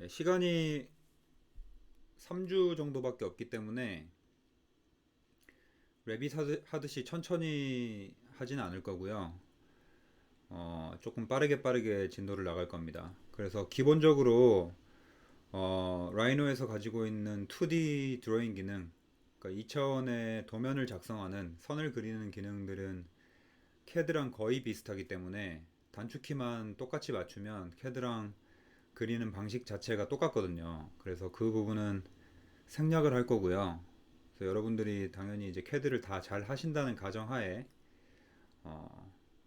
시간이 3주 정도밖에 없기 때문에 래빗 하듯이 천천히 하지는 않을 거고요. 조금 빠르게 진도를 나갈 겁니다. 그래서 기본적으로 라이노에서 가지고 있는 2D 드로잉 기능, 그러니까 2차원의 도면을 작성하는 선을 그리는 기능들은 캐드랑 거의 비슷하기 때문에 단축키만 똑같이 맞추면 캐드랑 그리는 방식 자체가 똑같거든요. 그래서 그 부분은 생략을 할 거고요. 그래서 여러분들이 당연히 이제 캐드를 다 잘 하신다는 가정하에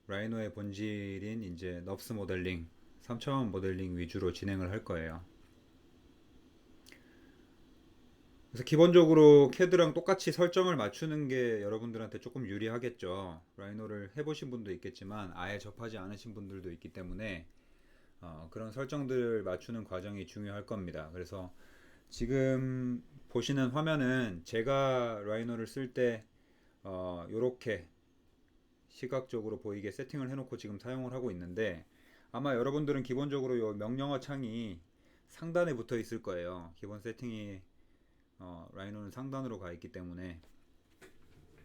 라이노의 본질인 이제 넙스 모델링, 3차원 모델링 위주로 진행을 할 거예요. 그래서 기본적으로 캐드랑 똑같이 설정을 맞추는 게 여러분들한테 조금 유리하겠죠. 라이노를 해보신 분도 있겠지만 아예 접하지 않으신 분들도 있기 때문에 그런 설정들을 맞추는 과정이 중요할 겁니다. 그래서 지금 보시는 화면은 제가 라이노를 쓸 때 이렇게 시각적으로 보이게 세팅을 해놓고 지금 사용을 하고 있는데, 아마 여러분들은 기본적으로 이 명령어 창이 상단에 붙어 있을 거예요. 기본 세팅이 라이노는 상단으로 가 있기 때문에.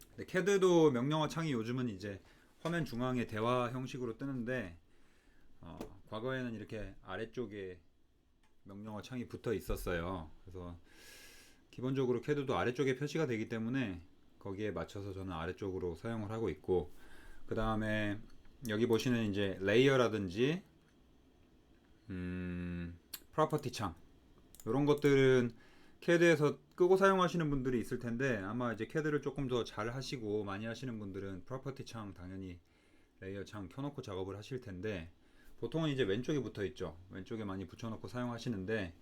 근데 캐드도 명령어 창이 요즘은 이제 화면 중앙에 대화 형식으로 뜨는데, 어, 과거에는 이렇게 아래쪽에 명령어 창이 붙어 있었어요. 그래서 기본적으로 캐드도 아래쪽에 표시가 되기 때문에 거기에 맞춰서 저는 아래쪽으로 사용을 하고 있고, 그 다음에 여기 보시는 이제 레이어라든지 프로퍼티 창, 이런 것들은 캐드에서 끄고 사용하시는 분들이 있을 텐데, 아마 이제 캐드를 조금 더 잘 하시고 많이 하시는 분들은 프로퍼티 창 당연히 레이어 창 켜놓고 작업을 하실 텐데, 보통은 이제 왼쪽에 붙어 있죠. 왼쪽에 많이 붙여놓고 사용하시는데,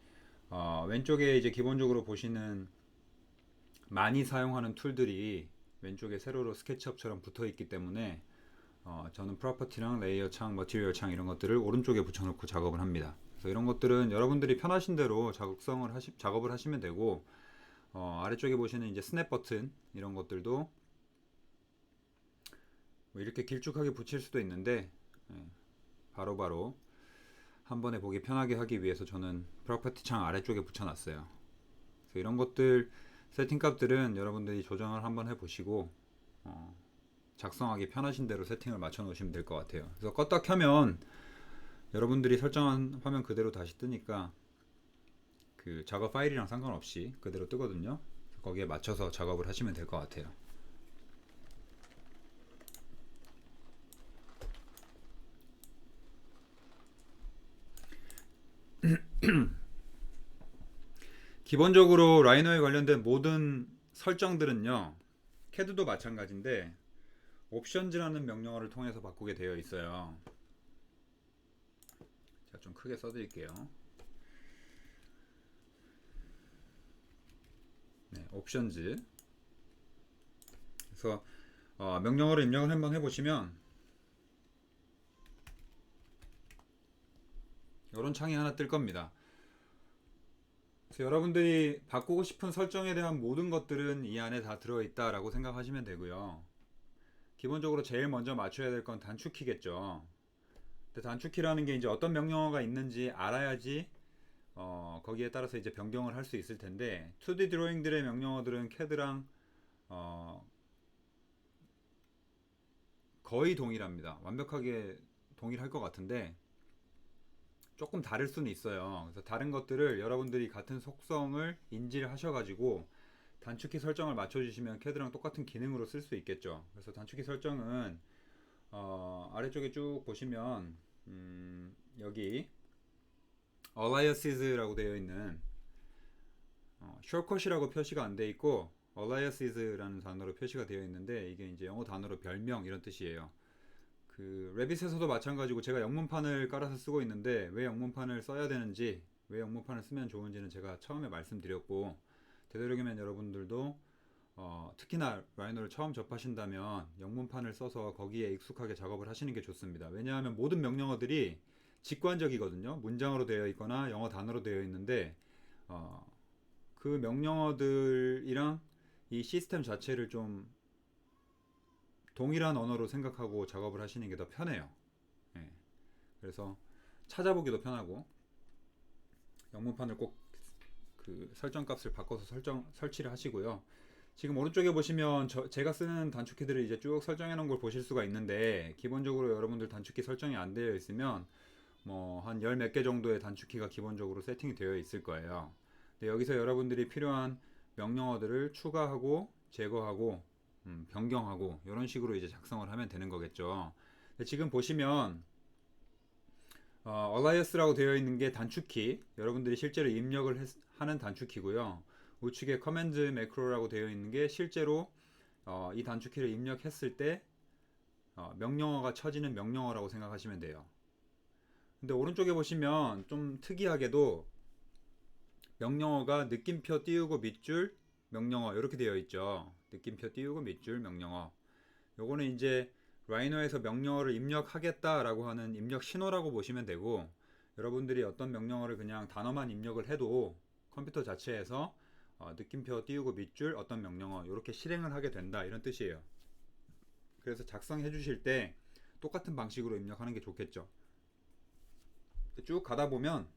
왼쪽에 이제 기본적으로 보시는 많이 사용하는 툴들이 왼쪽에 세로로 스케치업처럼 붙어 있기 때문에 저는 프로퍼티랑 레이어 창, 머티리얼 창 이런 것들을 오른쪽에 붙여놓고 작업을 합니다. 그래서 이런 것들은 여러분들이 편하신 대로 작업을 하시면 되고, 아래쪽에 보시는 이제 스냅 버튼 이런 것들도 뭐 이렇게 길쭉하게 붙일 수도 있는데, 예, 바로바로 한 번에 보기 편하게 하기 위해서 저는 프로퍼티 창 아래쪽에 붙여놨어요. 그래서 이런 것들 세팅 값들은 여러분들이 조정을 한번 해보시고 작성하기 편하신 대로 세팅을 맞춰 놓으시면 될 것 같아요. 그래서 껐다 켜면 여러분들이 설정한 화면 그대로 다시 뜨니까 그 작업 파일이랑 상관없이 그대로 뜨거든요. 거기에 맞춰서 작업을 하시면 될 것 같아요. 기본적으로 라이너에 관련된 모든 설정들은요, 캐드도 마찬가지인데 옵션즈라는 명령어를 통해서 바꾸게 되어 있어요. 제가 좀 크게 써드릴게요. 네, 옵션즈. 그래서 명령어를 입력을 한번 해보시면 이런 창이 하나 뜰 겁니다. 그래서 여러분들이 바꾸고 싶은 설정에 대한 모든 것들은 이 안에 다 들어있다라고 생각하시면 되고요. 기본적으로 제일 먼저 맞춰야 될 건 단축키겠죠. 근데 단축키라는 게 이제 어떤 명령어가 있는지 알아야지 거기에 따라서 이제 변경을 할 수 있을 텐데, 2D 드로잉들의 명령어들은 캐드랑 어, 거의 동일합니다. 완벽하게 동일할 것 같은데 조금 다를 수는 있어요. 그래서 다른 것들을 여러분들이 같은 속성을 인지를 하셔가지고 단축키 설정을 맞춰주시면 캐드랑 똑같은 기능으로 쓸 수 있겠죠. 그래서 단축키 설정은 아래쪽에 쭉 보시면 여기 aliases라고 되어 있는 shortcut이라고 표시가 안 돼 있고 aliases라는 단어로 표시가 되어 있는데, 이게 이제 영어 단어로 별명 이런 뜻이에요. 그 레빗에서도 마찬가지고 제가 영문판을 깔아서 쓰고 있는데 왜 영문판을 써야 되는지, 왜 영문판을 쓰면 좋은지는 제가 처음에 말씀드렸고, 되도록이면 여러분들도 특히나 라이너를 처음 접하신다면 영문판을 써서 거기에 익숙하게 작업을 하시는 게 좋습니다. 왜냐하면 모든 명령어들이 직관적이거든요. 문장으로 되어 있거나 영어 단어로 되어 있는데 어, 그 명령어들이랑 이 시스템 자체를 좀 동일한 언어로 생각하고 작업을 하시는 게 더 편해요. 예. 그래서 찾아보기도 편하고, 영문판을 꼭 그 설정 값을 바꿔서 설치를 하시고요. 지금 오른쪽에 보시면 제가 쓰는 단축키들을 이제 쭉 설정해 놓은 걸 보실 수가 있는데, 기본적으로 여러분들 단축키 설정이 안 되어 있으면 뭐 한 열 몇 개 정도의 단축키가 기본적으로 세팅이 되어 있을 거예요. 근데 여기서 여러분들이 필요한 명령어들을 추가하고 제거하고 변경하고 이런 식으로 이제 작성을 하면 되는 거겠죠. 근데 지금 보시면 alias라고 되어 있는 게 단축키, 여러분들이 실제로 입력을 하는 단축키고요. 우측에 커맨드 매크로라고 되어 있는 게 실제로 이 단축키를 입력했을 때 명령어가 쳐지는 명령어라고 생각하시면 돼요. 근데 오른쪽에 보시면 좀 특이하게도 명령어가 느낌표 띄우고 밑줄 명령어 이렇게 되어 있죠. 느낌표 띄우고 밑줄 명령어. 요거는 이제 라이노에서 명령어를 입력하겠다라고 하는 입력 신호라고 보시면 되고, 여러분들이 어떤 명령어를 그냥 단어만 입력을 해도 컴퓨터 자체에서 느낌표 띄우고 밑줄 어떤 명령어 이렇게 실행을 하게 된다, 이런 뜻이에요. 그래서 작성해 주실 때 똑같은 방식으로 입력하는 게 좋겠죠. 쭉 가다 보면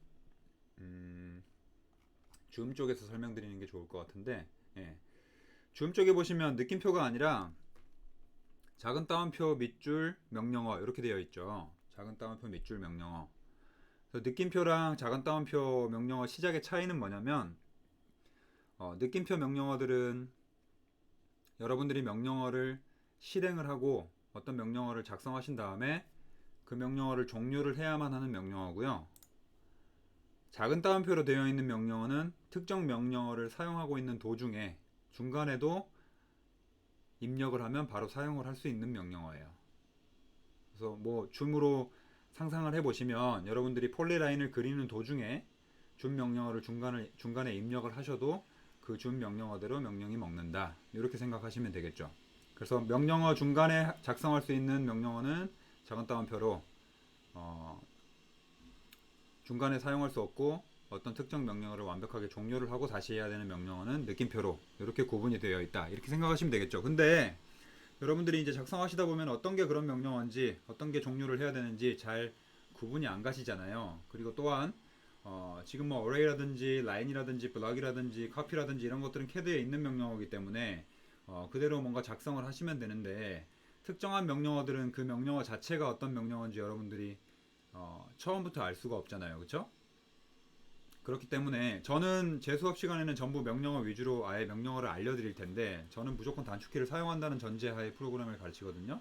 줌 쪽에서 설명드리는 게 좋을 것 같은데, 예. 줌 쪽에 보시면 느낌표가 아니라 작은 따옴표 밑줄 명령어 이렇게 되어 있죠. 작은 따옴표 밑줄 명령어. 그래서 느낌표랑 작은 따옴표 명령어 시작의 차이는 뭐냐면, 느낌표 명령어들은 여러분들이 명령어를 실행을 하고 어떤 명령어를 작성하신 다음에 그 명령어를 종료를 해야만 하는 명령어고요. 작은 따옴표로 되어 있는 명령어는 특정 명령어를 사용하고 있는 도중에 중간에도 입력을 하면 바로 사용을 할 수 있는 명령어예요. 그래서 뭐 줌으로 상상을 해보시면 여러분들이 폴리라인을 그리는 도중에 줌 명령어를 중간에 입력을 하셔도 그 줌 명령어대로 명령이 먹는다, 이렇게 생각하시면 되겠죠. 그래서 명령어 중간에 작성할 수 있는 명령어는 작은 따옴표로, 중간에 사용할 수 없고 어떤 특정 명령어를 완벽하게 종료를 하고 다시 해야 되는 명령어는 느낌표로 이렇게 구분이 되어 있다, 이렇게 생각하시면 되겠죠. 근데 여러분들이 이제 작성하시다 보면 어떤 게 그런 명령어인지 어떤 게 종료를 해야 되는지 잘 구분이 안 가시잖아요. 그리고 또한 지금 뭐 array라든지 line이라든지 block이라든지 copy라든지 이런 것들은 CAD에 있는 명령어이기 때문에 그대로 뭔가 작성을 하시면 되는데, 특정한 명령어들은 그 명령어 자체가 어떤 명령어인지 여러분들이 처음부터 알 수가 없잖아요. 그렇죠? 그렇기 때문에 저는 제 수업 시간에는 전부 명령어 위주로 아예 명령어를 알려드릴 텐데, 저는 무조건 단축키를 사용한다는 전제하에 프로그램을 가르치거든요.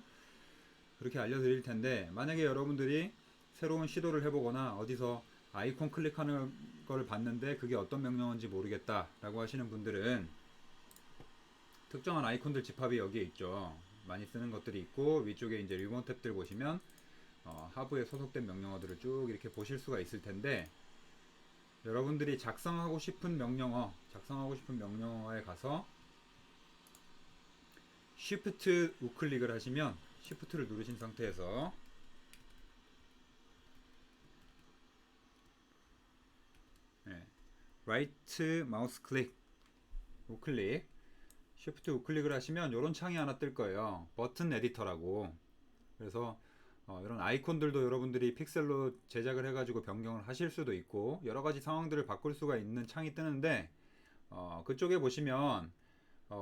그렇게 알려드릴 텐데, 만약에 여러분들이 새로운 시도를 해보거나 어디서 아이콘 클릭하는 걸 봤는데 그게 어떤 명령어인지 모르겠다 라고 하시는 분들은 특정한 아이콘들 집합이 여기에 있죠. 많이 쓰는 것들이 있고, 위쪽에 이제 리본 탭들 보시면 하부에 소속된 명령어들을 쭉 이렇게 보실 수가 있을 텐데, 여러분들이 작성하고 싶은 명령어에 가서 Shift 우클릭을 하시면, Shift를 누르신 상태에서 Right 마우스 클릭, 우클릭, Shift 우클릭을 하시면 이런 창이 하나 뜰 거예요. 버튼 에디터라고. 그래서 이런 아이콘들도 여러분들이 픽셀로 제작을 해가지고 변경을 하실 수도 있고 여러 가지 상황들을 바꿀 수가 있는 창이 뜨는데, 그쪽에 보시면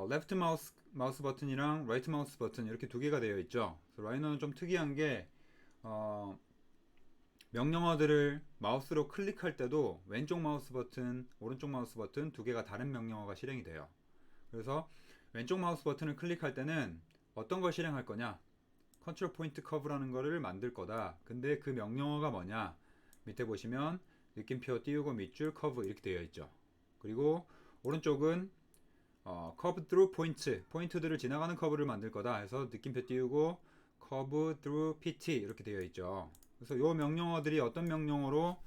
레프트 마우스 버튼이랑 라이트 마우스 버튼 이렇게 두 개가 되어 있죠. 라이너는 좀 특이한 게 명령어들을 마우스로 클릭할 때도 왼쪽 마우스 버튼, 오른쪽 마우스 버튼 두 개가 다른 명령어가 실행이 돼요. 그래서 왼쪽 마우스 버튼을 클릭할 때는 어떤 걸 실행할 거냐, 컨트롤 포인트 커브라는 거를 만들 거다. 근데 그 명령어가 뭐냐, 밑에 보시면 느낌표 띄우고 밑줄 커브 이렇게 되어 있죠. 그리고 오른쪽은 커브 through 포인트들을 지나가는 커브를 만들 거다 해서 느낌표 띄우고 커브 through pt 이렇게 되어 있죠. 그래서 이 명령어들이 어떤 명령어로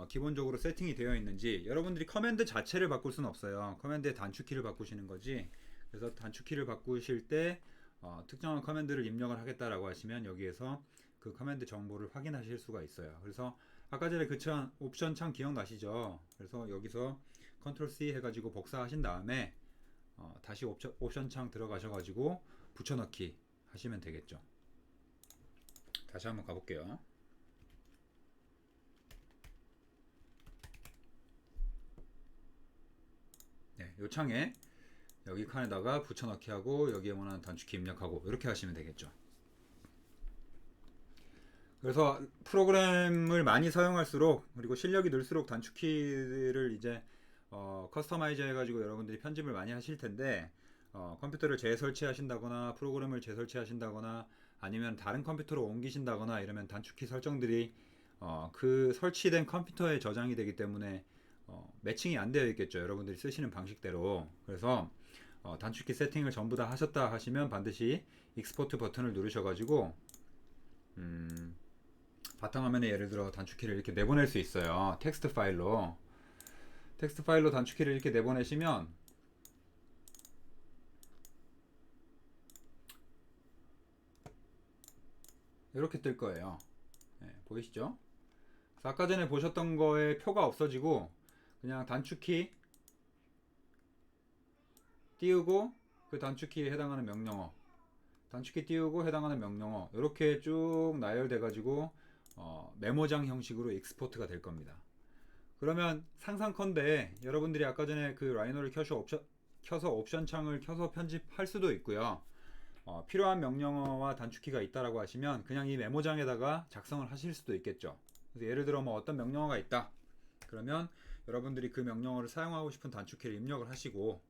기본적으로 세팅이 되어 있는지, 여러분들이 커맨드 자체를 바꿀 수는 없어요. 커맨드의 단축키를 바꾸시는 거지. 그래서 단축키를 바꾸실 때 특정한 커맨드를 입력을 하겠다라고 하시면 여기에서 그 커맨드 정보를 확인하실 수가 있어요. 그래서 아까 전에 그 옵션 창 기억나시죠? 그래서 여기서 컨트롤 C 해가지고 복사하신 다음에 다시 옵션 창 들어가셔가지고 붙여넣기 하시면 되겠죠. 다시 한번 가볼게요. 요 창에 여기 칸에다가 붙여넣기 하고 여기에 원하는 단축키 입력하고 이렇게 하시면 되겠죠. 그래서 프로그램을 많이 사용할수록 그리고 실력이 늘수록 단축키를 이제 커스터마이즈 해가지고 여러분들이 편집을 많이 하실 텐데 컴퓨터를 재설치하신다거나 프로그램을 재설치하신다거나 아니면 다른 컴퓨터로 옮기신다거나 이러면 단축키 설정들이 그 설치된 컴퓨터에 저장이 되기 때문에 매칭이 안 되어 있겠죠. 여러분들이 쓰시는 방식대로. 그래서 단축키 세팅을 전부 다 하셨다 하시면 반드시 익스포트 버튼을 누르셔가지고 바탕화면에 예를 들어 단축키를 이렇게 내보낼 수 있어요. 텍스트 파일로 단축키를 이렇게 내보내시면 이렇게 뜰 거예요. 네, 보이시죠? 아까 전에 보셨던 거에 표가 없어지고 그냥 단축키 띄우고 그 단축키에 해당하는 명령어 단축키 띄우고 해당하는 명령어 이렇게 쭉 나열돼 가지고 메모장 형식으로 익스포트가 될 겁니다. 그러면 상상컨대 여러분들이 아까 전에 그 라이노를 켜서 옵션 창을 켜서 편집할 수도 있고요. 필요한 명령어와 단축키가 있다라고 하시면 그냥 이 메모장에다가 작성을 하실 수도 있겠죠. 그래서 예를 들어 뭐 어떤 명령어가 있다. 그러면 여러분들이 그 명령어를 사용하고 싶은 단축키를 입력을 하시고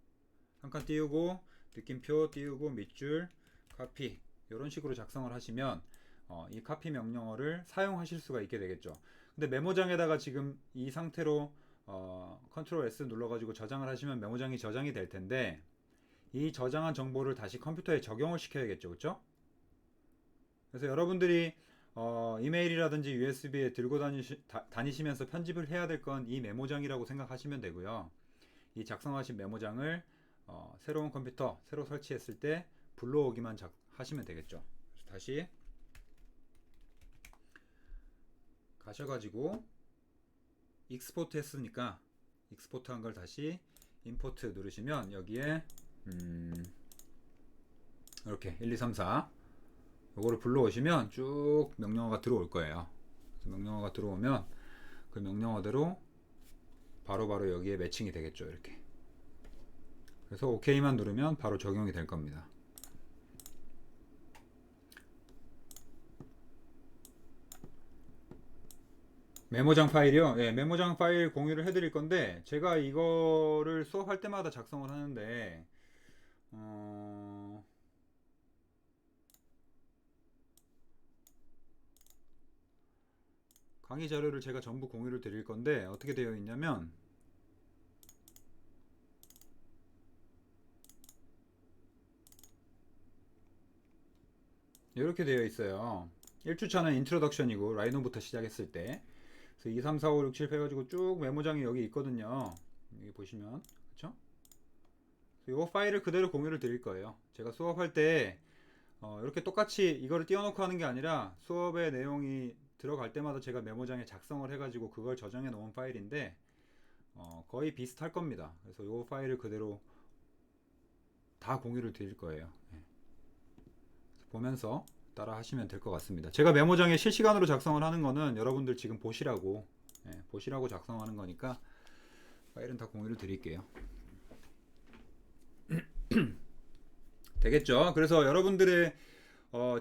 한 칸 띄우고 느낌표 띄우고 밑줄 카피 이런 식으로 작성을 하시면 이 카피 명령어를 사용하실 수가 있게 되겠죠. 근데 메모장에다가 지금 이 상태로 컨트롤 S 눌러가지고 저장을 하시면 메모장이 저장이 될 텐데 이 저장한 정보를 다시 컴퓨터에 적용을 시켜야겠죠, 그렇죠? 그래서 여러분들이 이메일이라든지 USB에 들고 다니시면서 편집을 해야 될 건 이 메모장이라고 생각하시면 되고요. 이 작성하신 메모장을 새로운 컴퓨터 새로 설치했을 때 불러오기만 하시면 되겠죠. 그래서 다시 가셔가지고 익스포트 했으니까 익스포트 한 걸 다시 임포트 누르시면 여기에 이렇게 1, 2, 3, 4 요거를 불러오시면 쭉 명령어가 들어올 거예요. 명령어가 들어오면 그 명령어대로 바로바로 여기에 매칭이 되겠죠. 이렇게. 그래서 OK만 누르면 바로 적용이 될 겁니다. 메모장 파일이요? 예, 메모장 파일 공유를 해드릴 건데 제가 이거를 수업할 때마다 작성을 하는데 강의 자료를 제가 전부 공유를 드릴 건데 어떻게 되어 있냐면 이렇게 되어 있어요. 1주차는 인트로덕션이고 라이노부터 시작했을 때 그래서 2, 3, 4, 5, 6, 7 해가지고 쭉 메모장이 여기 있거든요. 여기 보시면 그쵸? 이 파일을 그대로 공유를 드릴 거예요. 제가 수업할 때 이렇게 똑같이 이거를 띄워놓고 하는 게 아니라 수업의 내용이 들어갈 때마다 제가 메모장에 작성을 해가지고 그걸 저장해 놓은 파일인데 거의 비슷할 겁니다. 그래서 이 파일을 그대로 다 공유를 드릴 거예요. 네. 보면서 따라 하시면 될 것 같습니다. 제가 메모장에 실시간으로 작성을 하는 거는 여러분들 지금 보시라고 보시라고 작성하는 거니까 파일은 다 공유를 드릴게요. 되겠죠? 그래서 여러분들의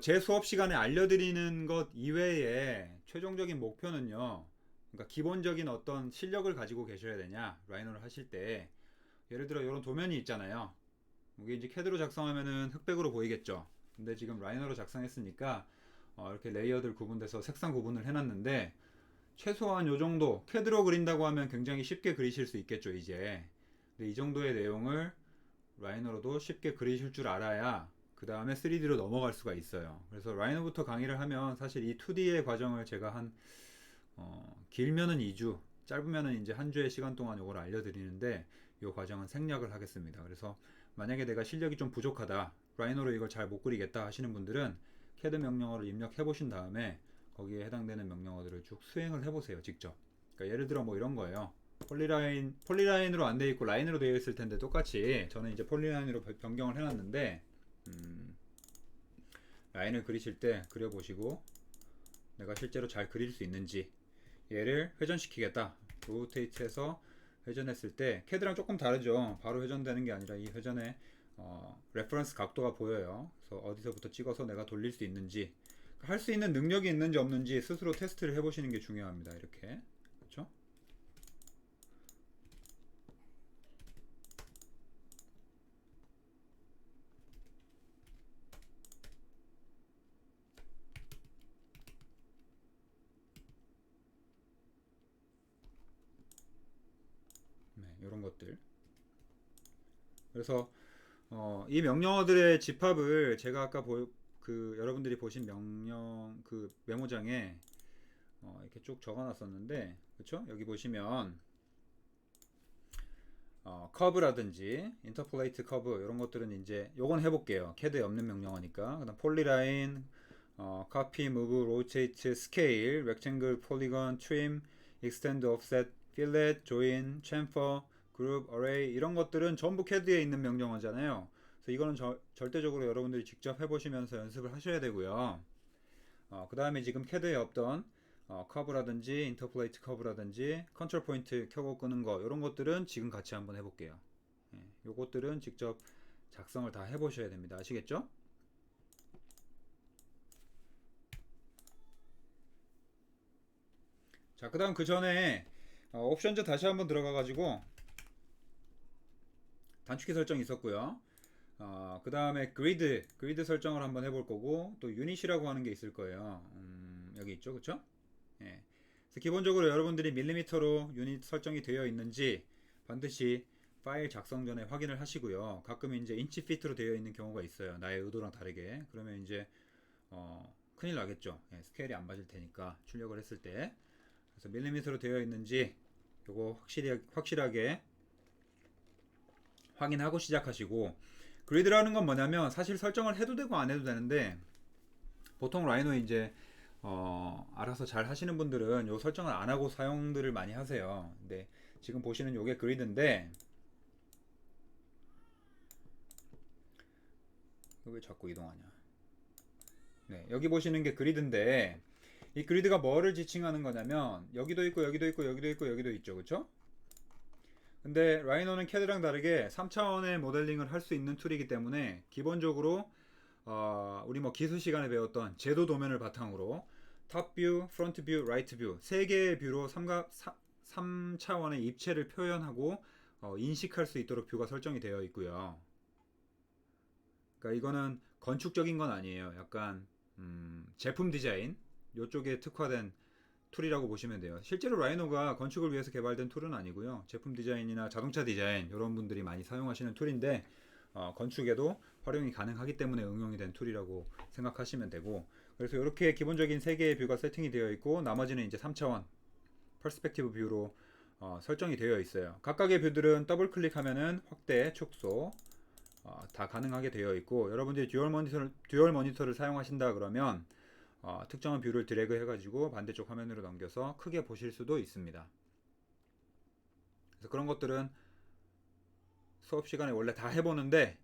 제 수업 시간에 알려드리는 것 이외에 최종적인 목표는요. 그러니까 기본적인 어떤 실력을 가지고 계셔야 되냐 라이노를 하실 때 예를 들어 이런 도면이 있잖아요. 이게 이제 캐드로 작성하면은 흑백으로 보이겠죠. 근데 지금 라이너로 작성했으니까 이렇게 레이어들 구분돼서 색상 구분을 해놨는데 최소한 요 정도 캐드로 그린다고 하면 굉장히 쉽게 그리실 수 있겠죠 이제. 근데 이 정도의 내용을 라이너로도 쉽게 그리실 줄 알아야 그 다음에 3D로 넘어갈 수가 있어요. 그래서 라이너부터 강의를 하면 사실 이 2D의 과정을 제가 한 길면은 2주 짧으면은 이제 한 주의 시간 동안 이걸 알려드리는데 이 과정은 생략을 하겠습니다. 그래서 만약에 내가 실력이 좀 부족하다 라이노로 이걸 잘 못 그리겠다 하시는 분들은 캐드 명령어를 입력해 보신 다음에 거기에 해당되는 명령어들을 쭉 수행을 해보세요 직접. 그러니까 예를 들어 뭐 이런 거예요. 폴리라인으로 안 돼 있고 라인으로 되어 있을 텐데 똑같이 저는 이제 폴리라인으로 변경을 해놨는데 라인을 그리실 때 그려보시고 내가 실제로 잘 그릴 수 있는지 얘를 회전시키겠다. 로테이트해서 회전했을 때 캐드랑 조금 다르죠. 바로 회전되는 게 아니라 이 회전의 레퍼런스 각도가 보여요. 그래서 어디서부터 찍어서 내가 돌릴 수 있는지, 할 수 있는 능력이 있는지 없는지 스스로 테스트를 해보시는 게 중요합니다. 이렇게, 그렇죠? 네, 이런 것들. 그래서 이 명령어들의 집합을 제가 아까 여러분들이 보신 명령 그 메모장에 이렇게 쭉 적어놨었는데, 그렇죠? 여기 보시면 커브라든지 인터폴레이트 커브 이런 것들은 이제 요건 해볼게요. 캐드에 없는 명령어니까. 그다음 폴리라인, copy, move, rotate, scale, rectangle, polygon, trim, extend, offset, fillet, join, chamfer, group, array 이런 것들은 전부 캐드에 있는 명령어잖아요. 그래서 이거는 절대적으로 여러분들이 직접 해보시면서 연습을 하셔야 되고요. 그 다음에 지금 캐드에 없던 커브라든지 인터폴레이트 커브라든지 컨트롤 포인트 켜고 끄는 거 이런 것들은 지금 같이 한번 해볼게요. 요것들은 직접 작성을 다 해보셔야 됩니다. 아시겠죠? 자, 그 다음 그 전에 옵션즈 다시 한번 들어가 가지고 단축키 설정 있었고요. 그 다음에 그리드 설정을 한번 해볼 거고, 또 유닛이라고 하는 게 있을 거예요. 여기 있죠, 그쵸? 예. 그래서 기본적으로 여러분들이 밀리미터로 유닛 설정이 되어 있는지 반드시 파일 작성 전에 확인을 하시고요. 가끔 이제 인치 피트로 되어 있는 경우가 있어요. 나의 의도랑 다르게. 그러면 이제 큰일 나겠죠. 예, 스케일이 안 맞을 테니까 출력을 했을 때. 그래서 밀리미터로 되어 있는지 요거 확실하게 확인하고 시작하시고, 그리드라는 건 뭐냐면 사실 설정을 해도 되고 안 해도 되는데, 보통 라이노 이제 알아서 잘 하시는 분들은 요 설정을 안 하고 사용들을 많이 하세요. 근데 지금 보시는 요게 그리드인데, 왜 자꾸 이동하냐? 네, 여기 보시는 게 그리드인데, 이 그리드가 뭐를 지칭하는 거냐면 여기도 있고 여기도 있고 여기도 있고 여기도 있죠, 그쵸? 근데 라이노는 캐드랑 다르게 3차원의 모델링을 할 수 있는 툴이기 때문에 기본적으로 우리 뭐 기술 시간에 배웠던 제도 도면을 바탕으로 탑 뷰, 프론트 뷰, 라이트 뷰 세 개의 뷰로 3차원의 입체를 표현하고 인식할 수 있도록 뷰가 설정이 되어 있고요. 그러니까 이거는 건축적인 건 아니에요. 약간 제품 디자인 요쪽에 특화된 툴이라고 보시면 돼요. 실제로 라이노가 건축을 위해서 개발된 툴은 아니고요. 제품 디자인이나 자동차 디자인 이런 분들이 많이 사용하시는 툴인데 건축에도 활용이 가능하기 때문에 응용이 된 툴이라고 생각하시면 되고, 그래서 이렇게 기본적인 세 개의 뷰가 세팅이 되어 있고 나머지는 이제 3차원 퍼스펙티브 뷰로 설정이 되어 있어요. 각각의 뷰들은 더블 클릭하면은 확대, 축소 다 가능하게 되어 있고, 여러분들이 듀얼 모니터를 사용하신다 그러면 특정한 뷰를 드래그 해가지고 반대쪽 화면으로 넘겨서 크게 보실 수도 있습니다. 그래서 그런 것들은 수업 시간에 원래 다 해보는데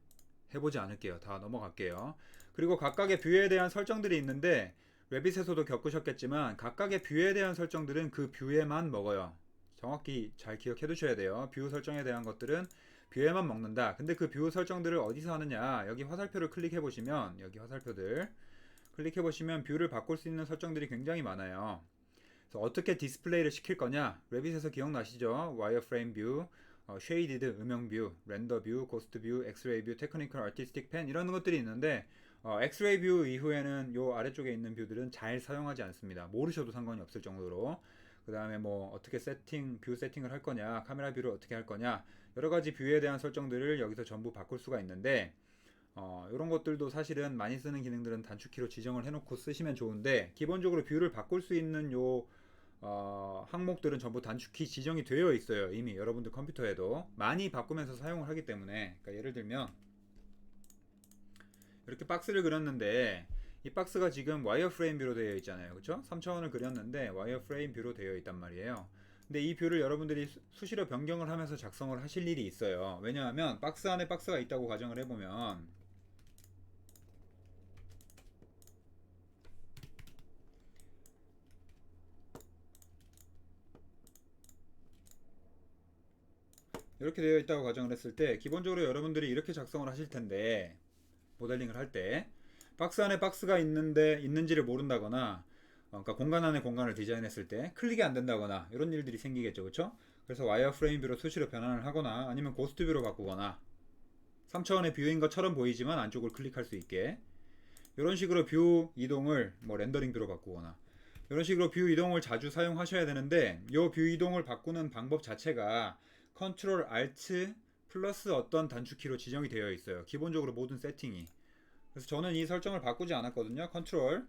해보지 않을게요. 다 넘어갈게요. 그리고 각각의 뷰에 대한 설정들이 있는데, 레빗에서도 겪으셨겠지만 각각의 뷰에 대한 설정들은 그 뷰에만 먹어요. 정확히 잘 기억해 두셔야 돼요. 뷰 설정에 대한 것들은 뷰에만 먹는다. 근데 그 뷰 설정들을 어디서 하느냐, 여기 화살표를 클릭해 보시면, 여기 화살표들 클릭해 보시면 뷰를 바꿀 수 있는 설정들이 굉장히 많아요. 그래서 어떻게 디스플레이를 시킬 거냐, 레빗에서 기억나시죠? 와이어프레임 뷰, 쉐이디드 음영 뷰, 렌더 뷰, 고스트 뷰, 엑스레이 뷰, 테크니컬 아티스틱 펜 이런 것들이 있는데, 엑스레이 뷰 이후에는 요 아래쪽에 있는 뷰들은 잘 사용하지 않습니다. 모르셔도 상관이 없을 정도로. 그 다음에 뭐 어떻게 뷰 세팅을 할 거냐, 카메라 뷰를 어떻게 할 거냐, 여러 가지 뷰에 대한 설정들을 여기서 전부 바꿀 수가 있는데, 이런 것들도 사실은 많이 쓰는 기능들은 단축키로 지정을 해놓고 쓰시면 좋은데, 기본적으로 뷰를 바꿀 수 있는 요 항목들은 전부 단축키 지정이 되어 있어요. 이미 여러분들 컴퓨터에도 많이 바꾸면서 사용을 하기 때문에. 그러니까 예를 들면 이렇게 박스를 그렸는데, 이 박스가 지금 와이어프레임 뷰로 되어 있잖아요, 그렇죠? 3차원을 그렸는데 와이어프레임 뷰로 되어 있단 말이에요. 근데 이 뷰를 여러분들이 수시로 변경을 하면서 작성을 하실 일이 있어요. 왜냐하면 박스 안에 박스가 있다고 가정을 해보면, 이렇게 되어 있다고 가정을 했을 때 기본적으로 여러분들이 이렇게 작성을 하실 텐데, 모델링을 할 때 박스 안에 박스가 있는지를 모른다거나, 그러니까 공간 안에 공간을 디자인했을 때 클릭이 안 된다거나 이런 일들이 생기겠죠, 그렇죠? 그래서 와이어프레임 뷰로 수시로 변환을 하거나 아니면 고스트 뷰로 바꾸거나 3차원의 뷰인 것처럼 보이지만 안쪽을 클릭할 수 있게 이런 식으로 뷰 이동을 뭐 렌더링 뷰로 바꾸거나 이런 식으로 뷰 이동을 자주 사용하셔야 되는데, 이 뷰 이동을 바꾸는 방법 자체가 컨트롤 알트 플러스 어떤 단축키로 지정이 되어 있어요, 기본적으로 모든 세팅이. 그래서 저는 이 설정을 바꾸지 않았거든요. 컨트롤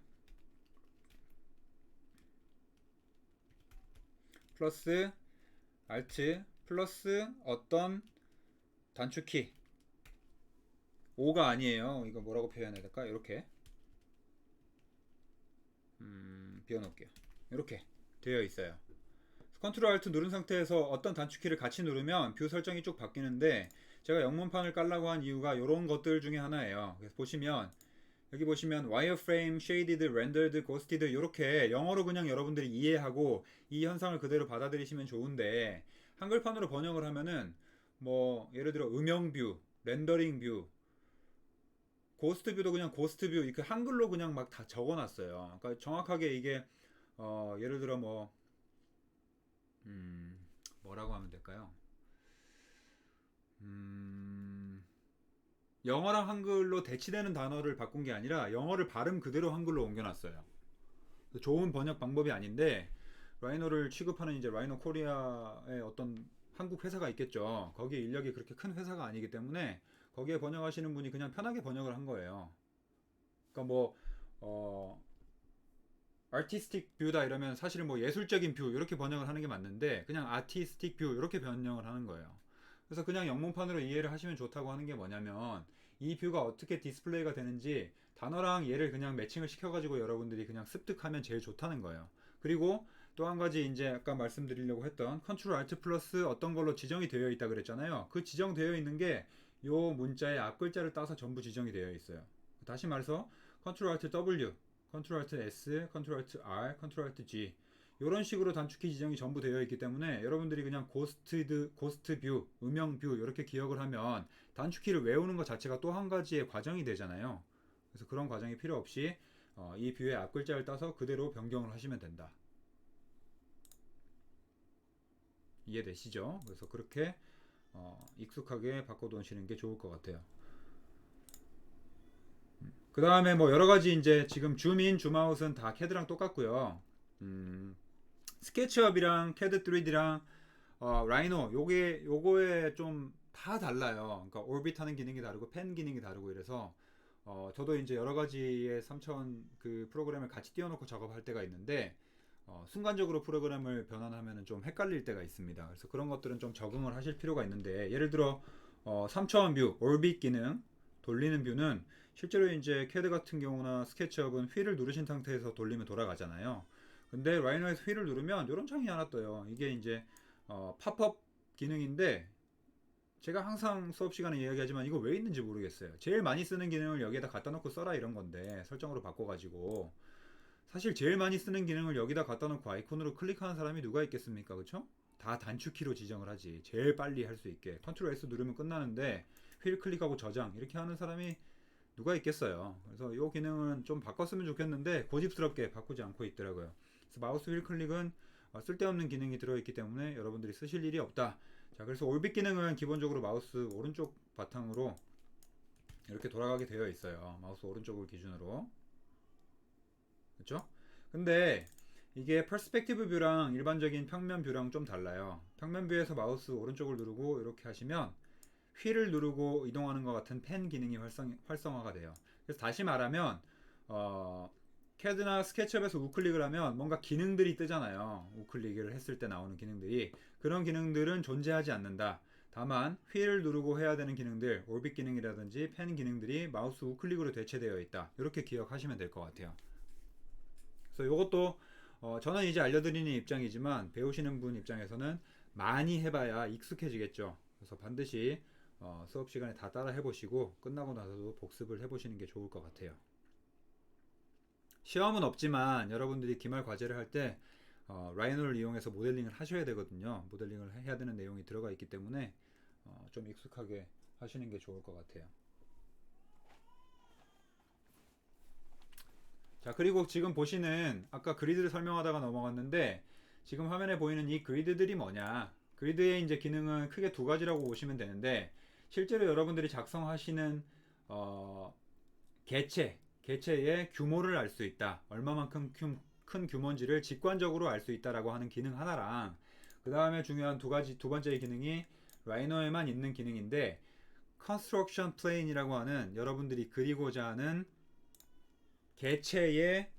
플러스 알트 플러스 어떤 단축키, 5가 아니에요. 이거 뭐라고 표현해야 될까? 이렇게 비워놓을게요. 이렇게 되어 있어요. 컨트롤 알트 누른 상태에서 어떤 단축키를 같이 누르면 뷰 설정이 쭉 바뀌는데, 제가 영문판을 깔라고 한 이유가 이런 것들 중에 하나예요. 그래서 보시면 여기 보시면 와이어프레임, 쉐이디드, 렌더드, 고스티드 이렇게 영어로 그냥 여러분들이 이해하고 이 현상을 그대로 받아들이시면 좋은데, 한글판으로 번역을 하면은 뭐 예를 들어 음영 뷰, 렌더링 뷰, 고스트 뷰도 그냥 고스트 뷰 이렇게 한글로 그냥 막 다 적어놨어요. 그러니까 정확하게 이게 예를 들어 뭐 뭐라고 하면 될까요? 음, 영어랑 한글로 대치되는 단어를 바꾼 게 아니라 영어를 발음 그대로 한글로 옮겨놨어요. 좋은 번역 방법이 아닌데, 라이노를 취급하는 이제 라이노 코리아의 어떤 한국 회사가 있겠죠. 거기에 인력이 그렇게 큰 회사가 아니기 때문에 거기에 번역하시는 분이 그냥 편하게 번역을 한 거예요. 그러니까 뭐 아티스틱 뷰다 이러면 사실은 뭐 예술적인 뷰 이렇게 번역을 하는 게 맞는데, 그냥 아티스틱 뷰 이렇게 번역을 하는 거예요. 그래서 그냥 영문판으로 이해를 하시면 좋다고 하는 게 뭐냐면, 이 뷰가 어떻게 디스플레이가 되는지 단어랑 얘를 그냥 매칭을 시켜가지고 여러분들이 그냥 습득하면 제일 좋다는 거예요. 그리고 또 한 가지 이제 아까 말씀드리려고 했던 컨트롤 알트 플러스 어떤 걸로 지정이 되어 있다 그랬잖아요. 그 지정되어 있는 게 요 문자의 앞글자를 따서 전부 지정이 되어 있어요. 다시 말해서 컨트롤 알트 W, 컨트롤 알트 S, 컨트롤 알트 R, 컨트롤 알트 G 이런 식으로 단축키 지정이 전부 되어 있기 때문에 여러분들이 그냥 고스트 뷰, 음영 뷰 이렇게 기억을 하면 단축키를 외우는 것 자체가 또 한 가지의 과정이 되잖아요. 그래서 그런 과정이 필요 없이 이 뷰의 앞글자를 따서 그대로 변경을 하시면 된다. 이해되시죠? 그래서 그렇게 익숙하게 바꿔놓으시는 게 좋을 것 같아요. 그 다음에 뭐 여러 가지 이제 지금 줌인, 줌아웃은 다 캐드랑 똑같고요. 스케치업이랑 캐드 3D랑 라이노 요거에 좀 다 달라요. 그러니까 오비트 하는 기능이 다르고 펜 기능이 다르고 이래서 저도 이제 여러 가지의 3차원 그 프로그램을 같이 띄워놓고 작업할 때가 있는데, 순간적으로 프로그램을 변환하면 좀 헷갈릴 때가 있습니다. 그래서 그런 것들은 좀 적응을 하실 필요가 있는데, 예를 들어 3차원 뷰, 오비트 기능 돌리는 뷰는 실제로 이제 캐드 같은 경우나 스케치업은 휠을 누르신 상태에서 돌리면 돌아가잖아요. 근데 라이노에서 휠을 누르면 이런 창이 하나 떠요. 이게 이제 팝업 기능인데, 제가 항상 수업 시간에 이야기하지만 이거 왜 있는지 모르겠어요. 제일 많이 쓰는 기능을 여기에다 갖다 놓고 써라 이런 건데, 설정으로 바꿔가지고 사실 제일 많이 쓰는 기능을 여기다 갖다 놓고 아이콘으로 클릭하는 사람이 누가 있겠습니까? 그쵸? 다 단축키로 지정을 하지. 제일 빨리 할 수 있게 컨트롤 S 누르면 끝나는데 휠 클릭하고 저장 이렇게 하는 사람이 누가 있겠어요. 그래서 이 기능은 좀 바꿨으면 좋겠는데 고집스럽게 바꾸지 않고 있더라고요. 그래서 마우스 휠 클릭은 쓸데없는 기능이 들어있기 때문에 여러분들이 쓰실 일이 없다. 자, 그래서 올빗 기능은 기본적으로 마우스 오른쪽 바탕으로 이렇게 돌아가게 되어 있어요. 마우스 오른쪽을 기준으로. 그렇죠? 근데 이게 퍼스펙티브 뷰랑 일반적인 평면 뷰랑 좀 달라요. 평면 뷰에서 마우스 오른쪽을 누르고 이렇게 하시면 휠을 누르고 이동하는 것 같은 펜 기능이 활성화가 돼요. 그래서 다시 말하면 캐드나 스케치업에서 우클릭을 하면 뭔가 기능들이 뜨잖아요. 우클릭을 했을 때 나오는 기능들이, 그런 기능들은 존재하지 않는다. 다만 휠을 누르고 해야 되는 기능들, 올빗 기능이라든지 펜 기능들이 마우스 우클릭으로 대체되어 있다. 이렇게 기억하시면 될 것 같아요. 그래서 이것도 저는 이제 알려드리는 입장이지만 배우시는 분 입장에서는 많이 해봐야 익숙해지겠죠. 그래서 반드시 수업 시간에 다 따라 해보시고 끝나고 나서도 복습을 해보시는 게 좋을 것 같아요. 시험은 없지만 여러분들이 기말 과제를 할 때 라이노를 이용해서 모델링을 하셔야 되거든요. 모델링을 해야 되는 내용이 들어가 있기 때문에 좀 익숙하게 하시는 게 좋을 것 같아요. 자, 그리고 지금 보시는 아까 그리드를 설명하다가 넘어갔는데 지금 화면에 보이는 이 그리드들이 뭐냐? 그리드의 이제 기능은 크게 두 가지라고 보시면 되는데 실제로 여러분들이 작성하시는 개체의 규모를 알 수 있다. 얼마만큼 큰 규모인지를 직관적으로 알 수 있다라고 하는 기능 하나랑 그 다음에 중요한 두 번째의 기능이 라이노에만 있는 기능인데 컨스트럭션 플레인이라고 하는 여러분들이 그리고자 하는 개체의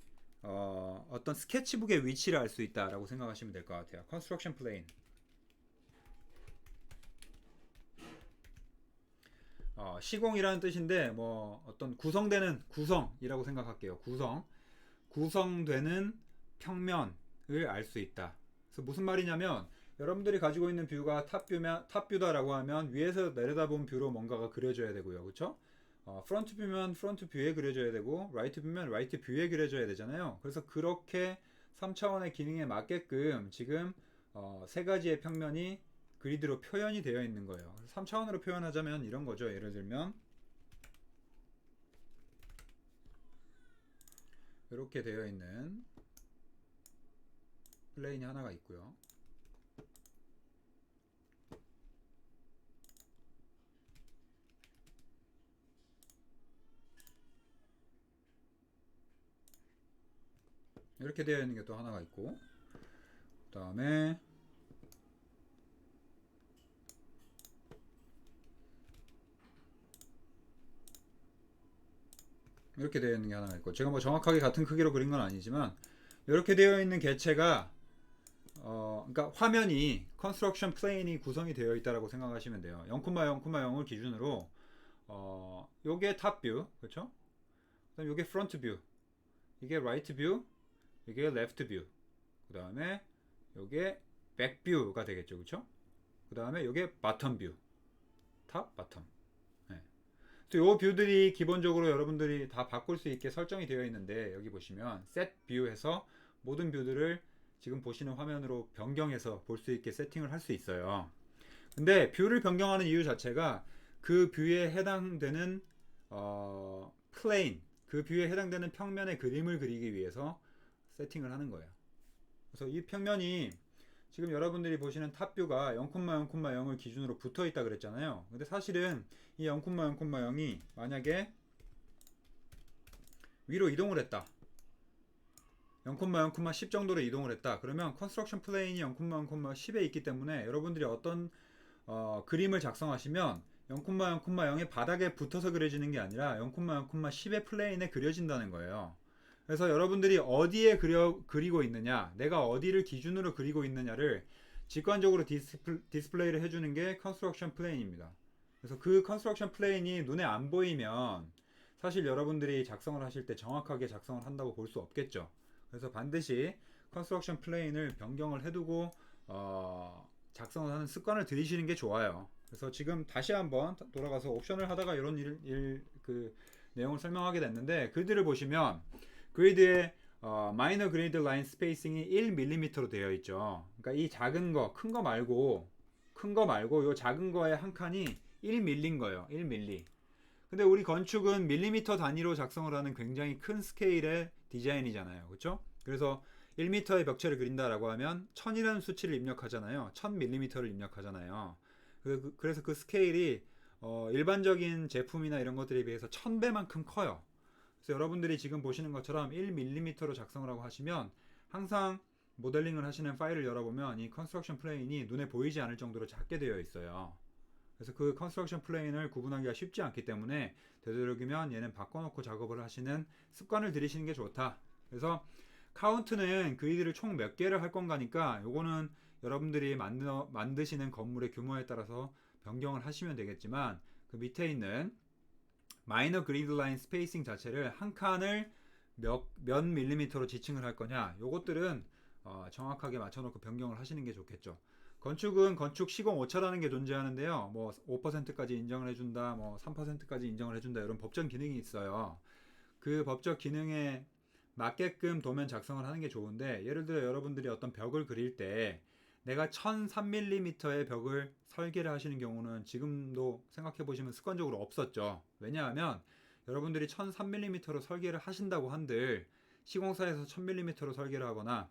어떤 스케치북의 위치를 알 수 있다라고 생각하시면 될 것 같아요. 컨스트럭션 플레인. 시공이라는 뜻인데 뭐 어떤 구성되는 구성이라고 생각할게요. 구성되는 평면을 알 수 있다. 그래서 무슨 말이냐면 여러분들이 가지고 있는 뷰가 탑뷰다라고 하면 위에서 내려다본 뷰로 뭔가가 그려져야 되고요. 그렇죠? 프론트 뷰면 프론트 뷰에 그려져야 되고 라이트 뷰면 라이트 뷰에 그려져야 되잖아요. 그래서 그렇게 3차원의 기능에 맞게끔 지금 세 가지의 평면이 그리드로 표현이 되어 있는 거예요. 3차원으로 표현하자면 이런 거죠. 예를 들면 이렇게 되어 있는 플레인이 하나가 있고요. 이렇게 되어 있는 게 또 하나가 있고 그 다음에 이렇게 되어 있는 게 하나가 있고 제가 뭐 정확하게 같은 크기로 그린 건 아니지만 이렇게 되어 있는 개체가 그러니까 화면이 컨스트럭션 플레인이 구성이 되어 있다라고 생각하시면 돼요. 0,0,0을 기준으로 요게 탑뷰 그렇죠? 그다음 요게 프론트 뷰, 이게 라이트 뷰, 이게 레프트 뷰, 그 다음에 요게 백 뷰가 되겠죠, 그렇죠? 그 다음에 요게 바텀 뷰, 탑, 바텀. 네. 요 뷰들이 기본적으로 여러분들이 다 바꿀 수 있게 설정이 되어 있는데 여기 보시면 셋 뷰에서 모든 뷰들을 지금 보시는 화면으로 변경해서 볼 수 있게 세팅을 할 수 있어요. 근데 뷰를 변경하는 이유 자체가 그 뷰에 해당되는 플레인, 그 뷰에 해당되는 평면의 그림을 그리기 위해서 세팅을 하는 거예요. 그래서 이 평면이 지금 여러분들이 보시는 탑뷰가 0,0,0을 기준으로 붙어 있다 그랬잖아요. 근데 사실은 이 0,0,0이 만약에 위로 이동을 했다. 0,0,10 정도로 이동을 했다. 그러면 컨스트럭션 플레인이 0,0,10에 있기 때문에 여러분들이 어떤 그림을 작성하시면 0,0,0의 바닥에 붙어서 그려지는 게 아니라 0,0,10의 플레인에 그려진다는 거예요. 그래서 여러분들이 어디에 그리고 있느냐, 내가 어디를 기준으로 그리고 있느냐를 직관적으로 디스플레이를 해주는 게 컨스트럭션 플레인입니다. 그래서 그 컨스트럭션 플레인이 눈에 안 보이면 사실 여러분들이 작성을 하실 때 정확하게 작성을 한다고 볼 수 없겠죠. 그래서 반드시 컨스트럭션 플레인을 변경을 해두고 작성을 하는 습관을 들이시는 게 좋아요. 그래서 지금 다시 한번 돌아가서 옵션을 하다가 이런 그 내용을 설명하게 됐는데 그들을 보시면 그리드의 마이너 그리드 라인 스페이싱이 1mm로 되어 있죠. 그러니까 이 작은 거, 큰 거 말고 이 작은 거의 한 칸이 1mm인 거예요. 1mm. 근데 우리 건축은 밀리미터 단위로 작성을 하는 굉장히 큰 스케일의 디자인이잖아요. 그렇죠? 그래서 1m의 벽체를 그린다라고 하면 1000이라는 수치를 입력하잖아요. 1000mm를 입력하잖아요. 그래서 그 스케일이 일반적인 제품이나 이런 것들에 비해서 1000배만큼 커요. 그래서 여러분들이 지금 보시는 것처럼 1mm로 작성을 하고 하시면 항상 모델링을 하시는 파일을 열어보면 이 컨스트럭션 플레인이 눈에 보이지 않을 정도로 작게 되어 있어요. 그래서 그 컨스트럭션 플레인을 구분하기가 쉽지 않기 때문에 되도록이면 얘는 바꿔놓고 작업을 하시는 습관을 들이시는 게 좋다. 그래서 카운트는 그이들을 총 몇 개를 할 건가니까 요거는 여러분들이 만드시는 건물의 규모에 따라서 변경을 하시면 되겠지만 그 밑에 있는 마이너 그리드 라인 스페이싱 자체를 한 칸을 몇 밀리미터로 지칭을 할 거냐 요것들은 정확하게 맞춰놓고 변경을 하시는 게 좋겠죠. 건축은 건축 시공 오차라는 게 존재하는데요. 뭐 5%까지 인정을 해준다, 뭐 3%까지 인정을 해준다 이런 법적 기능이 있어요. 그 법적 기능에 맞게끔 도면 작성을 하는 게 좋은데 예를 들어 여러분들이 어떤 벽을 그릴 때 내가 1003mm의 벽을 설계를 하시는 경우는 지금도 생각해 보시면 습관적으로 없었죠. 왜냐하면 여러분들이 1003mm로 설계를 하신다고 한들 시공사에서 1000mm로 설계를 하거나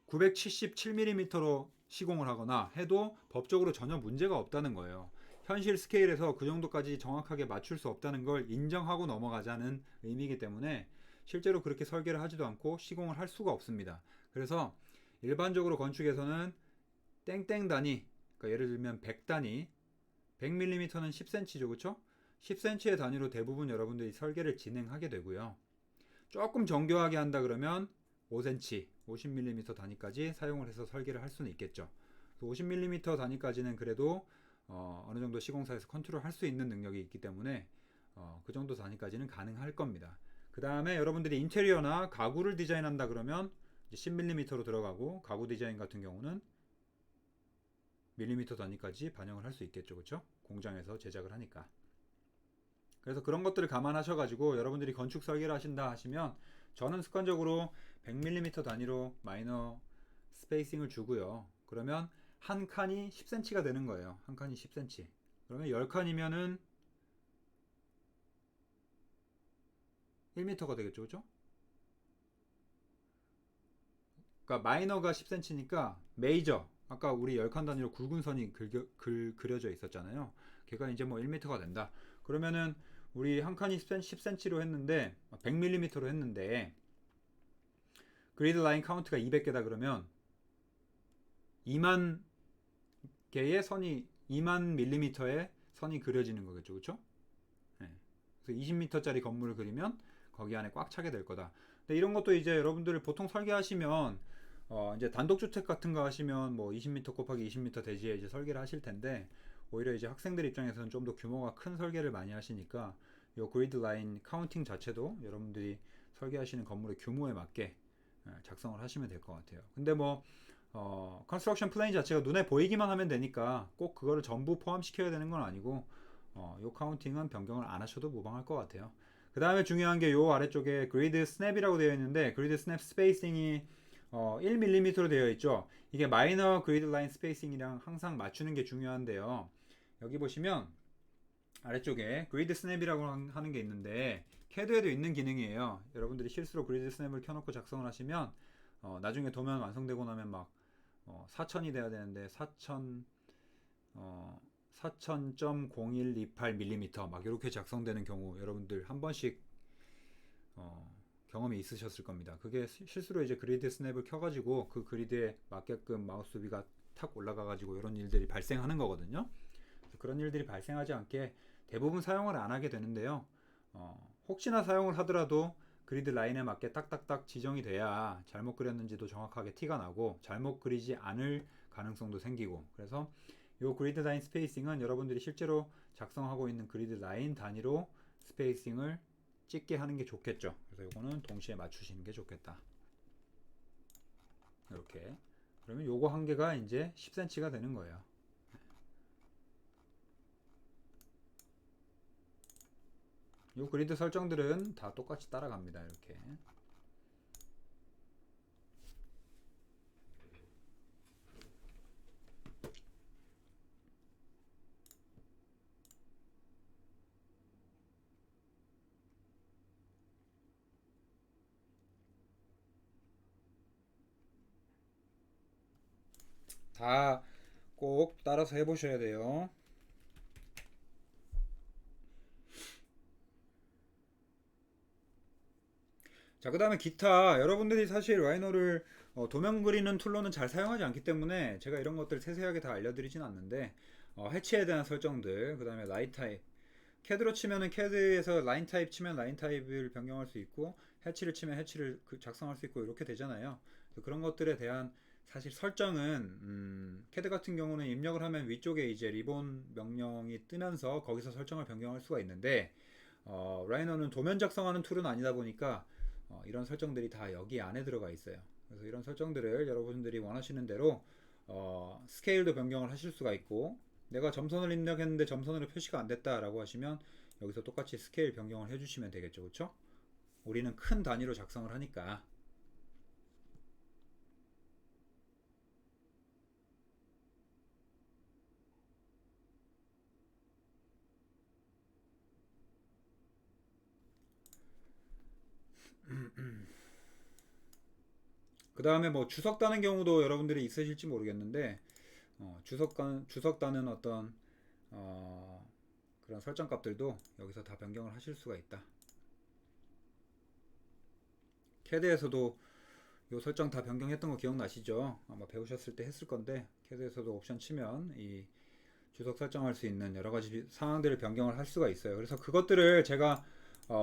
977mm로 시공을 하거나 해도 법적으로 전혀 문제가 없다는 거예요. 현실 스케일에서 그 정도까지 정확하게 맞출 수 없다는 걸 인정하고 넘어가자는 의미이기 때문에 실제로 그렇게 설계를 하지도 않고 시공을 할 수가 없습니다. 그래서 일반적으로 건축에서는 땡땡 단위, 그러니까 예를 들면 100단위, 100mm는 10cm죠, 그렇죠? 10cm의 단위로 대부분 여러분들이 설계를 진행하게 되고요. 조금 정교하게 한다 그러면 5cm, 50mm 단위까지 사용을 해서 설계를 할 수는 있겠죠. 50mm 단위까지는 그래도 어느 정도 시공사에서 컨트롤 할 수 있는 능력이 있기 때문에 그 정도 단위까지는 가능할 겁니다. 그 다음에 여러분들이 인테리어나 가구를 디자인한다 그러면 10mm로 들어가고, 가구 디자인 같은 경우는 밀리미터 단위까지 반영을 할 수 있겠죠, 그렇죠? 공장에서 제작을 하니까. 그래서 그런 것들을 감안하셔가지고 여러분들이 건축 설계를 하신다 하시면 저는 습관적으로 100mm 단위로 마이너 스페이싱을 주고요. 그러면 한 칸이 10cm가 되는 거예요. 한 칸이 10cm. 그러면 10칸이면은 1m가 되겠죠, 그렇죠? 그러니까 마이너가 10cm니까 메이저, 아까 우리 10칸 단위로 굵은 선이 그려져 있었잖아요. 걔가 이제 뭐 1m가 된다. 그러면은 우리 한 칸이 10cm로 했는데 100mm로 했는데 그리드 라인 카운트가 200개다 그러면 2만 개의 선이 2만 밀리미터의 선이 그려지는 거겠죠, 그렇죠? 네. 그래서 20m짜리 건물을 그리면 거기 안에 꽉 차게 될 거다. 근데 이런 것도 이제 여러분들 보통 설계하시면 이제 단독주택 같은 거 하시면 뭐 20m 곱하기 20m 대지에 이제 설계를 하실 텐데 오히려 이제 학생들 입장에서는 좀 더 규모가 큰 설계를 많이 하시니까 요 그리드 라인 카운팅 자체도 여러분들이 설계하시는 건물의 규모에 맞게 작성을 하시면 될 것 같아요. 근데 뭐 컨스트럭션 플레인 자체가 눈에 보이기만 하면 되니까 꼭 그거를 전부 포함시켜야 되는 건 아니고 요 카운팅은 변경을 안 하셔도 무방할 것 같아요. 그 다음에 중요한 게 요 아래쪽에 그리드 스냅이라고 되어 있는데 그리드 스냅 스페이싱이 1mm로 되어 있죠. 이게 마이너 그리드 라인 스페이싱이랑 항상 맞추는 게 중요한데요. 여기 보시면 아래쪽에 그리드 스냅이라고 하는 게 있는데 캐드에도 있는 기능이에요. 여러분들이 실수로 그리드 스냅을 켜놓고 작성을 하시면 나중에 도면 완성되고 나면 막 4000이 돼야 되는데 4000 4000.0128mm 막 이렇게 작성되는 경우 여러분들 한 번씩 경험이 있으셨을 겁니다. 그게 실수로 이제 그리드 스냅을 켜가지고 그 그리드에 맞게끔 마우스 위가 탁 올라가가지고 이런 일들이 발생하는 거거든요. 그런 일들이 발생하지 않게 대부분 사용을 안 하게 되는데요. 혹시나 사용을 하더라도 그리드 라인에 맞게 딱딱딱 지정이 돼야 잘못 그렸는지도 정확하게 티가 나고 잘못 그리지 않을 가능성도 생기고, 그래서 이 그리드 라인 스페이싱은 여러분들이 실제로 작성하고 있는 그리드 라인 단위로 스페이싱을 찍게 하는 게 좋겠죠. 그래서 이거는 동시에 맞추시는 게 좋겠다. 이렇게. 그러면 요거 한 개가 이제 10cm가 되는 거예요. 요 그리드 설정들은 다 똑같이 따라갑니다. 이렇게. 다 꼭 따라서 해보셔야 돼요. 자, 그 다음에 기타. 여러분들이 사실 라이노를 도면 그리는 툴로는 잘 사용하지 않기 때문에 제가 이런 것들 세세하게 다 알려드리진 않는데 해치에 대한 설정들, 그 다음에 라인 타입. 캐드로 치면은 캐드에서 라인 타입 치면 라인 타입을 변경할 수 있고 해치를 치면 해치를 작성할 수 있고 이렇게 되잖아요. 그런 것들에 대한 사실 설정은 캐드 같은 경우는 입력을 하면 위쪽에 이제 리본 명령이 뜨면서 거기서 설정을 변경할 수가 있는데 라이너는 도면 작성하는 툴은 아니다 보니까 이런 설정들이 다 여기 안에 들어가 있어요. 그래서 이런 설정들을 여러분들이 원하시는 대로 스케일도 변경을 하실 수가 있고, 내가 점선을 입력했는데 점선으로 표시가 안 됐다라고 하시면 여기서 똑같이 스케일 변경을 해주시면 되겠죠, 그렇죠? 우리는 큰 단위로 작성을 하니까. 그 다음에 뭐 주석 다는 경우도 여러분들이 있으실지 모르겠는데 주석 다는 어떤 그런 설정 값들도 여기서 다 변경을 하실 수가 있다. 캐드에서도 요 설정 다 변경했던 거 기억나시죠? 아마 배우셨을 때 했을 건데 캐드에서도 옵션 치면 이 주석 설정할 수 있는 여러 가지 상황들을 변경을 할 수가 있어요. 그래서 그것들을 제가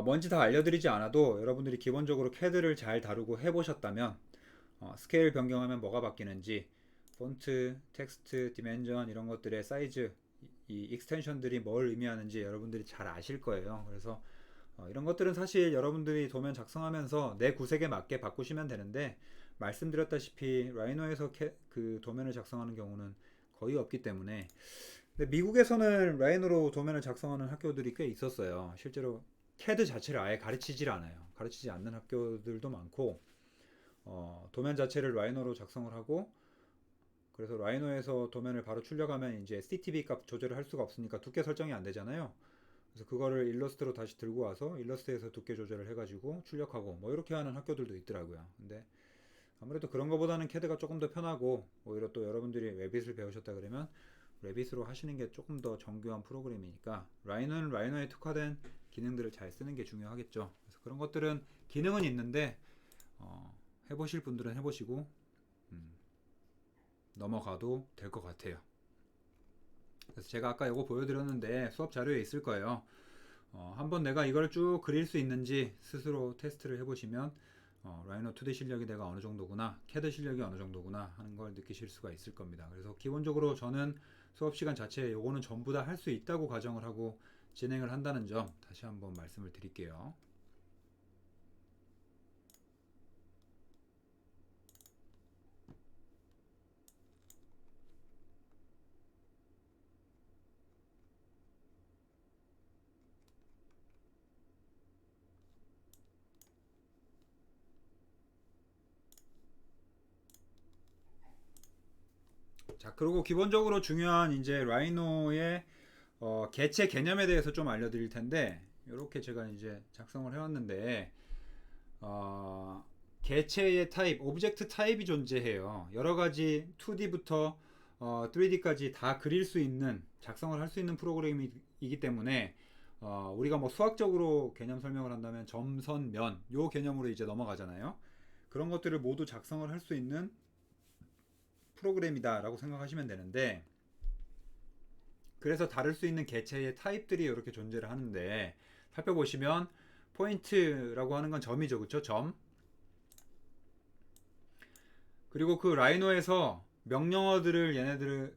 뭔지 다 알려드리지 않아도 여러분들이 기본적으로 캐드를 잘 다루고 해보셨다면 스케일 변경하면 뭐가 바뀌는지, 폰트, 텍스트, 디멘전 이런 것들의 사이즈, 이 익스텐션들이 뭘 의미하는지 여러분들이 잘 아실 거예요. 그래서 이런 것들은 사실 여러분들이 도면 작성하면서 내 구색에 맞게 바꾸시면 되는데, 말씀드렸다시피 라이노에서 그 도면을 작성하는 경우는 거의 없기 때문에. 근데 미국에서는 라이노로 도면을 작성하는 학교들이 꽤 있었어요. 실제로 캐드 자체를 아예 가르치질 않아요. 가르치지 않는 학교들도 많고, 도면 자체를 라이노로 작성을 하고, 그래서 라이노에서 도면을 바로 출력하면 이제 CTB 값 조절을 할 수가 없으니까 두께 설정이 안 되잖아요. 그래서 그거를 일러스트로 다시 들고 와서 일러스트에서 두께 조절을 해가지고 출력하고 뭐 이렇게 하는 학교들도 있더라고요. 근데 아무래도 그런 거보다는 캐드가 조금 더 편하고, 오히려 또 여러분들이 웹빗을 배우셨다 그러면 랩빗으로 하시는 게 조금 더 정교한 프로그램이니까 라이노는 라이노에 특화된 기능들을 잘 쓰는 게 중요하겠죠. 그래서 그런 것들은 기능은 있는데 해보실 분들은 해보시고 넘어가도 될 것 같아요. 그래서 제가 아까 이거 보여드렸는데 수업 자료에 있을 거예요. 한번 내가 이걸 쭉 그릴 수 있는지 스스로 테스트를 해보시면 라이노 2D 실력이 내가 어느 정도구나, 캐드 실력이 어느 정도구나 하는 걸 느끼실 수가 있을 겁니다. 그래서 기본적으로 저는 수업 시간 자체에 요거는 전부 다 할 수 있다고 가정을 하고 진행을 한다는 점 다시 한번 말씀을 드릴게요. 자, 그리고 기본적으로 중요한 이제 라이노의 개체 개념에 대해서 좀 알려드릴 텐데, 이렇게 제가 이제 작성을 해왔는데, 개체의 타입, 오브젝트 타입이 존재해요. 여러 가지 2D부터 3D까지 다 그릴 수 있는, 작성을 할 수 있는 프로그램이기 때문에 우리가 뭐 수학적으로 개념 설명을 한다면 점, 선, 면, 요 개념으로 이제 넘어가잖아요. 그런 것들을 모두 작성을 할 수 있는 프로그램이다라고 생각하시면 되는데, 그래서 다룰 수 있는 개체의 타입들이 이렇게 존재를 하는데, 살펴보시면 포인트라고 하는 건 점이죠, 그쵸? 점. 그리고 그 라이노에서 명령어들을 얘네들을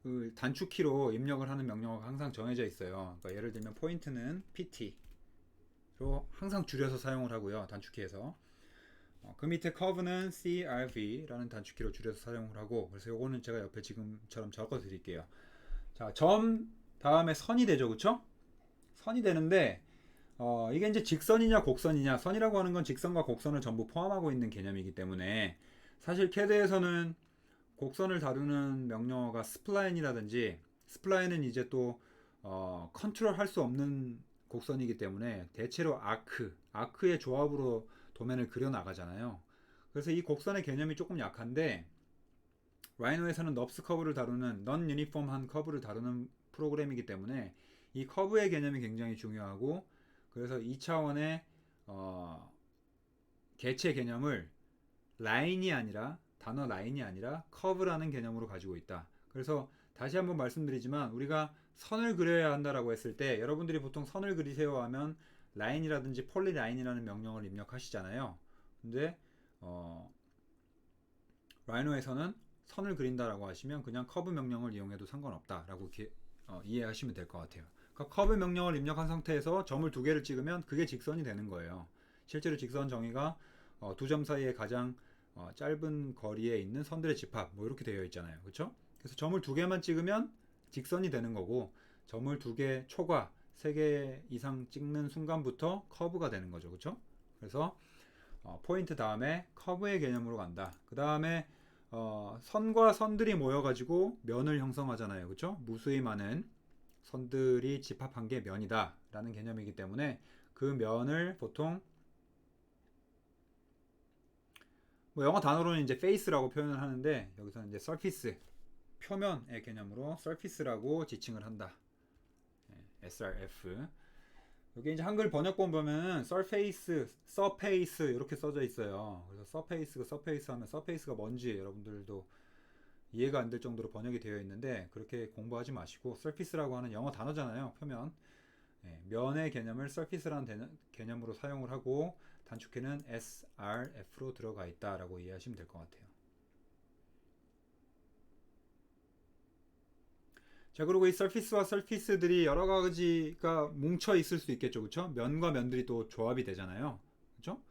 그 단축키로 입력을 하는 명령어가 항상 정해져 있어요. 그러니까 예를 들면 포인트는 PT로 항상 줄여서 사용을 하고요, 단축키에서. 그 밑에 커브는 CRV라는 단축키로 줄여서 사용을 하고, 그래서 요거는 제가 옆에 지금처럼 적어 드릴게요. 자, 점 다음에 선이 되죠, 그쵸? 선이 되는데 이게 이제 직선이냐 곡선이냐, 선이라고 하는 건 직선과 곡선을 전부 포함하고 있는 개념이기 때문에 사실 캐드에서는 곡선을 다루는 명령어가 스플라인이라든지, 스플라인은 이제 또 컨트롤 할 수 없는 곡선이기 때문에 대체로 아크의 조합으로 도면을 그려 나가잖아요. 그래서 이 곡선의 개념이 조금 약한데, 라이노에서는 넙스 커브를 다루는 넌 유니폼한 커브를 다루는 프로그램이기 때문에 이 커브의 개념이 굉장히 중요하고, 그래서 2차원의 개체 개념을 라인이 아니라, 단어 라인이 아니라 커브라는 개념으로 가지고 있다. 그래서 다시 한번 말씀드리지만 우리가 선을 그려야 한다라고 했을 때 여러분들이 보통 선을 그리세요 하면 라인이라든지 폴리라인이라는 명령을 입력하시잖아요. 근데 라이노에서는 선을 그린다라고 하시면 그냥 커브 명령을 이용해도 상관없다라고 이해하시면 될 것 같아요. 그러니까 커브 명령을 입력한 상태에서 점을 두 개를 찍으면 그게 직선이 되는 거예요. 실제로 직선 정의가 두 점 사이에 가장 짧은 거리에 있는 선들의 집합, 뭐 이렇게 되어 있잖아요. 그렇죠? 그래서 점을 두 개만 찍으면 직선이 되는 거고, 점을 두 개 초과 세 개 이상 찍는 순간부터 커브가 되는 거죠. 그렇죠? 그래서 포인트 다음에 커브의 개념으로 간다. 그 다음에 선과 선들이 모여가지고 면을 형성하잖아요. 그렇죠? 무수히 많은 선들이 집합한 게 면이다 라는 개념이기 때문에 그 면을 보통 뭐 영어 단어로는 이제 face라고 표현을 하는데 여기서는 이제 surface, 표면의 개념으로 surface라고 지칭을 한다. SRF. 여기 이제 한글 번역본 보면은 surface, surface 이렇게 써져 있어요. 그래서 surface가 surface 하면 surface가 뭔지 여러분들도 이해가 안 될 정도로 번역이 되어 있는데 그렇게 공부하지 마시고 surface라고 하는 영어 단어잖아요. 표면. 면의 개념을 surface라는 개념으로 사용을 하고 단축키는 SRF로 들어가 있다라고 이해하시면 될 것 같아요. 자, 그리고 이 surface와 surface들이 여러 가지가 뭉쳐 있을 수 있겠죠. 그렇죠? 면과 면들이 또 조합이 되잖아요. 그렇죠?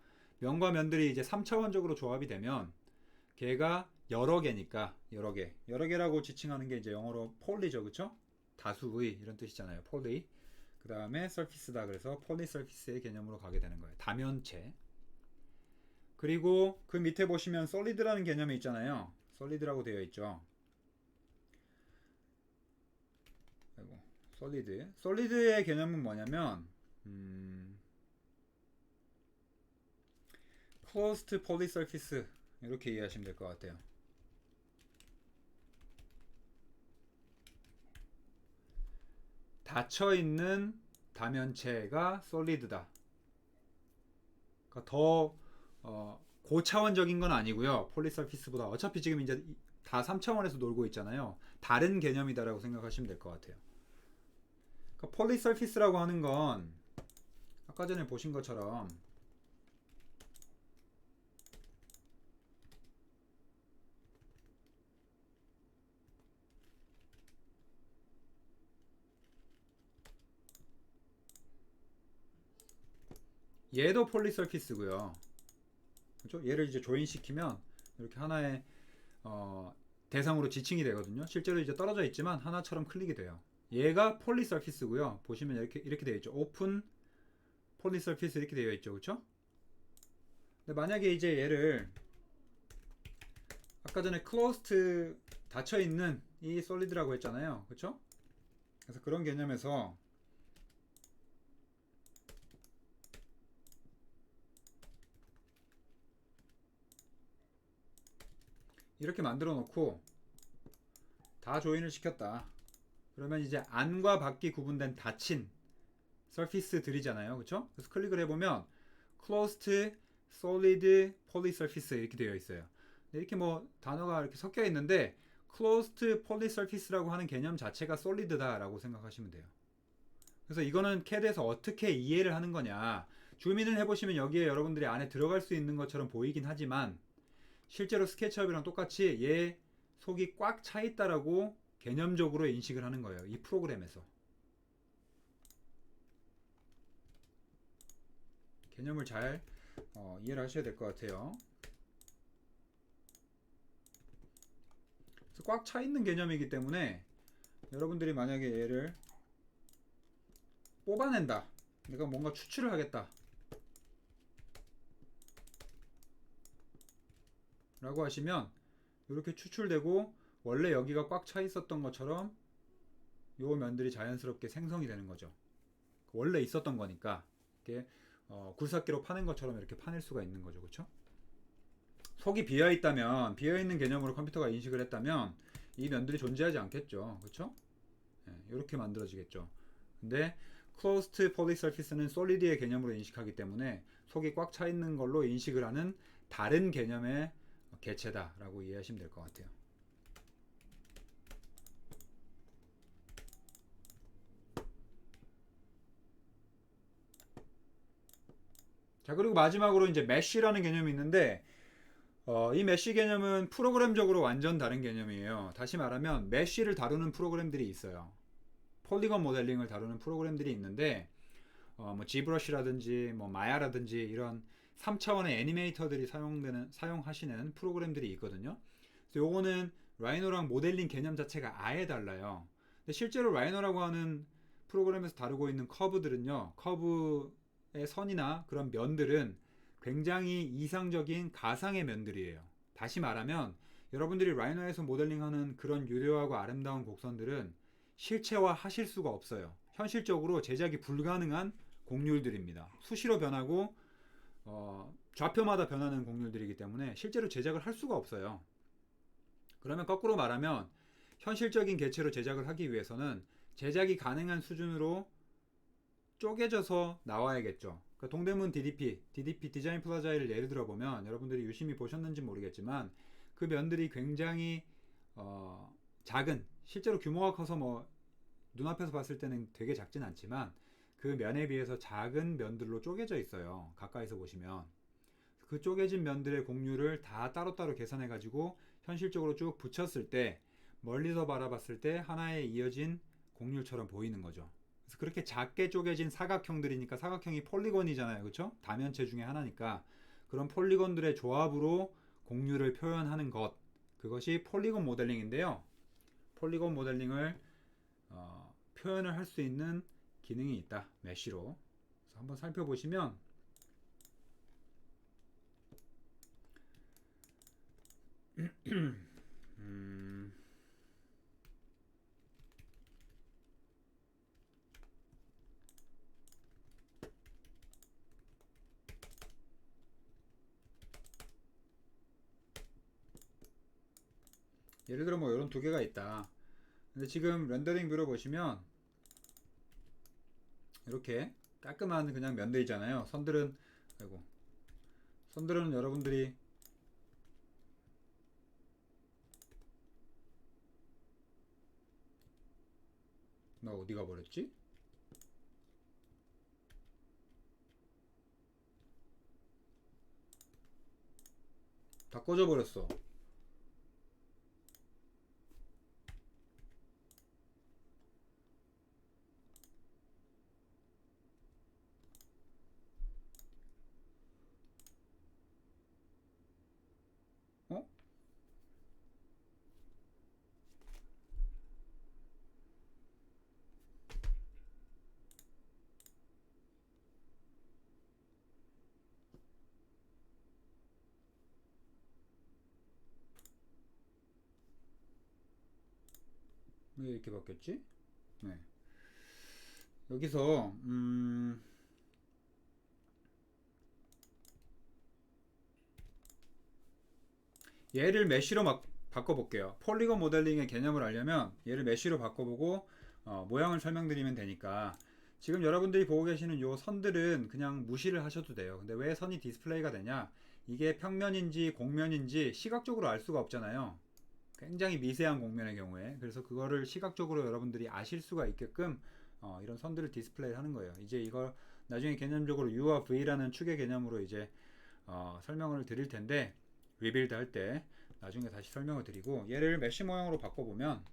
면과 면들이 이제 3차원적으로 조합이 되면 걔가 여러 개니까 여러 개라고 지칭하는 게 이제 영어로 poly죠. 그렇죠? 다수의 이런 뜻이잖아요. poly. 그 다음에 surface다. 그래서 poly surface의 개념으로 가게 되는 거예요. 다면체. 그리고 그 밑에 보시면 solid라는 개념이 있잖아요. solid라고 되어 있죠. 아이고, solid의 개념은 뭐냐면 closed poly surface 이렇게 이해하시면 될 것 같아요. 닫혀 있는 다면체가 solid다. 그러니까 더 고차원적인 건 아니고요. 폴리서피스보다 어차피 지금 이제 다 3차원에서 놀고 있잖아요. 다른 개념이다라고 생각하시면 될 것 같아요. 그러니까 폴리서피스라고 하는 건 아까 전에 보신 것처럼 얘도 폴리서피스고요. 그렇죠? 얘를 이제 조인시키면 이렇게 하나의 대상으로 지칭이 되거든요. 실제로 이제 떨어져 있지만 하나처럼 클릭이 돼요. 얘가 폴리서피스고요. 보시면 이렇게 되어 있죠. 오픈 폴리서피스 이렇게 되어 있죠. 그렇죠? 근데 만약에 이제 얘를 아까 전에 closed 닫혀 있는 이 solid라고 했잖아요. 그렇죠? 그래서 그런 개념에서 이렇게 만들어 놓고 다 조인을 시켰다. 그러면 이제 안과 밖이 구분된 닫힌 surface들이잖아요. 그렇죠? 그래서 클릭을 해보면 closed, solid, poly surface 이렇게 되어 있어요. 이렇게 뭐 단어가 이렇게 섞여 있는데 closed poly surface라고 하는 개념 자체가 solid다라고 생각하시면 돼요. 그래서 이거는 CAD에서 어떻게 이해를 하는 거냐. 줌인을 해보시면 여기에 여러분들이 안에 들어갈 수 있는 것처럼 보이긴 하지만 실제로 스케치업이랑 똑같이 얘 속이 꽉 차 있다라고 개념적으로 인식을 하는 거예요. 이 프로그램에서. 개념을 잘 이해를 하셔야 될 것 같아요. 꽉 차 있는 개념이기 때문에 여러분들이 만약에 얘를 뽑아낸다. 내가 뭔가 추출을 하겠다. 라고 하시면 이렇게 추출되고 원래 여기가 꽉 차 있었던 것처럼 요 면들이 자연스럽게 생성이 되는 거죠. 원래 있었던 거니까 이렇게 굴삭기로 파낸 것처럼 이렇게 파낼 수가 있는 거죠. 그렇죠? 속이 비어있다면 비어있는 개념으로 컴퓨터가 인식을 했다면 이 면들이 존재하지 않겠죠. 그렇죠? 이렇게 만들어지겠죠. 근데 closed poly surface는 solid의 개념으로 인식하기 때문에 속이 꽉 차 있는 걸로 인식을 하는 다른 개념의 개체다라고 이해하시면 될 것 같아요. 자, 그리고 마지막으로 이제 메쉬라는 개념이 있는데 이 메쉬 개념은 프로그램적으로 완전 다른 개념이에요. 다시 말하면 메쉬를 다루는 프로그램들이 있어요. 폴리건 모델링을 다루는 프로그램들이 있는데 뭐 지브러시라든지 뭐 마야라든지 이런 3차원의 애니메이터들이 사용하시는 프로그램들이 있거든요. 그래서 요거는 라이노랑 모델링 개념 자체가 아예 달라요. 근데 실제로 라이노라고 하는 프로그램에서 다루고 있는 커브들은요. 커브의 선이나 그런 면들은 굉장히 이상적인 가상의 면들이에요. 다시 말하면 여러분들이 라이노에서 모델링하는 그런 유려하고 아름다운 곡선들은 실체화 하실 수가 없어요. 현실적으로 제작이 불가능한 곡률들입니다. 수시로 변하고 좌표마다 변하는 곡률들이기 때문에 실제로 제작을 할 수가 없어요. 그러면 거꾸로 말하면 현실적인 개체로 제작을 하기 위해서는 제작이 가능한 수준으로 쪼개져서 나와야겠죠. 그러니까 동대문 DDP 디자인 플라자를 예를 들어 보면 여러분들이 유심히 보셨는지 모르겠지만 그 면들이 굉장히 작은, 실제로 규모가 커서 뭐 눈앞에서 봤을 때는 되게 작진 않지만 그 면에 비해서 작은 면들로 쪼개져 있어요. 가까이서 보시면 그 쪼개진 면들의 곡률을 다 따로따로 계산해 가지고 현실적으로 쭉 붙였을 때 멀리서 바라봤을 때 하나의 이어진 곡률처럼 보이는 거죠. 그래서 그렇게 작게 쪼개진 사각형들이니까, 사각형이 폴리곤이잖아요, 그렇죠? 다면체 중에 하나니까 그런 폴리곤들의 조합으로 곡률을 표현하는 것, 그것이 폴리곤 모델링인데요. 폴리곤 모델링을 표현을 할 수 있는 기능이 있다, 메쉬로. 그래서 한번 살펴보시면 예를 들어 뭐 이런 두 개가 있다. 근데 지금 렌더링 뷰로 보시면 이렇게 깔끔한 그냥 면들이잖아요. 선들은, 아이고, 선들은 여러분들이 나 어디 가버렸지? 다 꺼져버렸어. 어? 왜 이렇게 바뀌었지? 네. 여기서 얘를 메쉬로 막 바꿔볼게요. 폴리곤 모델링의 개념을 알려면 얘를 메쉬로 바꿔보고 모양을 설명드리면 되니까, 지금 여러분들이 보고 계시는 요 선들은 그냥 무시를 하셔도 돼요. 근데 왜 선이 디스플레이가 되냐? 이게 평면인지 곡면인지 시각적으로 알 수가 없잖아요. 굉장히 미세한 곡면의 경우에. 그래서 그거를 시각적으로 여러분들이 아실 수가 있게끔 이런 선들을 디스플레이 하는 거예요. 이제 이걸 나중에 개념적으로 U와 V라는 축의 개념으로 이제 설명을 드릴 텐데, 리빌드 할 때 나중에 다시 설명을 드리고, 얘를 메쉬 모양으로 바꿔보면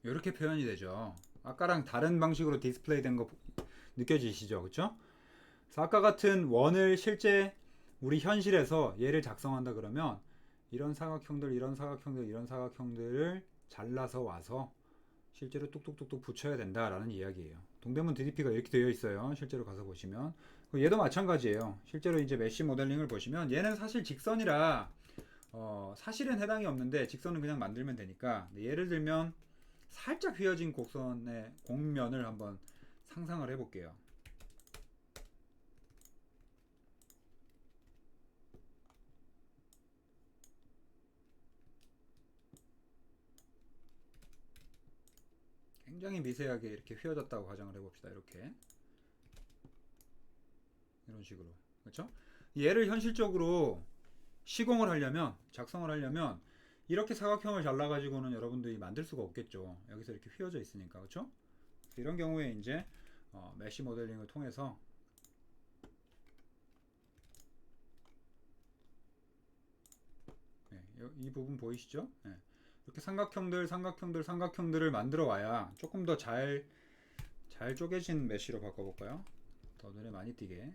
이렇게 표현이 되죠. 아까랑 다른 방식으로 디스플레이 된 거 느껴지시죠? 그쵸? 그래서 아까 같은 원을 실제 우리 현실에서 얘를 작성한다 그러면 이런 사각형들, 이런 사각형들, 이런 사각형들을 잘라서 와서 실제로 뚝뚝뚝뚝 붙여야 된다라는 이야기예요. 동대문 DDP가 이렇게 되어 있어요. 실제로 가서 보시면. 얘도 마찬가지예요. 실제로 이제 메쉬 모델링을 보시면 얘는 사실 직선이라 사실은 해당이 없는데 직선은 그냥 만들면 되니까, 예를 들면 살짝 휘어진 곡선의 곡면을 한번 상상을 해볼게요. 굉장히 미세하게 이렇게 휘어졌다고 가정을 해봅시다. 이렇게 이런 식으로, 그렇죠? 얘를 현실적으로 시공을 하려면, 작성을 하려면 이렇게 사각형을 잘라가지고는 여러분들이 만들 수가 없겠죠. 여기서 이렇게 휘어져 있으니까, 그렇죠? 이런 경우에 이제 메쉬 모델링을 통해서 네, 이 부분 보이시죠? 네. 이렇게 삼각형들을 만들어 와야 조금 더 잘 쪼개진 메쉬로 바꿔볼까요? 더 눈에 많이 띄게.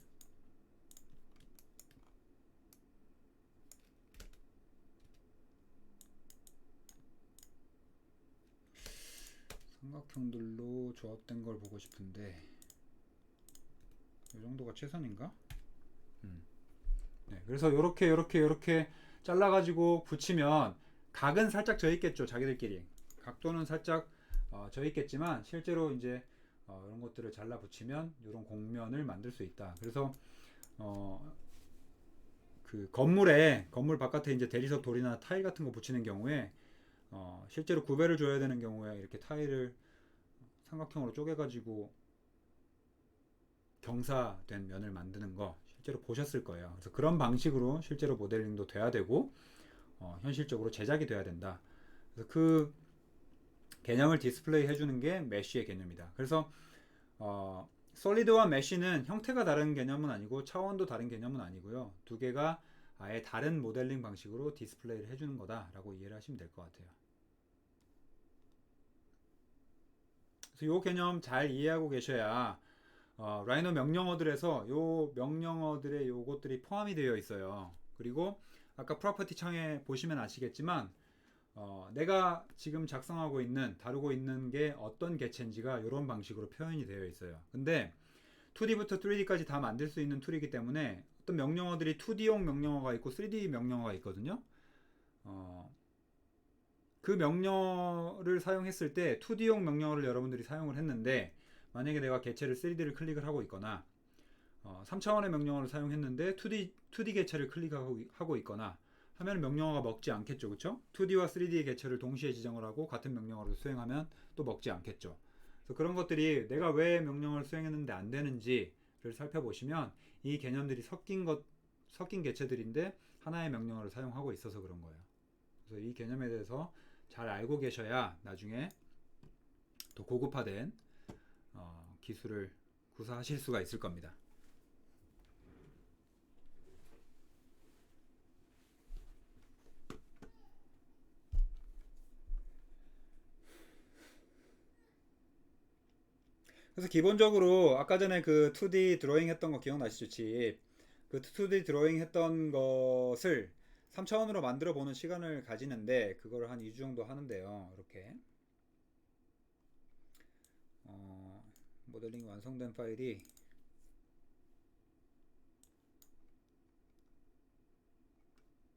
삼각형들로 조합된 걸 보고 싶은데 이 정도가 최선인가? 네, 그래서 요렇게 잘라가지고 붙이면 각은 살짝 져 있겠죠. 자기들끼리 각도는 살짝 져 있겠지만 실제로 이제 이런 것들을 잘라 붙이면 이런 곡면을 만들 수 있다. 그래서 그 건물 바깥에 이제 대리석 돌이나 타일 같은 거 붙이는 경우에 실제로 구배를 줘야 되는 경우에 이렇게 타일을 삼각형으로 쪼개가지고 경사된 면을 만드는 거 실제로 보셨을 거예요. 그래서 그런 방식으로 실제로 모델링도 돼야 되고 현실적으로 제작이 돼야 된다. 그래서 그 개념을 디스플레이 해주는 게 메쉬의 개념이다. 그래서 솔리드와 메쉬는 형태가 다른 개념은 아니고 차원도 다른 개념은 아니고요. 두 개가 아예 다른 모델링 방식으로 디스플레이를 해주는 거다라고 이해를 하시면 될 것 같아요. 그래서 이 개념 잘 이해하고 계셔야 라이노 명령어들에서 요 명령어들의 요것들이 포함이 되어 있어요. 그리고 아까 프로퍼티 창에 보시면 아시겠지만 내가 지금 작성하고 있는 다루고 있는 게 어떤 개체인지가 이런 방식으로 표현이 되어 있어요. 근데 2D부터 3D까지 다 만들 수 있는 툴이기 때문에 어떤 명령어들이 2D용 명령어가 있고 3D 명령어가 있거든요. 그 명령어를 사용했을 때 2D용 명령어를 여러분들이 사용을 했는데 만약에 내가 개체를 3D를 클릭을 하고 있거나 3차원의 명령어를 사용했는데 2D 개체를 클릭하고 있거나 하면 명령어가 먹지 않겠죠. 그쵸? 2D와 3D의 개체를 동시에 지정을 하고 같은 명령어를 수행하면 또 먹지 않겠죠. 그래서 그런 것들이 내가 왜 명령어를 수행했는데 안 되는지를 살펴보시면 이 개념들이 섞인 개체들인데 하나의 명령어를 사용하고 있어서 그런 거예요. 그래서 이 개념에 대해서 잘 알고 계셔야 나중에 더 고급화된 기술을 구사하실 수가 있을 겁니다. 그래서 기본적으로 아까 전에 그 2D 드로잉 했던 거 기억나시죠? 집. 그 2D 드로잉 했던 것을 3차원으로 만들어 보는 시간을 가지는데 그걸 한 2주 정도 하는데요. 이렇게 모델링 완성된 파일이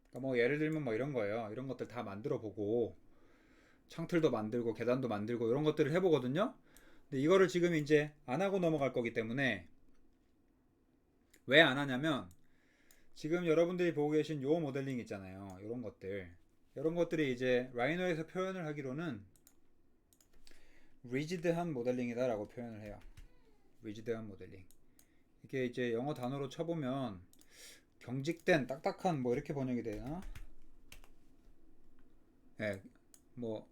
그러니까 뭐 예를 들면 뭐 이런 거예요. 이런 것들 다 만들어 보고 창틀도 만들고 계단도 만들고 이런 것들을 해보거든요. 근데 이거를 지금 이제 안 하고 넘어갈 거기 때문에 왜 안 하냐면 지금 여러분들이 보고 계신 요 모델링 있잖아요. 이런 것들이 이제 라이노에서 표현을 하기로는 리지드한 모델링이다 라고 표현을 해요. 리지드한 모델링. 이게 이제 영어 단어로 쳐보면 경직된, 딱딱한 뭐 이렇게 번역이 되나? 네, 뭐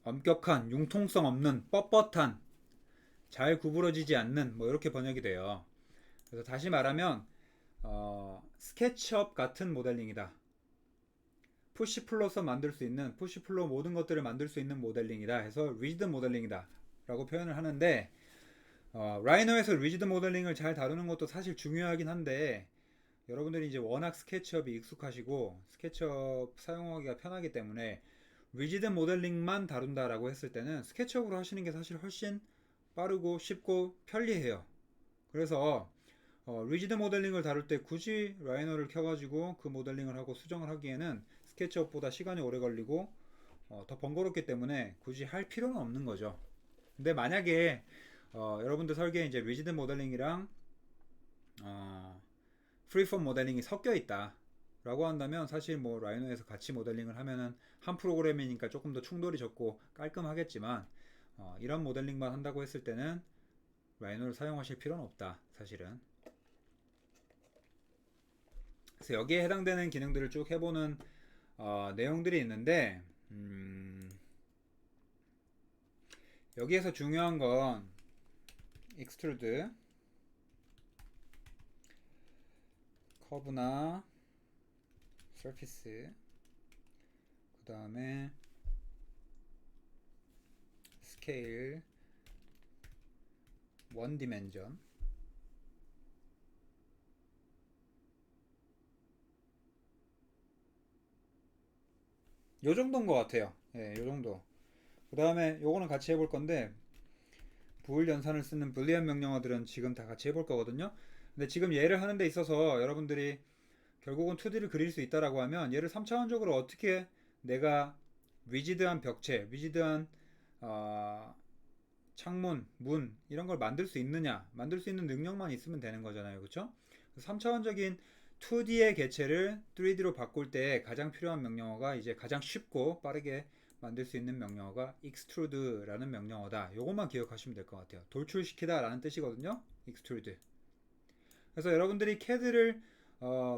엄격한, 융통성 없는, 뻣뻣한, 잘 구부러지지 않는 뭐 이렇게 번역이 돼요. 그래서 다시 말하면 스케치업 같은 모델링이다. 푸시플로서 만들 수 있는 푸시플로 모든 것들을 만들 수 있는 모델링이다 해서 리지드 모델링이다 라고 표현을 하는데 라이노에서 리지드 모델링을 잘 다루는 것도 사실 중요하긴 한데 여러분들이 이제 워낙 스케치업이 익숙하시고 스케치업 사용하기가 편하기 때문에 리지드 모델링만 다룬다라고 했을 때는 스케치업으로 하시는 게 사실 훨씬 빠르고 쉽고 편리해요. 그래서 리지드 모델링을 다룰 때 굳이 라이너를 켜가지고 그 모델링을 하고 수정을 하기에는 스케치업보다 시간이 오래 걸리고 더 번거롭기 때문에 굳이 할 필요는 없는 거죠. 근데 만약에 여러분들 설계에 이제 리지드 모델링이랑 프리폼 모델링이 섞여 있다 라고 한다면 사실 뭐 라이노에서 같이 모델링을 하면은 한 프로그램이니까 조금 더 충돌이 적고 깔끔하겠지만 이런 모델링만 한다고 했을 때는 라이노를 사용하실 필요는 없다 사실은. 그래서 여기에 해당되는 기능들을 쭉 해보는 내용들이 있는데 여기에서 중요한 건 익스트루드 커브나 서피스 그 다음에 스케일 원 디멘전 요 정도인 것 같아요. 예, 요 정도. 그 다음에 요거는 같이 해볼 건데 부을 연산을 쓰는 불리한 명령어들은 지금 다 같이 해볼 거거든요. 근데 지금 얘를 하는 데 있어서 여러분들이 결국은 2D를 그릴 수 있다라고 하면 얘를 3차원적으로 어떻게 내가 위지드한 벽체, 위지드한 어, 창문, 문 이런 걸 만들 수 있느냐, 만들 수 있는 능력만 있으면 되는 거잖아요. 그렇죠? 3차원적인 2D의 개체를 3D로 바꿀 때 가장 필요한 명령어가, 이제 가장 쉽고 빠르게 만들 수 있는 명령어가 extrude라는 명령어다. 요것만 기억하시면 될 것 같아요. 돌출시키다 라는 뜻이거든요. extrude. 그래서 여러분들이 CAD를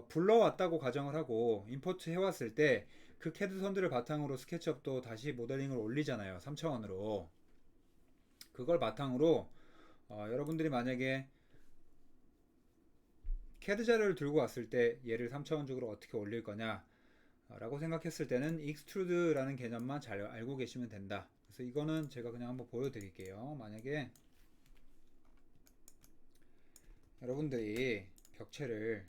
불러왔다고 가정을 하고 임포트 해왔을 때 그 CAD 선들을 바탕으로 스케치업도 다시 모델링을 올리잖아요. 3차원으로. 그걸 바탕으로 여러분들이 만약에 CAD 자료를 들고 왔을 때 얘를 3차원적으로 어떻게 올릴 거냐 라고 생각했을 때는 extrude라는 개념만 잘 알고 계시면 된다. 그래서 이거는 제가 그냥 한번 보여드릴게요. 만약에 여러분들이 벽체를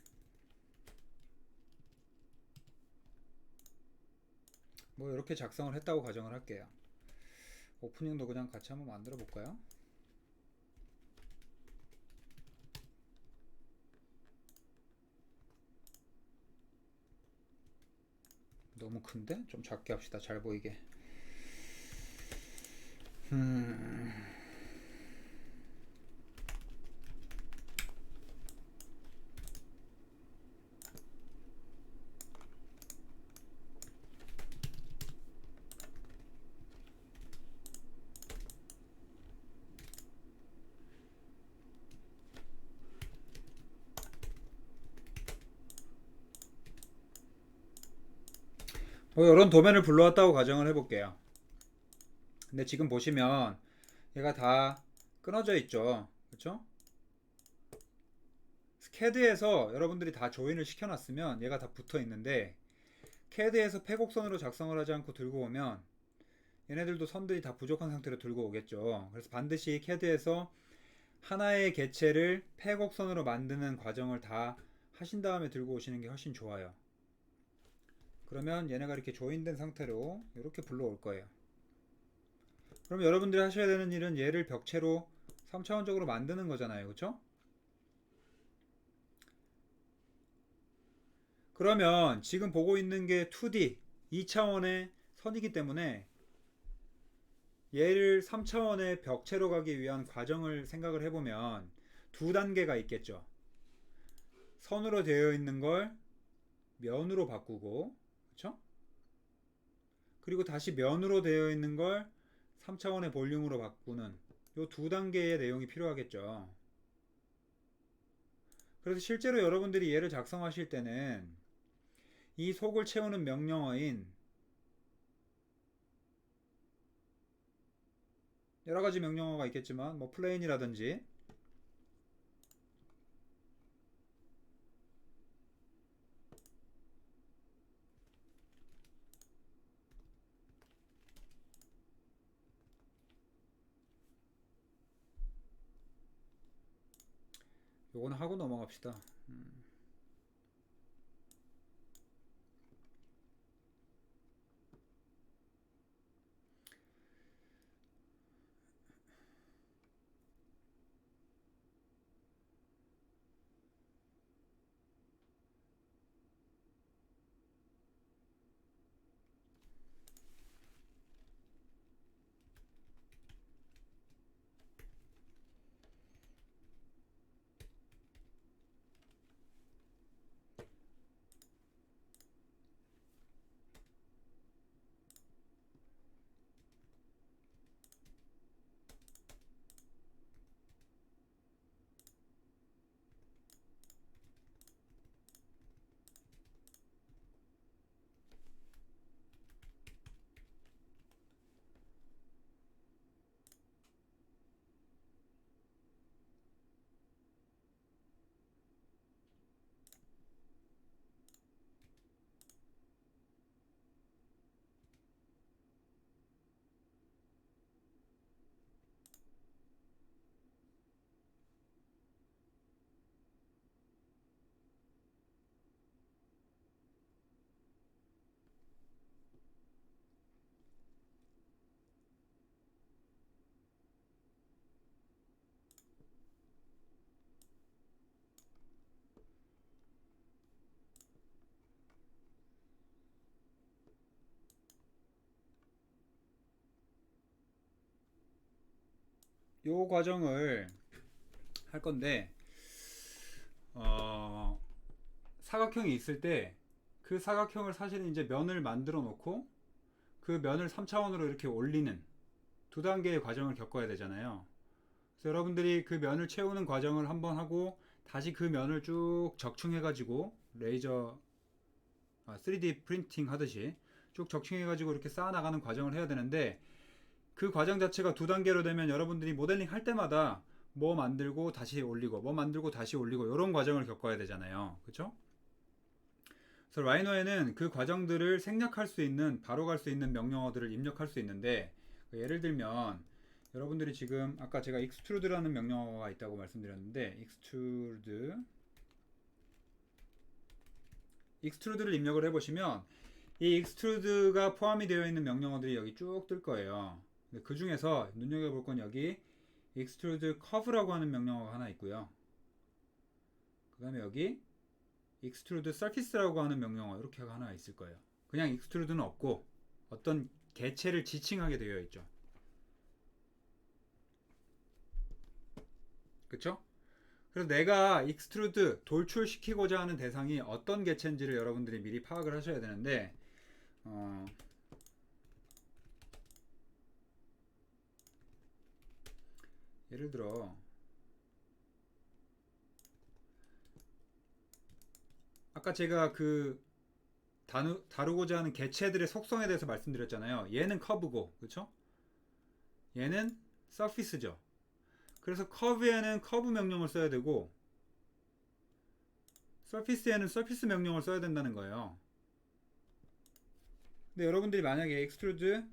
뭐 이렇게 작성을 했다고 가정을 할게요. 오프닝도 그냥 같이 한번 만들어 볼까요? 너무 큰데? 좀 작게 합시다. 잘 보이게. 뭐 이런 도면을 불러왔다고 가정을 해볼게요. 근데 지금 보시면 얘가 다 끊어져 있죠. 그쵸? CAD에서 여러분들이 다 조인을 시켜놨으면 얘가 다 붙어 있는데 CAD에서 폐곡선으로 작성을 하지 않고 들고 오면 얘네들도 선들이 다 부족한 상태로 들고 오겠죠. 그래서 반드시 CAD에서 하나의 개체를 폐곡선으로 만드는 과정을 다 하신 다음에 들고 오시는 게 훨씬 좋아요. 그러면 얘네가 이렇게 조인된 상태로 이렇게 불러올 거예요. 그럼 여러분들이 하셔야 되는 일은 얘를 벽체로 3차원적으로 만드는 거잖아요. 그쵸? 그러면 지금 보고 있는 게 2D, 2차원의 선이기 때문에 얘를 3차원의 벽체로 가기 위한 과정을 생각을 해보면 두 단계가 있겠죠. 선으로 되어 있는 걸 면으로 바꾸고, 그쵸? 그리고 다시 면으로 되어 있는 걸 3차원의 볼륨으로 바꾸는 요 두 단계의 내용이 필요하겠죠. 그래서 실제로 여러분들이 얘를 작성하실 때는 이 속을 채우는 명령어인 여러 가지 명령어가 있겠지만 뭐 플레인이라든지 요거는 하고 넘어갑시다. 요 과정을 할 건데 사각형이 있을 때 그 사각형을 사실은 이제 면을 만들어 놓고 그 면을 3차원으로 이렇게 올리는 두 단계의 과정을 겪어야 되잖아요. 그래서 여러분들이 그 면을 채우는 과정을 한번 하고 다시 그 면을 쭉 적층해 가지고 레이저 3D 프린팅 하듯이 쭉 적층해 가지고 이렇게 쌓아 나가는 과정을 해야 되는데 그 과정 자체가 두 단계로 되면 여러분들이 모델링 할 때마다 뭐 만들고 다시 올리고 뭐 만들고 다시 올리고 이런 과정을 겪어야 되잖아요. 그렇죠? 그래서 라이노에는 그 과정들을 생략할 수 있는 바로 갈 수 있는 명령어들을 입력할 수 있는데 예를 들면 여러분들이 지금 아까 제가 extrude라는 명령어가 있다고 말씀드렸는데 extrude를 입력을 해보시면 이 extrude가 포함이 되어 있는 명령어들이 여기 쭉 뜰 거예요. 그 중에서 눈여겨볼 건 여기 extrude curve라고 하는 명령어가 하나 있고요. 그 다음에 여기 extrude surface라고 하는 명령어 이렇게 하나 있을 거예요. 그냥 extrude는 없고 어떤 개체를 지칭하게 되어 있죠. 그쵸? 그래서 내가 extrude 돌출시키고자 하는 대상이 어떤 개체인지를 여러분들이 미리 파악을 하셔야 되는데 예를 들어 아까 제가 그 다루고자 하는 개체들의 속성에 대해서 말씀드렸잖아요. 얘는 커브고, 그렇죠? 얘는 서피스죠. 그래서 커브에는 커브 명령을 써야 되고 서피스에는 서피스 명령을 써야 된다는 거예요. 근데 여러분들이 만약에 extrude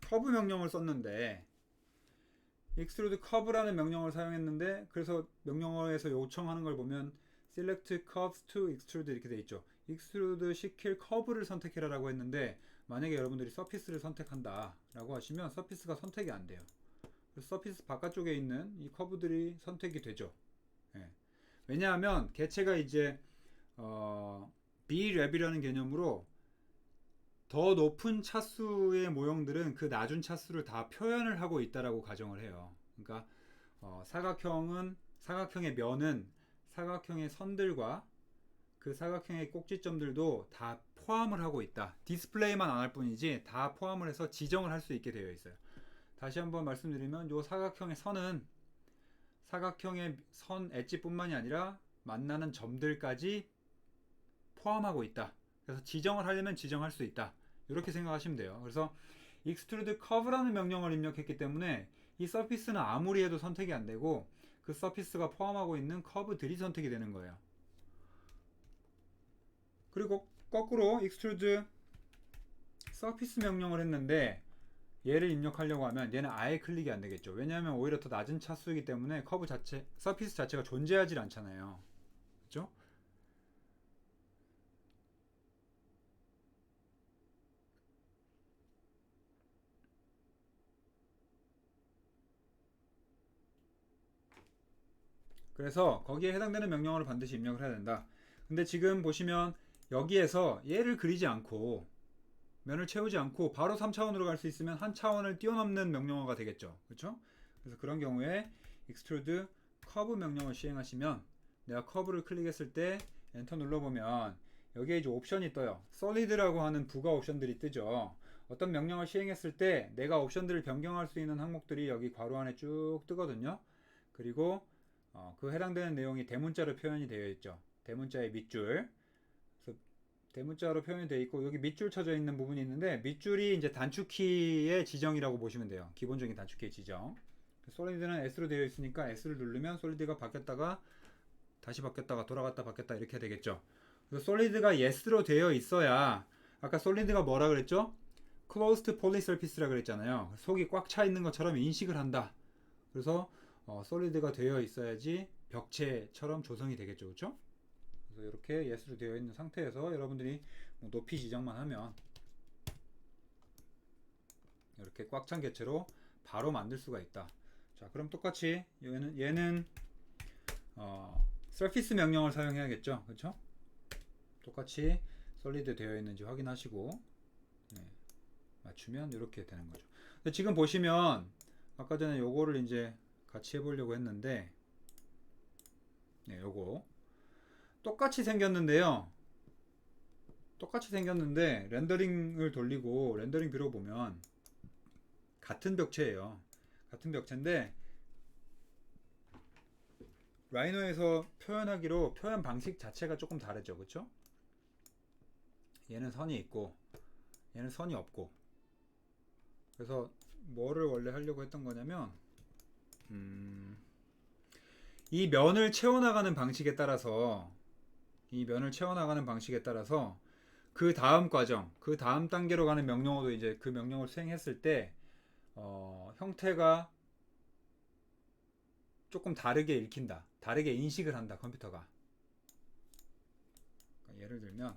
커브 명령을 썼는데 extrude curve라는 명령을 사용했는데 그래서 명령어에서 요청하는 걸 보면 select curves to extrude 이렇게 돼 있죠. extrude 시킬 커브를 선택해라라고 했는데 만약에 여러분들이 서피스를 선택한다 라고 하시면 서피스가 선택이 안 돼요. 그래서 서피스 바깥쪽에 있는 이 커브들이 선택이 되죠. 예. 왜냐하면 개체가 이제 B랩이라는 개념으로 더 높은 차수의 모형들은 그 낮은 차수를 다 표현을 하고 있다라고 가정을 해요. 그러니까 사각형의 면은 사각형의 선들과 그 사각형의 꼭지점들도 다 포함을 하고 있다. 디스플레이만 안 할 뿐이지 다 포함을 해서 지정을 할 수 있게 되어 있어요. 다시 한번 말씀드리면 이 사각형의 선은 사각형의 선 엣지뿐만이 아니라 만나는 점들까지 포함하고 있다. 그래서 지정을 하려면 지정할 수 있다. 이렇게 생각하시면 돼요. 그래서 extrude curve라는 명령을 입력했기 때문에 이 서피스는 아무리 해도 선택이 안 되고 그 서피스가 포함하고 있는 커브들이 선택이 되는 거예요. 그리고 거꾸로 extrude surface 명령을 했는데 얘를 입력하려고 하면 얘는 아예 클릭이 안 되겠죠. 왜냐하면 오히려 더 낮은 차수이기 때문에 커브 자체, 서피스 자체가 존재하지 않잖아요. 그렇죠? 그래서 거기에 해당되는 명령어를 반드시 입력을 해야 된다. 근데 지금 보시면 여기에서 얘를 그리지 않고 면을 채우지 않고 바로 3차원으로 갈 수 있으면 한 차원을 뛰어넘는 명령어가 되겠죠. 그렇죠? 그래서 그런 경우에 extrude curve 명령을 시행하시면 내가 커브를 클릭했을 때 엔터 눌러보면 여기에 이제 옵션이 떠요. solid라고 하는 부가 옵션들이 뜨죠. 어떤 명령을 시행했을 때 내가 옵션들을 변경할 수 있는 항목들이 여기 괄호 안에 쭉 뜨거든요. 그리고 그 해당되는 내용이 대문자로 표현이 되어 있죠. 대문자의 밑줄. 그래서 대문자로 표현이 되어 있고 여기 밑줄 쳐져 있는 부분이 있는데 밑줄이 이제 단축키의 지정이라고 보시면 돼요. 기본적인 단축키의 지정. 솔리드는 S로 되어 있으니까 S를 누르면 솔리드가 바뀌었다가 다시 바뀌었다가 돌아갔다 바뀌었다 이렇게 되겠죠. 그래서 솔리드가 Yes로 되어 있어야 아까 솔리드가 뭐라 그랬죠? Closed Polysurface라 그랬잖아요. 속이 꽉 차 있는 것처럼 인식을 한다. 그래서 솔리드가 되어 있어야지 벽체처럼 조성이 되겠죠. 그렇죠? 그래서 이렇게 예스로 되어 있는 상태에서 여러분들이 뭐 높이 지정만 하면 이렇게 꽉 찬 개체로 바로 만들 수가 있다. 자, 그럼 똑같이 얘는 surface 명령을 사용해야겠죠. 그렇죠? 똑같이 솔리드 되어 있는지 확인하시고 네, 맞추면 이렇게 되는 거죠. 근데 지금 보시면 아까 전에 요거를 이제 같이 해보려고 했는데, 네, 요거 똑같이 생겼는데요. 똑같이 생겼는데 렌더링을 돌리고 렌더링 뷰로 보면 같은 벽체예요. 같은 벽체인데 라이노에서 표현하기로 표현 방식 자체가 조금 다르죠, 그렇죠? 얘는 선이 있고 얘는 선이 없고. 그래서 뭐를 원래 하려고 했던 거냐면 이 면을 채워나가는 방식에 따라서 이 면을 채워나가는 방식에 따라서 그 다음 과정, 그 다음 단계로 가는 명령어도 이제 그 명령을 수행했을 때 형태가 조금 다르게 읽힌다. 다르게 인식을 한다, 컴퓨터가. 그러니까 예를 들면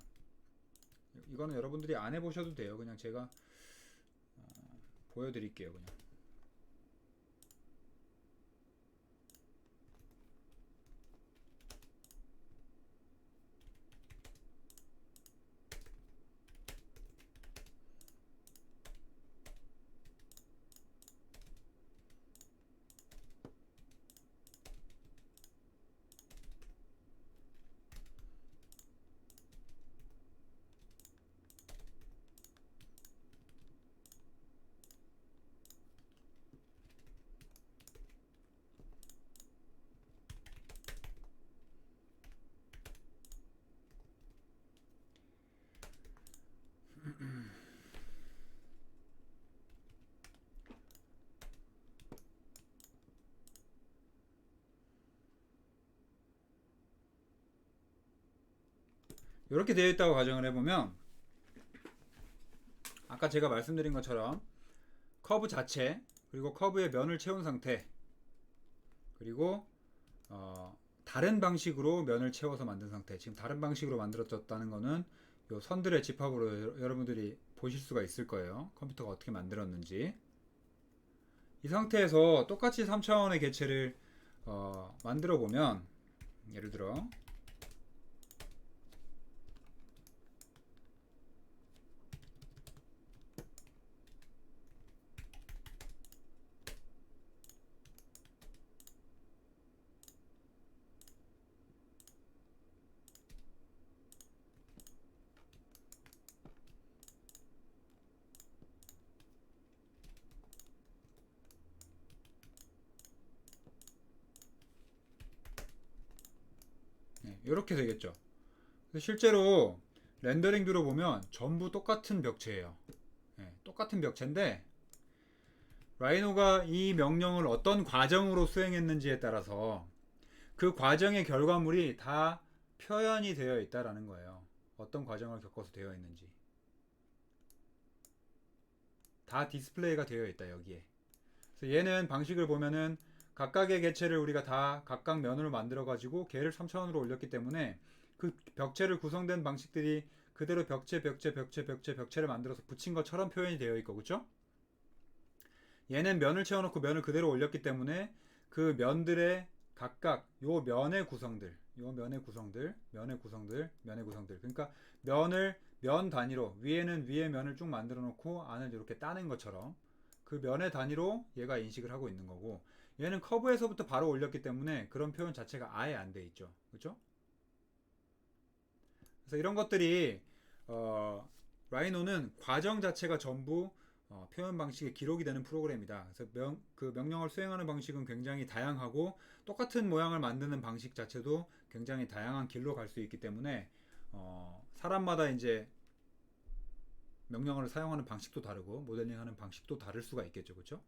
이거는 여러분들이 안 해보셔도 돼요. 그냥 제가 보여드릴게요. 그냥. 이렇게 되어 있다고 가정을 해보면 아까 제가 말씀드린 것처럼 커브 자체, 그리고 커브의 면을 채운 상태, 그리고 다른 방식으로 면을 채워서 만든 상태. 지금 다른 방식으로 만들어졌다는 거는 요 선들의 집합으로 여러분들이 보실 수가 있을 거예요. 컴퓨터가 어떻게 만들었는지. 이 상태에서 똑같이 3차원의 개체를 만들어 보면, 예를 들어 이렇게 되겠죠. 실제로 렌더링 뷰로 보면 전부 똑같은 벽체예요. 똑같은 벽체인데 라이노가 이 명령을 어떤 과정으로 수행했는지에 따라서 그 과정의 결과물이 다 표현이 되어 있다라는 거예요. 어떤 과정을 겪어서 되어 있는지 다 디스플레이가 되어 있다 여기에. 그래서 얘는 방식을 보면은 각각의 개체를 우리가 다 각각 면으로 만들어 가지고 걔를 3차원으로 올렸기 때문에 그 벽체를 구성된 방식들이 그대로 벽체를 만들어서 붙인 것처럼 표현이 되어 있고, 그렇죠? 얘는 면을 채워놓고 면을 그대로 올렸기 때문에 그 면들의 각각 요 면의 구성들, 면의 구성들. 그러니까 면을 면 단위로 위에는 위에 면을 쭉 만들어 놓고 안을 이렇게 따낸 것처럼 그 면의 단위로 얘가 인식을 하고 있는 거고, 얘는 커브에서부터 바로 올렸기 때문에 그런 표현 자체가 아예 안 돼 있죠. 그렇죠? 그래서 이런 것들이 어, 라이노는 과정 자체가 전부 표현 방식의 기록이 되는 프로그램이다. 그래서 그 명령을 수행하는 방식은 굉장히 다양하고 똑같은 모양을 만드는 방식 자체도 굉장히 다양한 길로 갈 수 있기 때문에 사람마다 이제 명령어를 사용하는 방식도 다르고 모델링하는 방식도 다를 수가 있겠죠, 그렇죠?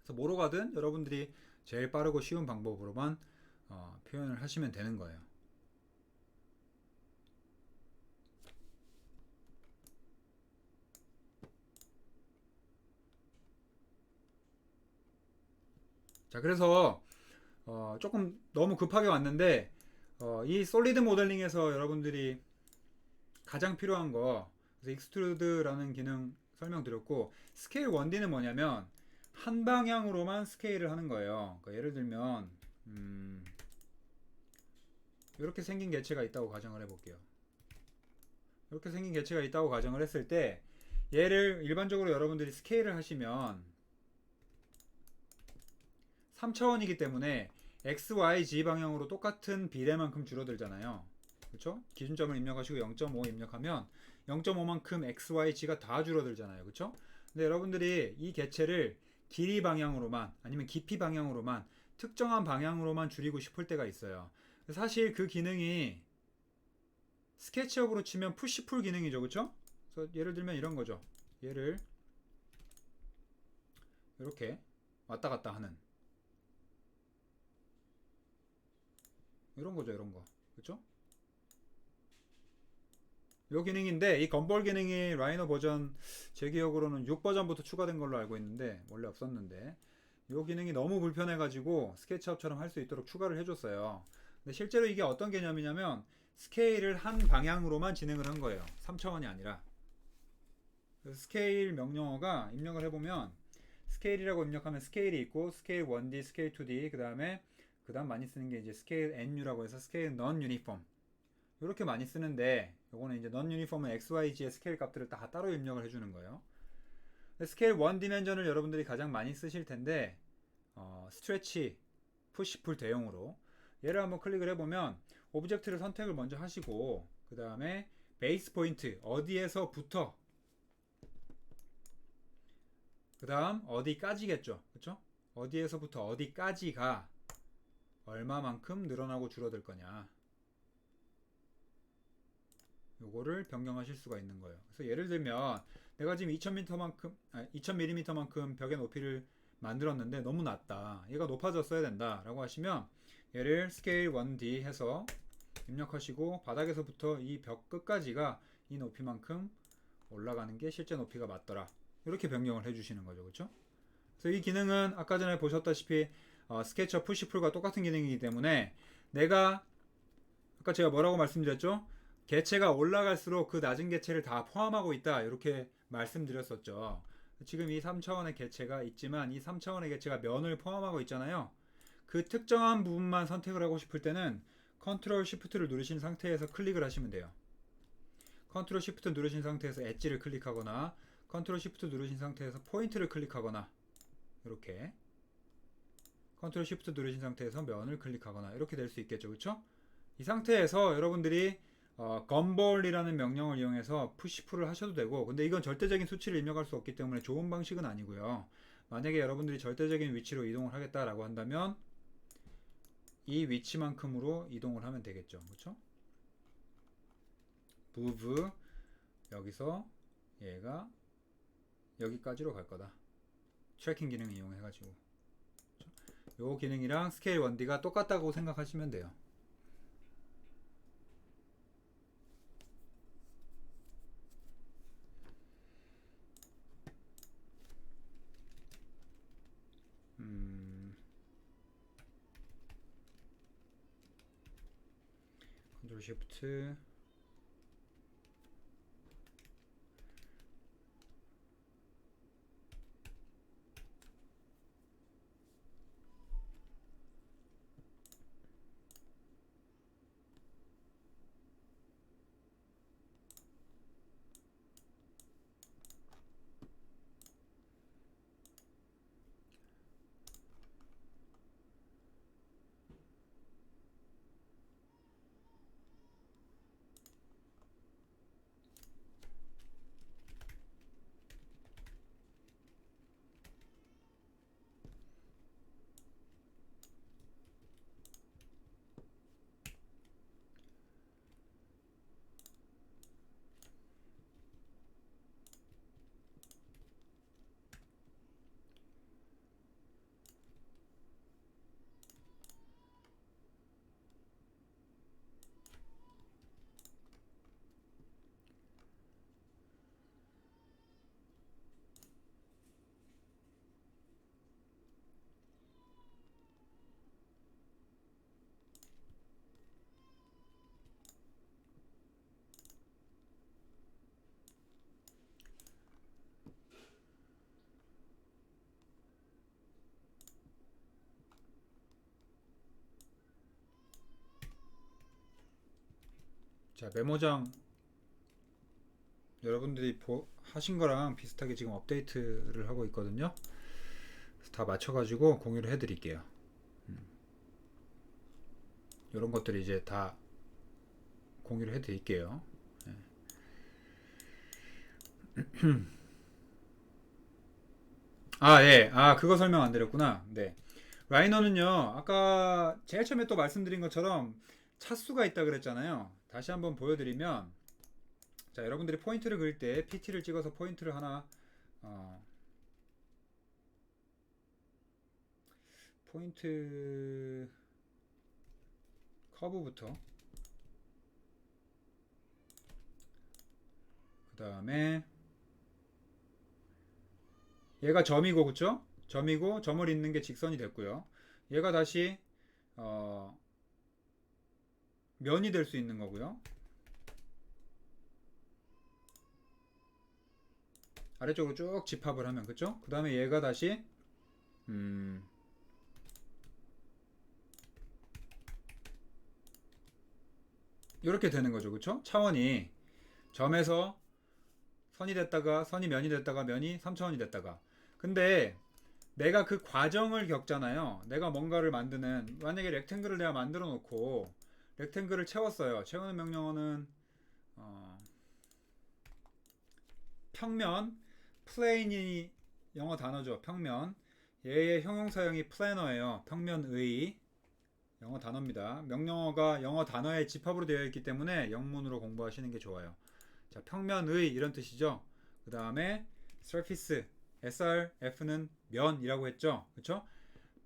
그래서 뭐로 가든 여러분들이 제일 빠르고 쉬운 방법으로만 표현을 하시면 되는 거예요. 자, 그래서 조금 너무 급하게 왔는데 이 솔리드 모델링에서 여러분들이 가장 필요한 거, 그래서 익스트루드라는 기능 설명드렸고, 스케일 1D는 뭐냐면 한 방향으로만 스케일을 하는 거예요. 그러니까 예를 들면 이렇게 생긴 개체가 있다고 가정을 해볼게요. 이렇게 생긴 개체가 있다고 가정을 했을 때 얘를 일반적으로 여러분들이 스케일을 하시면 3차원이기 때문에 x, y, z 방향으로 똑같은 비례만큼 줄어들잖아요. 그렇죠? 기준점을 입력하시고 0.5 입력하면 0.5만큼 x, y, z가 다 줄어들잖아요. 그렇죠? 근데 여러분들이 이 개체를 길이 방향으로만 아니면 깊이 방향으로만 특정한 방향으로만 줄이고 싶을 때가 있어요. 사실 그 기능이 스케치업으로 치면 푸시풀 기능이죠. 그렇죠? 그래서 예를 들면 이런 거죠. 얘를 이렇게 왔다 갔다 하는 이런 거죠. 이런 거. 그렇죠? 요 기능인데 이 건볼 기능이 라이노 버전 제 기억으로는 6 버전부터 추가된 걸로 알고 있는데 원래 없었는데 요 기능이 너무 불편해 가지고 스케치업처럼 할 수 있도록 추가를 해줬어요. 근데 실제로 이게 어떤 개념이냐면 스케일을 한 방향으로만 진행을 한 거예요. 3차원이 아니라. 그래서 스케일 명령어가 입력을 해보면 스케일이라고 입력하면 스케일이 있고 스케일 1D, 스케일 2D 그다음 많이 쓰는 게 이제 스케일 NU라고 해서 스케일 non uniform 이렇게 많이 쓰는데 요거는 이제 non uniform은 XYZ의 스케일 값들을 다 따로 입력을 해주는 거예요. 스케일 1 디멘전을 여러분들이 가장 많이 쓰실 텐데 스트레치, 푸시풀 대용으로 얘를 한번 클릭을 해보면 오브젝트를 선택을 먼저 하시고 그 다음에 베이스 포인트 어디에서부터 그 다음 어디까지겠죠. 그쵸? 어디에서부터 어디까지가 얼마만큼 늘어나고 줄어들 거냐 요거를 변경하실 수가 있는 거예요. 그래서 예를 들면 내가 지금 2000mm만큼 벽의 높이를 만들었는데 너무 낮다. 얘가 높아졌어야 된다 라고 하시면 얘를 스케일 1D 해서 입력하시고 바닥에서부터 이 벽 끝까지가 이 높이만큼 올라가는 게 실제 높이가 맞더라. 이렇게 변경을 해주시는 거죠. 그렇죠? 그래서 이 기능은 아까 전에 보셨다시피 스케치업 푸시풀과 똑같은 기능이기 때문에 내가 아까 제가 뭐라고 말씀드렸죠? 개체가 올라갈수록 그 낮은 개체를 다 포함하고 있다. 이렇게 말씀드렸었죠. 지금 이 3차원의 개체가 있지만 이 3차원의 개체가 면을 포함하고 있잖아요. 그 특정한 부분만 선택을 하고 싶을 때는 컨트롤 쉬프트를 누르신 상태에서 클릭을 하시면 돼요. 컨트롤 쉬프트 누르신 상태에서 엣지를 클릭하거나 컨트롤 쉬프트 누르신 상태에서 포인트를 클릭하거나 이렇게 컨트롤 쉬프트 누르신 상태에서 면을 클릭하거나 이렇게 될 수 있겠죠. 그렇죠? 이 상태에서 여러분들이 건볼이라는 명령을 이용해서 푸시풀을 하셔도 되고 근데 이건 절대적인 수치를 입력할 수 없기 때문에 좋은 방식은 아니고요. 만약에 여러분들이 절대적인 위치로 이동을 하겠다라고 한다면 이 위치만큼으로 이동을 하면 되겠죠. 그렇죠? move 여기서 얘가 여기까지로 갈 거다. 트래킹 기능 이용해가지고 요 기능이랑 스케일 1D가 똑같다고 생각하시면 돼요. 컨트롤 쉬프트 자 메모장 여러분들이 하신 거랑 비슷하게 지금 업데이트를 하고 있거든요. 그래서 다 맞춰가지고 공유를 해드릴게요. 이런 것들이 이제 다 공유를 해드릴게요. 아, 예. 아, 그거 설명 안 드렸구나. 네. 라이너는요, 아까 제일 처음에 또 말씀드린 것처럼 차수가 있다 그랬잖아요. 다시 한번 보여드리면, 자, 여러분들이 포인트를 그릴 때 PT를 찍어서 포인트를 하나, 어, 포인트 커브부터, 그 다음에 얘가 점이고, 그쵸? 점이고, 점을 잇는 게 직선이 됐고요. 얘가 다시, 어, 면이 될 수 있는 거고요. 아래쪽으로 쭉 집합을 하면, 그쵸? 그 다음에 얘가 다시, 음, 이렇게 되는 거죠, 그쵸? 차원이 점에서 선이 됐다가, 선이 면이 됐다가, 면이 3차원이 됐다가. 근데 내가 그 과정을 겪잖아요. 내가 뭔가를 만드는, 만약에 렉탱글을 내가 만들어 놓고 렉탱글을 채웠어요. 채우는 명령어는 어, 평면, 플레인이 영어 단어죠. 평면. 얘의 형용사형이 플래너예요. 평면의 영어 단어입니다. 명령어가 영어 단어의 집합으로 되어 있기 때문에 영문으로 공부하시는 게 좋아요. 자, 평면의 이런 뜻이죠. 그 다음에 surface, srf는 면이라고 했죠. 그쵸?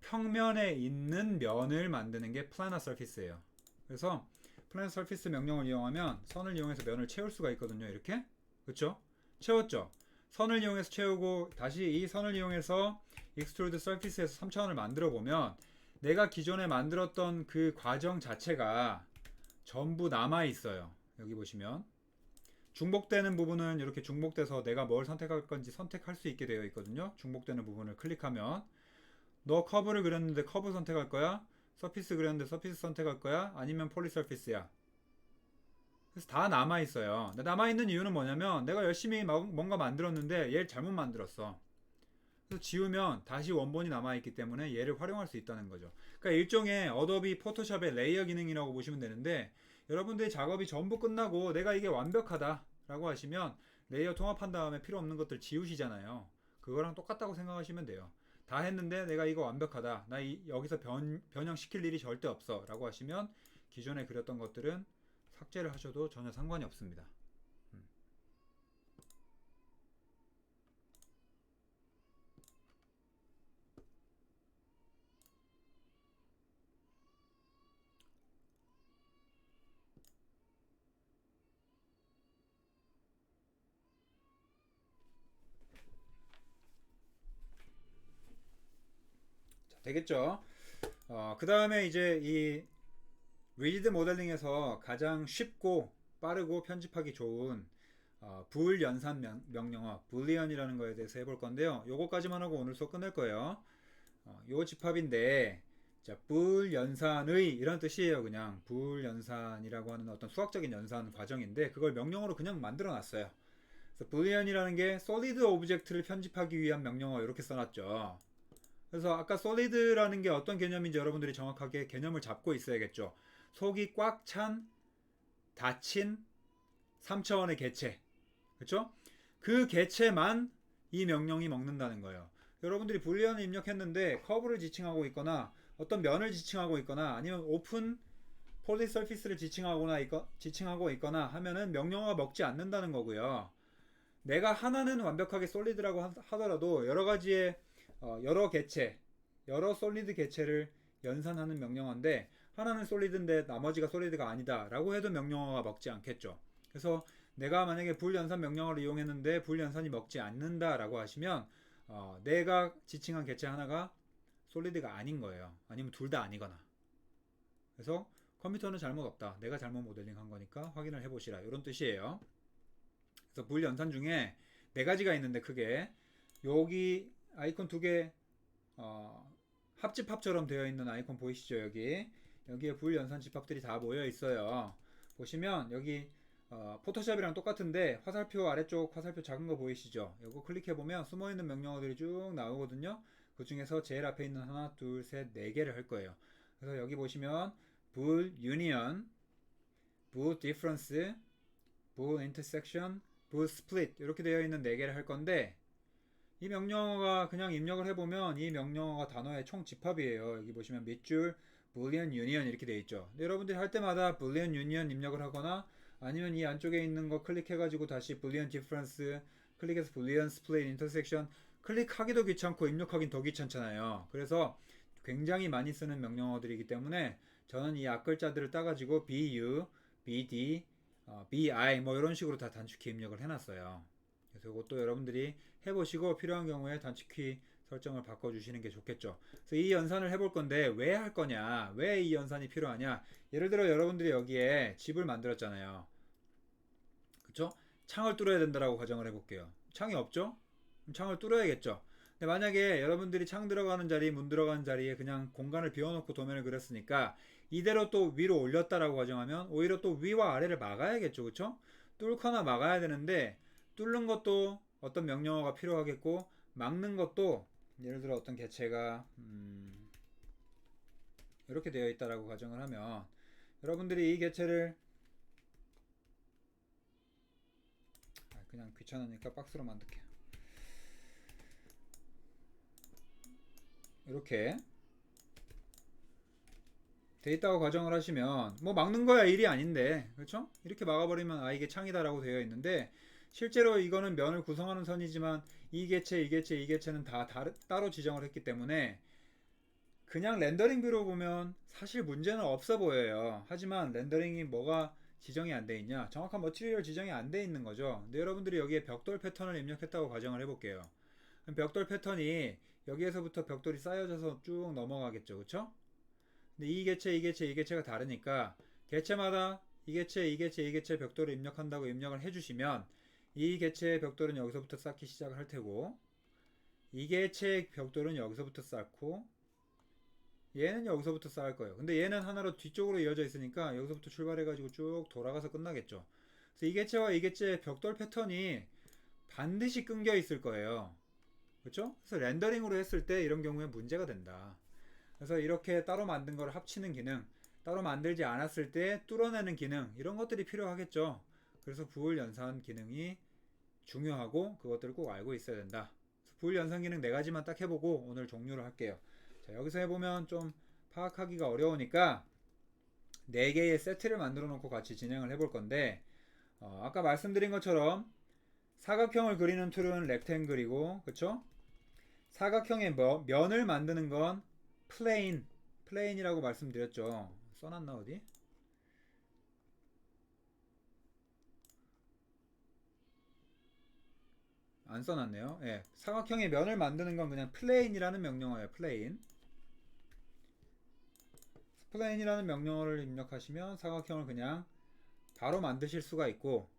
평면에 있는 면을 만드는 게 planar surface예요. 그래서 planar surface 명령을 이용하면 선을 이용해서 면을 채울 수가 있거든요. 이렇게. 그쵸? 채웠죠? 선을 이용해서 채우고 다시 이 선을 이용해서 extrude surface에서 3차원을 만들어 보면 내가 기존에 만들었던 그 과정 자체가 전부 남아 있어요. 여기 보시면 중복되는 부분은 이렇게 중복돼서 내가 뭘 선택할 건지 선택할 수 있게 되어 있거든요. 중복되는 부분을 클릭하면 너 커브를 그렸는데 커브 선택할 거야? 서피스 그렸는데 서피스 선택할 거야? 아니면 폴리 서피스야? 그래서 다 남아 있어요. 남아 있는 이유는 뭐냐면 내가 열심히 뭔가 만들었는데 얘를 잘못 만들었어. 그래서 지우면 다시 원본이 남아 있기 때문에 얘를 활용할 수 있다는 거죠. 그러니까 일종의 어도비 포토샵의 레이어 기능이라고 보시면 되는데 여러분들의 작업이 전부 끝나고 내가 이게 완벽하다라고 하시면 레이어 통합한 다음에 필요 없는 것들 지우시잖아요. 그거랑 똑같다고 생각하시면 돼요. 다 했는데 내가 이거 완벽하다. 여기서 변형시킬 일이 절대 없어. 라고 하시면 기존에 그렸던 것들은 삭제를 하셔도 전혀 상관이 없습니다. 자, 되겠죠? 그 다음에 이제 이 리지드 모델링에서 가장 쉽고 빠르고 편집하기 좋은 불 연산 명령어 불리언이라는 거에 대해서 해볼 건데요. 요거까지만 하고 오늘 수업 끝낼 거예요. 요 집합인데 자, 불 연산의 이런 뜻이에요. 그냥 불 연산이라고 하는 어떤 수학적인 연산 과정인데 그걸 명령어로 그냥 만들어 놨어요. 그래서 불리언이라는 게 솔리드 오브젝트를 편집하기 위한 명령어 이렇게 써놨죠. 그래서 아까 솔리드라는 게 어떤 개념인지 여러분들이 정확하게 개념을 잡고 있어야겠죠. 속이 꽉 찬, 닫힌 3차원의 개체. 그렇죠? 그 개체만 이 명령이 먹는다는 거예요. 여러분들이 불리언을 입력했는데 커브를 지칭하고 있거나 어떤 면을 지칭하고 있거나 아니면 오픈 폴리 서피스를 지칭하고 있거나 하면은 명령어가 먹지 않는다는 거고요. 내가 하나는 완벽하게 솔리드라고 하더라도 여러 가지의 여러 개체, 여러 솔리드 개체를 연산하는 명령어인데 하나는 솔리드인데 나머지가 솔리드가 아니다라고 해도 명령어가 먹지 않겠죠. 그래서 내가 만약에 불연산 명령어를 이용했는데 불연산이 먹지 않는다라고 하시면 내가 지칭한 개체 하나가 솔리드가 아닌 거예요. 아니면 둘 다 아니거나. 그래서 컴퓨터는 잘못 없다. 내가 잘못 모델링한 거니까 확인을 해보시라. 이런 뜻이에요. 그래서 불연산 중에 네 가지가 있는데 크게 여기 아이콘 두 개 합집합처럼 되어 있는 아이콘 보이시죠? 여기에 불연산 집합들이 다 모여 있어요. 보시면 여기 포토샵이랑 똑같은데 화살표 아래쪽 화살표 작은 거 보이시죠? 이거 클릭해보면 숨어있는 명령어들이 쭉 나오거든요. 그 중에서 제일 앞에 있는 하나, 둘, 셋, 네 개를 할 거예요. 그래서 여기 보시면 bool union, bool difference, bool intersection, bool split 이렇게 되어 있는 네 개를 할 건데 이 명령어가 그냥 입력을 해보면 이 명령어가 단어의 총 집합이에요. 여기 보시면 밑줄 boolean union 이렇게 되어 있죠. 여러분들이 할 때마다 boolean union 입력을 하거나 아니면 이 안쪽에 있는 거 클릭해가지고 다시 boolean difference 클릭해서 boolean split intersection 클릭하기도 귀찮고 입력하긴 더 귀찮잖아요. 그래서 굉장히 많이 쓰는 명령어들이기 때문에 저는 이 앞글자들을 따가지고 bu, bd, bi 뭐 이런 식으로 다 단축키 입력을 해놨어요. 그래서 이것도 여러분들이 해보시고 필요한 경우에 단축키 설정을 바꿔주시는 게 좋겠죠. 그래서 이 연산을 해볼 건데 왜 할 거냐, 왜 이 연산이 필요하냐. 예를 들어 여러분들이 여기에 집을 만들었잖아요. 그쵸? 창을 뚫어야 된다라고 가정을 해볼게요. 창이 없죠? 그럼 창을 뚫어야겠죠. 근데 만약에 여러분들이 창 들어가는 자리, 문 들어가는 자리에 그냥 공간을 비워놓고 도면을 그렸으니까 이대로 또 위로 올렸다라고 가정하면 오히려 또 위와 아래를 막아야겠죠. 그쵸? 뚫거나 막아야 되는데 뚫는 것도 어떤 명령어가 필요하겠고 막는 것도 예를 들어 어떤 개체가 이렇게 되어 있다라고 가정을 하면 여러분들이 이 개체를 그냥 귀찮으니까 박스로 만들게요. 이렇게 돼 있다고 가정을 하시면 뭐 막는 거야 일이 아닌데 그렇죠? 이렇게 막아버리면 아 이게 창이다라고 되어 있는데 실제로 이거는 면을 구성하는 선이지만 이 개체, 이 개체, 이 개체는 다 따로 지정을 했기 때문에 그냥 렌더링 뷰로 보면 사실 문제는 없어 보여요. 하지만 렌더링이 뭐가 지정이 안 돼 있냐? 정확한 머티리얼 지정이 안 돼 있는 거죠. 근데 여러분들이 여기에 벽돌 패턴을 입력했다고 가정을 해볼게요. 그럼 벽돌 패턴이 여기에서부터 벽돌이 쌓여져서 쭉 넘어가겠죠. 그쵸? 근데 이 개체, 이 개체, 이 개체가 다르니까 개체마다 이 개체, 이 개체, 이 개체 벽돌을 입력한다고 입력을 해주시면 이 개체의 벽돌은 여기서부터 쌓기 시작을 할 테고 이 개체의 벽돌은 여기서부터 쌓고 얘는 여기서부터 쌓을 거예요. 근데 얘는 하나로 뒤쪽으로 이어져 있으니까 여기서부터 출발해가지고 쭉 돌아가서 끝나겠죠. 그래서 이 개체와 이 개체의 벽돌 패턴이 반드시 끊겨 있을 거예요. 그렇죠? 그래서 렌더링으로 했을 때 이런 경우에 문제가 된다. 그래서 이렇게 따로 만든 걸 합치는 기능, 따로 만들지 않았을 때 뚫어내는 기능, 이런 것들이 필요하겠죠. 그래서 부을 연산 기능이 중요하고 그것들을 꼭 알고 있어야 된다. 부을 연산 기능 네 가지만 딱 해보고 오늘 종료를 할게요. 자, 여기서 해보면 좀 파악하기가 어려우니까 네 개의 세트를 만들어 놓고 같이 진행을 해볼 건데 아까 말씀드린 것처럼 사각형을 그리는 툴은 렉탱글이고 그쵸? 사각형의 면을 만드는 건 플레인이라고 말씀드렸죠. 써놨나 어디? 안 써놨네요. 예, 사각형의 면을 만드는 건 그냥 플레인이라는 명령어예요. 플레인이라는 명령어를 입력하시면 사각형을 그냥 바로 만드실 수가 있고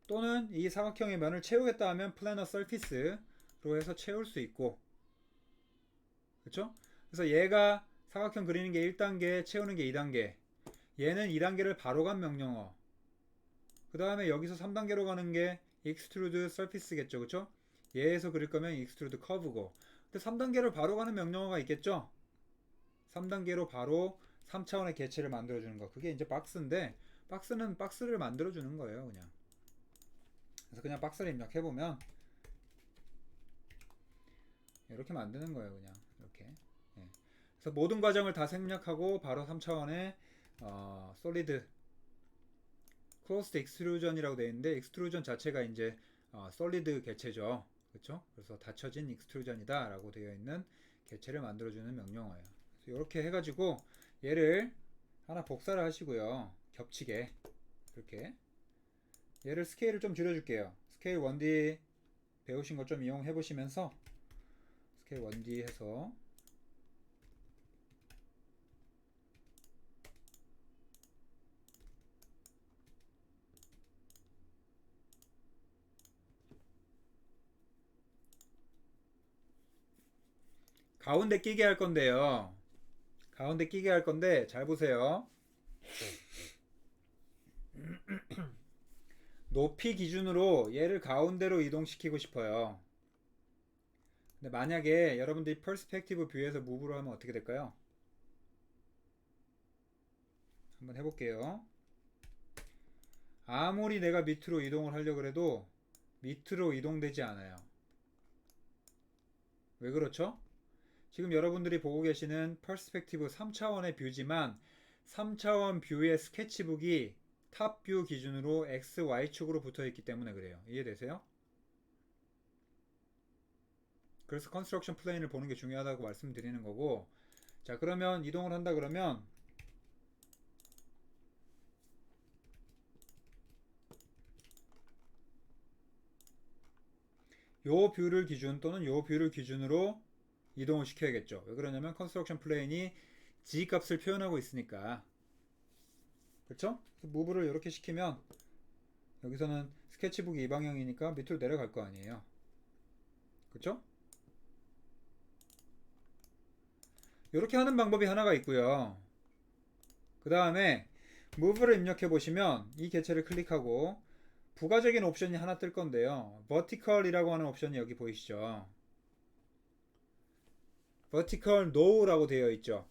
또는 이 사각형의 면을 채우겠다 하면 플래너 서피스로 해서 채울 수 있고 그렇죠? 그래서 얘가 사각형 그리는 게 1단계, 채우는 게 2단계. 얘는 2단계를 바로 간 명령어. 그 다음에 여기서 3단계로 가는 게 extrude surface겠죠. 그쵸? 얘에서 그릴 거면 extrude curve고. 근데 3단계를 바로 가는 명령어가 있겠죠? 3단계로 바로 3차원의 개체를 만들어주는 거. 그게 이제 박스인데, 박스는 박스를 만들어주는 거예요. 그냥. 그래서 그냥 박스를 입력해보면, 이렇게 만드는 거예요. 그냥. 이렇게. 예. 그래서 모든 과정을 다 생략하고, 바로 3차원의, 솔리드 클로스드 익스트루전이라고 되어 있는데 익스트루전 자체가 이제 솔리드 개체죠. 그렇죠? 그래서 닫혀진 익스트루전이다 라고 되어 있는 개체를 만들어주는 명령어예요. 이렇게 해가지고 얘를 하나 복사를 하시고요. 겹치게 이렇게 얘를 스케일을 좀 줄여줄게요. 스케일 1D 배우신 것 좀 이용해 보시면서 스케일 1D 해서 가운데 끼게 할 건데요. 가운데 끼게 할 건데 잘 보세요. 높이 기준으로 얘를 가운데로 이동시키고 싶어요. 근데 만약에 여러분들이 퍼스펙티브 뷰에서 무브를 하면 어떻게 될까요? 한번 해볼게요. 아무리 내가 밑으로 이동을 하려고 해도 밑으로 이동되지 않아요. 왜 그렇죠? 지금 여러분들이 보고 계시는 퍼스펙티브 3차원의 뷰지만 3차원 뷰의 스케치북이 탑 뷰 기준으로 X, Y축으로 붙어 있기 때문에 그래요. 이해되세요? 그래서 컨스트럭션 플레인을 보는 게 중요하다고 말씀드리는 거고, 자, 그러면 이동을 한다 그러면 요 뷰를 기준 또는 요 뷰를 기준으로 이동을 시켜야겠죠. 왜 그러냐면 컨스트럭션 플레인이 G 값을 표현하고 있으니까. 그렇죠? 무브를 이렇게 시키면 여기서는 스케치북이 이 방향이니까 밑으로 내려갈 거 아니에요. 그렇죠? 이렇게 하는 방법이 하나가 있고요. 그 다음에 무브를 입력해 보시면 이 개체를 클릭하고 부가적인 옵션이 하나 뜰 건데요. vertical이라고 하는 옵션이 여기 보이시죠? vertical no라고 되어 있죠.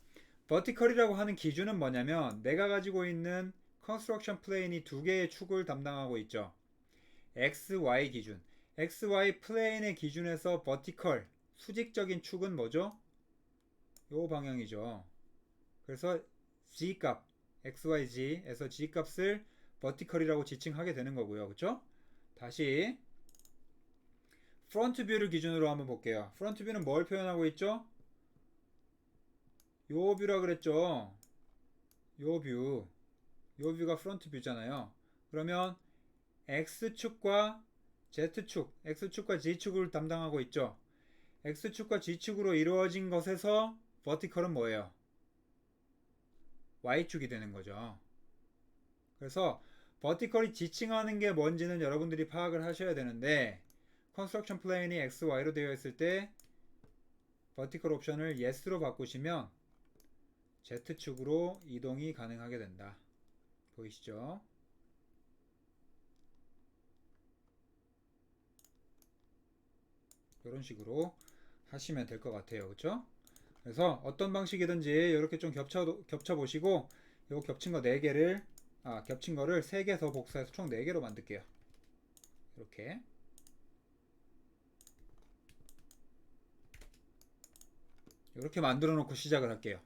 vertical이라고 하는 기준은 뭐냐면 내가 가지고 있는 construction plane이 두 개의 축을 담당하고 있죠. x, y 기준. x, y 플레인의 기준에서 vertical 수직적인 축은 뭐죠? 요 방향이죠. 그래서 g 값 xyz에서 g 값을 vertical이라고 지칭하게 되는 거고요. 그쵸? 다시 프론트 뷰를 기준으로 한번 볼게요. 프론트 뷰는 뭘 표현하고 있죠? 요 뷰라 그랬죠. 요 뷰. 요 뷰가 프론트 뷰잖아요. 그러면 x축과 z축, x축과 g축을 담당하고 있죠. x축과 g축으로 이루어진 것에서 vertical은 뭐예요? y축이 되는 거죠. 그래서 vertical이 지칭하는 게 뭔지는 여러분들이 파악을 하셔야 되는데 construction plane이 x, y로 되어 있을 때 vertical 옵션을 yes로 바꾸시면 z축으로 이동이 가능하게 된다. 보이시죠? 이런 식으로 하시면 될 것 같아요. 그렇죠? 그래서 어떤 방식이든지 이렇게 좀 겹쳐 보시고 요 겹친 거 4개를 겹친 거를 3개 더 복사해서 총 4개로 만들게요. 이렇게 만들어 놓고 시작을 할게요.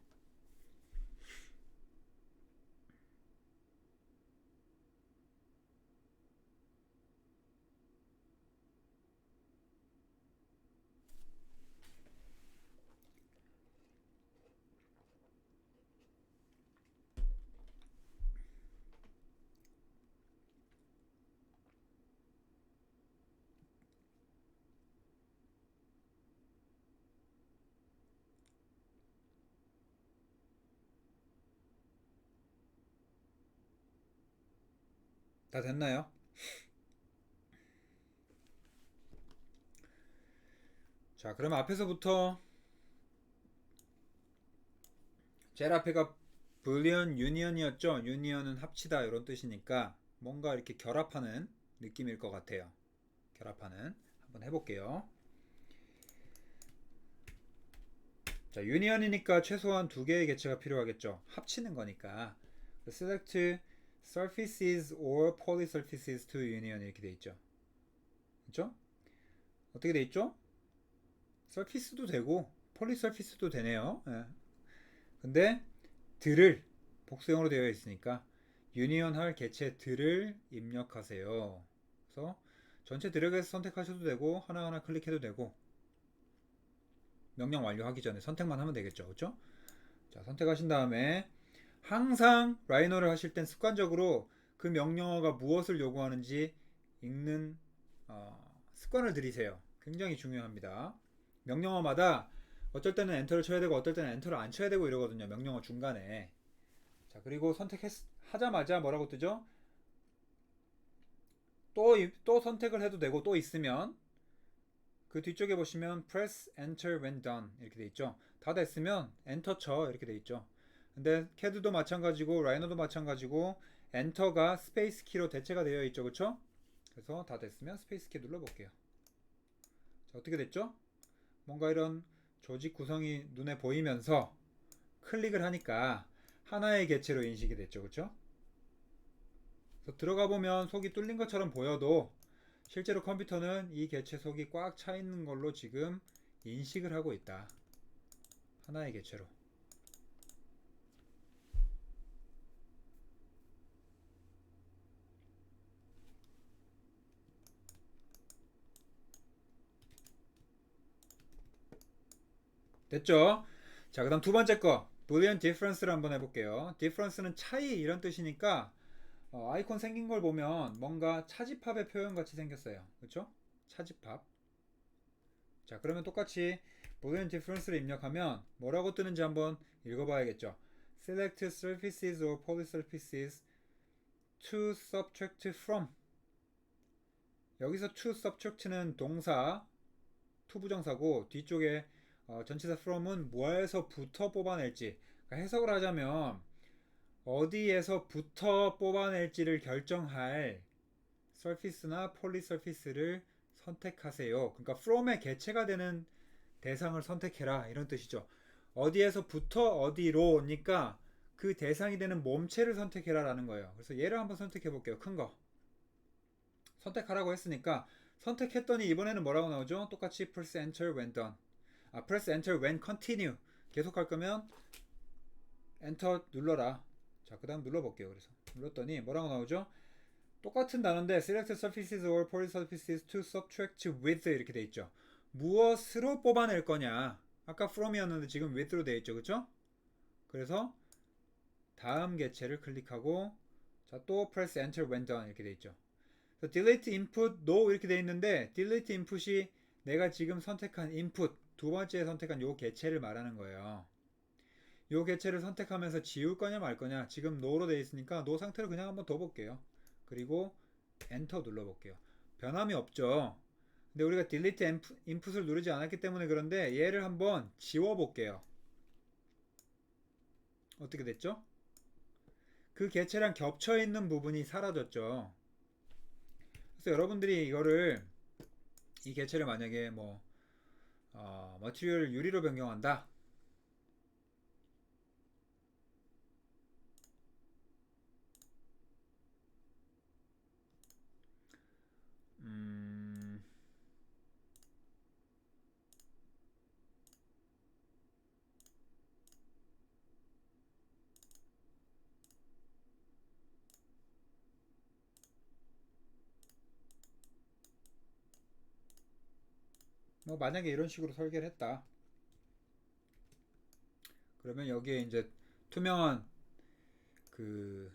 다 됐나요? 자, 그럼 앞에서부터 제일 앞에가 불리언 유니언이었죠. 유니언은 합치다 이런 뜻이니까 뭔가 이렇게 결합하는 느낌일 것 같아요. 결합하는 한번 해볼게요. 자, 유니언이니까 최소한 2개의 개체가 필요하겠죠. 합치는 거니까. select surfaces or polysurfaces to union 이렇게 돼 있죠. 그렇죠? 어떻게 돼 있죠? surface도 되고 polysurface도 되네요. 예. 근데 들을 복수형으로 되어 있으니까 유니언할 개체들을 입력하세요. 그래서 전체 드래그해서 선택하셔도 되고 하나하나 클릭해도 되고 명령 완료하기 전에 선택만 하면 되겠죠. 그렇죠? 자, 선택하신 다음에 항상 라이너를 하실 땐 습관적으로 그 명령어가 무엇을 요구하는지 읽는 습관을 들이세요. 굉장히 중요합니다. 명령어마다 어쩔 때는 엔터를 쳐야 되고 어떨 때는 엔터를 안 쳐야 되고 이러거든요. 명령어 중간에. 자, 그리고 선택하자마자 뭐라고 뜨죠? 또 선택을 해도 되고 또 있으면 그 뒤쪽에 보시면 press enter when done 이렇게 돼 있죠. 다 됐으면 엔터 쳐 이렇게 돼 있죠. 근데 CAD도 마찬가지고 라이너도 마찬가지고 엔터가 스페이스 키로 대체가 되어 있죠. 그쵸? 그래서 다 됐으면 스페이스 키 눌러볼게요. 자, 어떻게 됐죠? 뭔가 이런 조직 구성이 눈에 보이면서 클릭을 하니까 하나의 개체로 인식이 됐죠. 그쵸? 그래서 들어가 보면 속이 뚫린 것처럼 보여도 실제로 컴퓨터는 이 개체 속이 꽉 차 있는 걸로 지금 인식을 하고 있다. 하나의 개체로. 됐죠? 자, 그 다음 두 번째 거. Boolean difference를 한번 해볼게요. difference는 차이 이런 뜻이니까 아이콘 생긴 걸 보면 뭔가 차집합의 표현 같이 생겼어요. 그쵸? 차집합. 자, 그러면 똑같이 Boolean difference를 입력하면 뭐라고 뜨는지 한번 읽어봐야겠죠. Select surfaces or polysurfaces to subtract from. 여기서 to subtract는 동사, to 부정사고 뒤쪽에 전치사 from은 뭐에서부터 뽑아낼지. 그러니까 해석을 하자면 어디에서부터 뽑아낼지를 결정할 surface나 polysurface를 선택하세요. 그러니까 from의 개체가 되는 대상을 선택해라 이런 뜻이죠. 어디에서부터 어디로니까 그 대상이 되는 몸체를 선택해라 라는 거예요. 그래서 얘를 한번 선택해 볼게요. 큰 거 선택하라고 했으니까 선택했더니 이번에는 뭐라고 나오죠? 똑같이 press enter when done. press enter when continue. 계속 할 거면 엔터 눌러라. 자, 그 다음 눌러볼게요. 그래서 눌렀더니 뭐라고 나오죠? 똑같은 단어인데 select surfaces or polysurfaces to subtract with 이렇게 돼 있죠. 무엇으로 뽑아낼 거냐? 아까 from이었는데 지금 with로 돼 있죠. 그쵸? 그래서 다음 개체를 클릭하고 자, 또 press enter when done 이렇게 돼 있죠. delete input no 이렇게 돼 있는데 delete input이 내가 지금 선택한 input 두 번째 선택한 요 개체를 말하는 거예요. 요 개체를 선택하면서 지울 거냐 말 거냐 지금 no로 돼 있으니까 no 상태로 그냥 한번 둬 볼게요. 그리고 엔터 눌러 볼게요. 변함이 없죠. 근데 우리가 delete input을 누르지 않았기 때문에 그런데 얘를 한번 지워 볼게요. 어떻게 됐죠? 그 개체랑 겹쳐 있는 부분이 사라졌죠. 그래서 여러분들이 이거를 이 개체를 만약에 뭐 머티리얼을 유리로 변경한다. 음, 뭐 만약에 이런 식으로 설계를 했다. 그러면 여기에 이제 투명한 그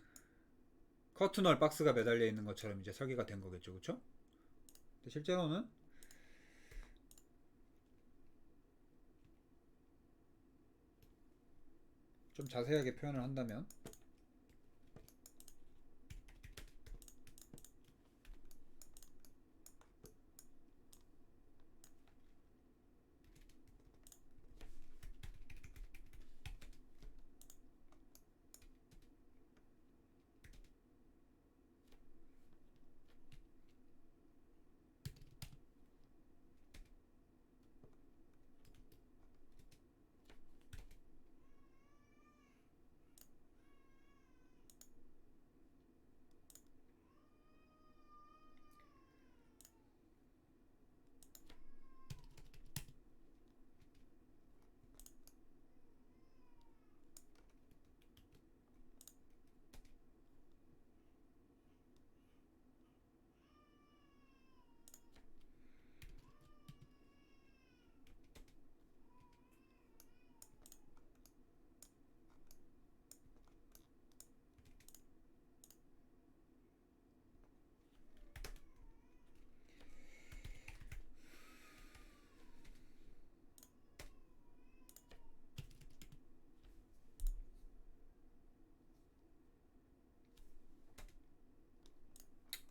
커튼홀 박스가 매달려 있는 것처럼 이제 설계가 된 거겠죠, 그렇죠? 근데 실제로는 좀 자세하게 표현을 한다면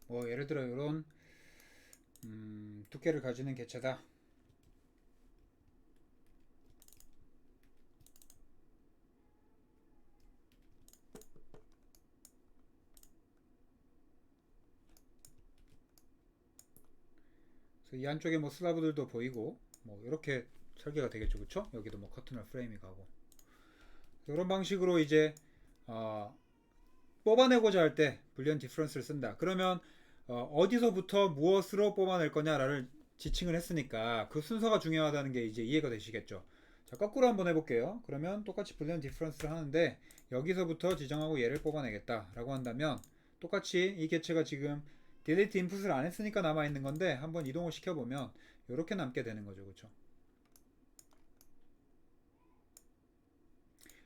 뭐 예를 들어 이런 두께를 가지는 개체다. 그래서 이 안쪽에 뭐 슬라브들도 보이고 뭐 이렇게 설계가 되겠죠, 그쵸? 여기도 뭐 커튼을 프레임이 가고 이런 방식으로 이제 뽑아내고자 할 때 불리언 디퍼런스를 쓴다. 그러면 어디서부터 무엇으로 뽑아낼 거냐를 지칭을 했으니까 그 순서가 중요하다는 게 이제 이해가 되시겠죠. 자, 거꾸로 한번 해볼게요. 그러면 똑같이 불리언 디퍼런스를 하는데 여기서부터 지정하고 얘를 뽑아내겠다 라고 한다면 똑같이 이 개체가 지금 딜리트 인풋을 안 했으니까 남아있는 건데 한번 이동을 시켜보면 이렇게 남게 되는 거죠, 그쵸?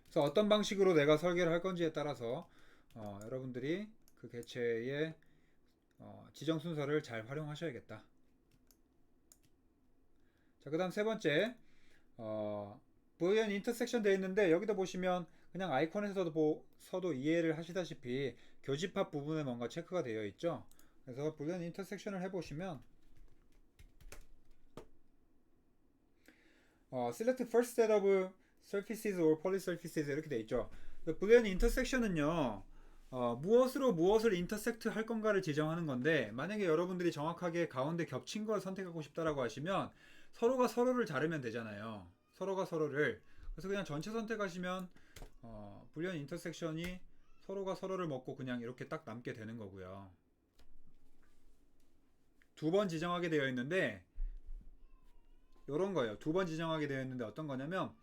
그래서 어떤 방식으로 내가 설계를 할 건지에 따라서 여러분들이 그 개체의 지정 순서를 잘 활용하셔야겠다. 자, 그 다음 세 번째 부연 인터섹션 되어 있는데 여기다 보시면 그냥 아이콘에서도 이해를 하시다시피 교집합 부분에 뭔가 체크가 되어 있죠. 그래서 불리언 인터섹션을 해보시면 select first set of surfaces or polysurfaces 이렇게 되어 있죠. 불리언 인터섹션은요 무엇으로 무엇을 인터섹트 할 건가를 지정하는 건데 만약에 여러분들이 정확하게 가운데 겹친 걸 선택하고 싶다라고 하시면 서로가 서로를 자르면 되잖아요. 서로가 서로를 그래서 그냥 전체 선택하시면 불리언 인터섹션이 서로가 서로를 먹고 그냥 이렇게 딱 남게 되는 거고요. 두 번 지정하게 되어 있는데 요런 거예요. 두 번 지정하게 되어 있는데 어떤 거냐면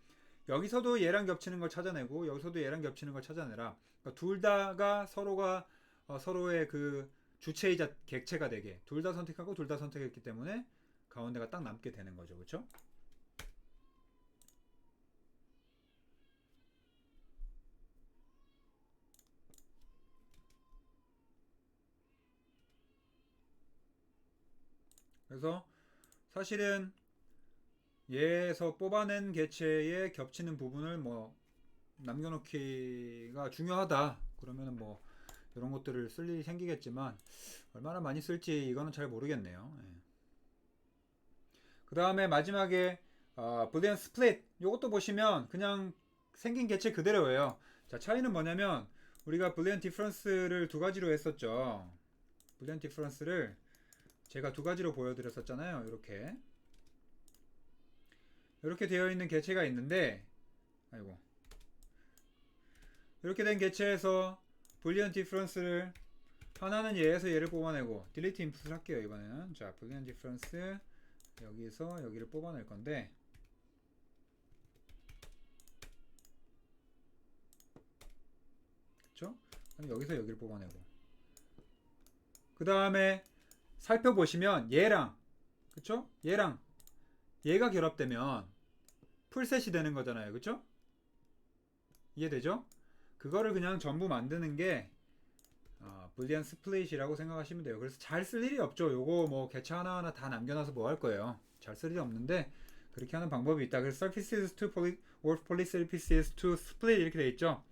여기서도 얘랑 겹치는 걸 찾아내고 여기서도 얘랑 겹치는 걸 찾아내라. 그러니까 둘 다가 서로가 서로의 그 주체이자 객체가 되게 둘 다 선택하고 둘 다 선택했기 때문에 가운데가 딱 남게 되는 거죠. 그렇죠? 그래서 사실은 얘에서 뽑아낸 개체에 겹치는 부분을 뭐 남겨놓기가 중요하다. 그러면은 뭐 이런 것들을 쓸 일이 생기겠지만 얼마나 많이 쓸지 이거는 잘 모르겠네요. 예. 그 다음에 마지막에 불리언 스플릿 요것도 보시면 그냥 생긴 개체 그대로예요. 자, 차이는 뭐냐면 우리가 불리언 디퍼런스를 두 가지로 했었죠. 불리언 디퍼런스를 제가 두 가지로 보여드렸었잖아요. 이렇게 되어 있는 개체가 있는데 아이고 이렇게 된 개체에서 불리언 디퍼런스를 하나는 얘에서 얘를 뽑아내고 딜리트 인풋을 할게요. 이번에는 자 불리언 디퍼런스 여기서 여기를 뽑아낼 건데 그쵸? 여기서 여기를 뽑아내고 그 다음에 살펴보시면 얘랑 그쵸? 얘랑 얘가 결합되면 풀셋이 되는 거잖아요. 그쵸? 이해되죠? 그거를 그냥 전부 만드는 게 불리언 스플릿이라고 생각하시면 돼요. 그래서 잘 쓸 일이 없죠. 요거 뭐 개체 하나하나 다 남겨놔서 뭐 할 거예요. 잘 쓸 일이 없는데 그렇게 하는 방법이 있다. 그래서 surfaces to or polysurfaces to split 이렇게 돼 있죠.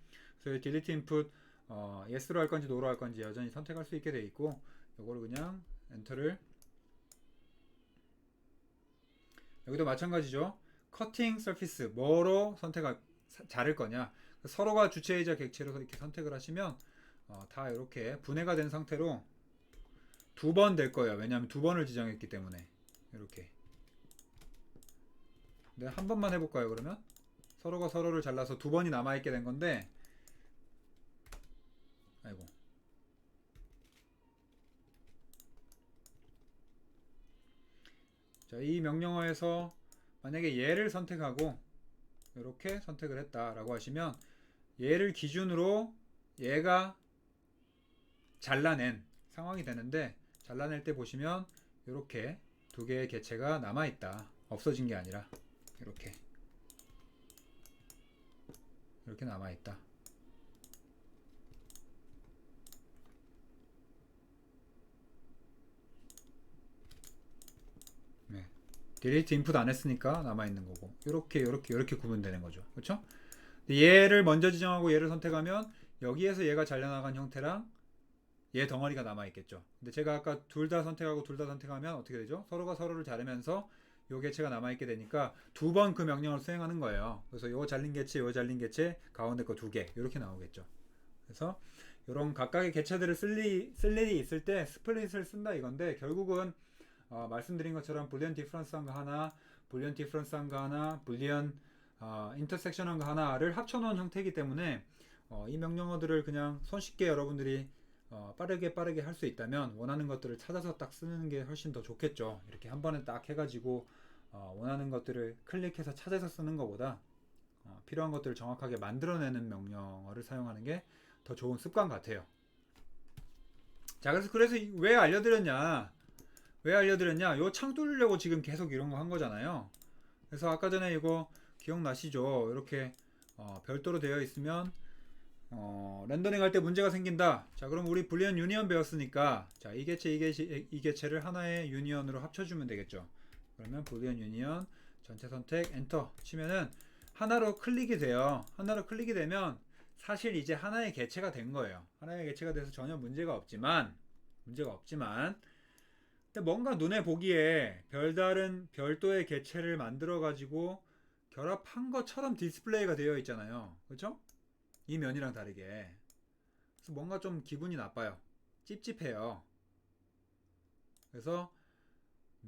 그래서 delete input yes로 할 건지 no로 할 건지 여전히 선택할 수 있게 돼 있고 요거를 그냥 엔터를 여기도 마찬가지죠. cutting surface 뭐로 자를 거냐 서로가 주체이자 객체로 이렇게 선택을 하시면 다 이렇게 분해가 된 상태로 두 번 될 거예요. 왜냐하면 두 번을 지정했기 때문에 이렇게 네, 한 번만 해볼까요? 그러면 서로가 서로를 잘라서 두 번이 남아있게 된 건데 아이고 자, 이 명령어에서 만약에 얘를 선택하고 이렇게 선택을 했다라고 하시면 얘를 기준으로 얘가 잘라낸 상황이 되는데 잘라낼 때 보시면 이렇게 두 개의 개체가 남아있다. 없어진 게 아니라 이렇게 남아있다. 네. 딜리트 인풋 안 했으니까 남아있는 거고 이렇게 구분되는 거죠. 그렇죠? 얘를 먼저 지정하고 얘를 선택하면 여기에서 얘가 잘려나간 형태랑 얘 덩어리가 남아있겠죠. 근데 제가 아까 둘 다 선택하고 둘 다 선택하면 어떻게 되죠? 서로가 서로를 자르면서 요 개체가 남아있게 되니까 두 번 그 명령을 수행하는 거예요. 그래서 요 잘린 개체, 요 잘린 개체, 가운데 거 두 개 이렇게 나오겠죠. 그래서 이런 각각의 개체들을 쓸 일이 있을 때 스플릿을 쓴다 이건데 결국은 말씀드린 것처럼 불리언 디퍼런스한 거 하나, 불리언 디퍼런스한 거 하나, 불리언 인터섹션한 거 하나를 합쳐놓은 형태이기 때문에 이 명령어들을 그냥 손쉽게 여러분들이 빠르게 할 수 있다면 원하는 것들을 찾아서 딱 쓰는 게 훨씬 더 좋겠죠. 이렇게 한 번에 딱 해가지고 원하는 것들을 클릭해서 찾아서 쓰는 것보다 필요한 것들을 정확하게 만들어내는 명령어를 사용하는 게 더 좋은 습관 같아요. 자, 그래서 왜 알려드렸냐? 왜 알려드렸냐? 요 창 뚫으려고 지금 계속 이런 거 한 거잖아요. 그래서 아까 전에 이거 기억나시죠? 이렇게 별도로 되어 있으면 렌더링 할 때 문제가 생긴다. 자, 그럼 우리 불리언 유니언 배웠으니까 자, 이 개체 이 개체를 하나의 유니언으로 합쳐주면 되겠죠. 그러면 불리언 유니언 전체 선택 엔터 치면은 하나로 클릭이 돼요. 하나로 클릭이 되면 사실 이제 하나의 개체가 된 거예요. 하나의 개체가 돼서 전혀 문제가 없지만 근데 뭔가 눈에 보기에 별다른 별도의 개체를 만들어 가지고 결합한 것처럼 디스플레이가 되어 있잖아요. 그렇죠? 이 면이랑 다르게. 그래서 뭔가 좀 기분이 나빠요. 찝찝해요. 그래서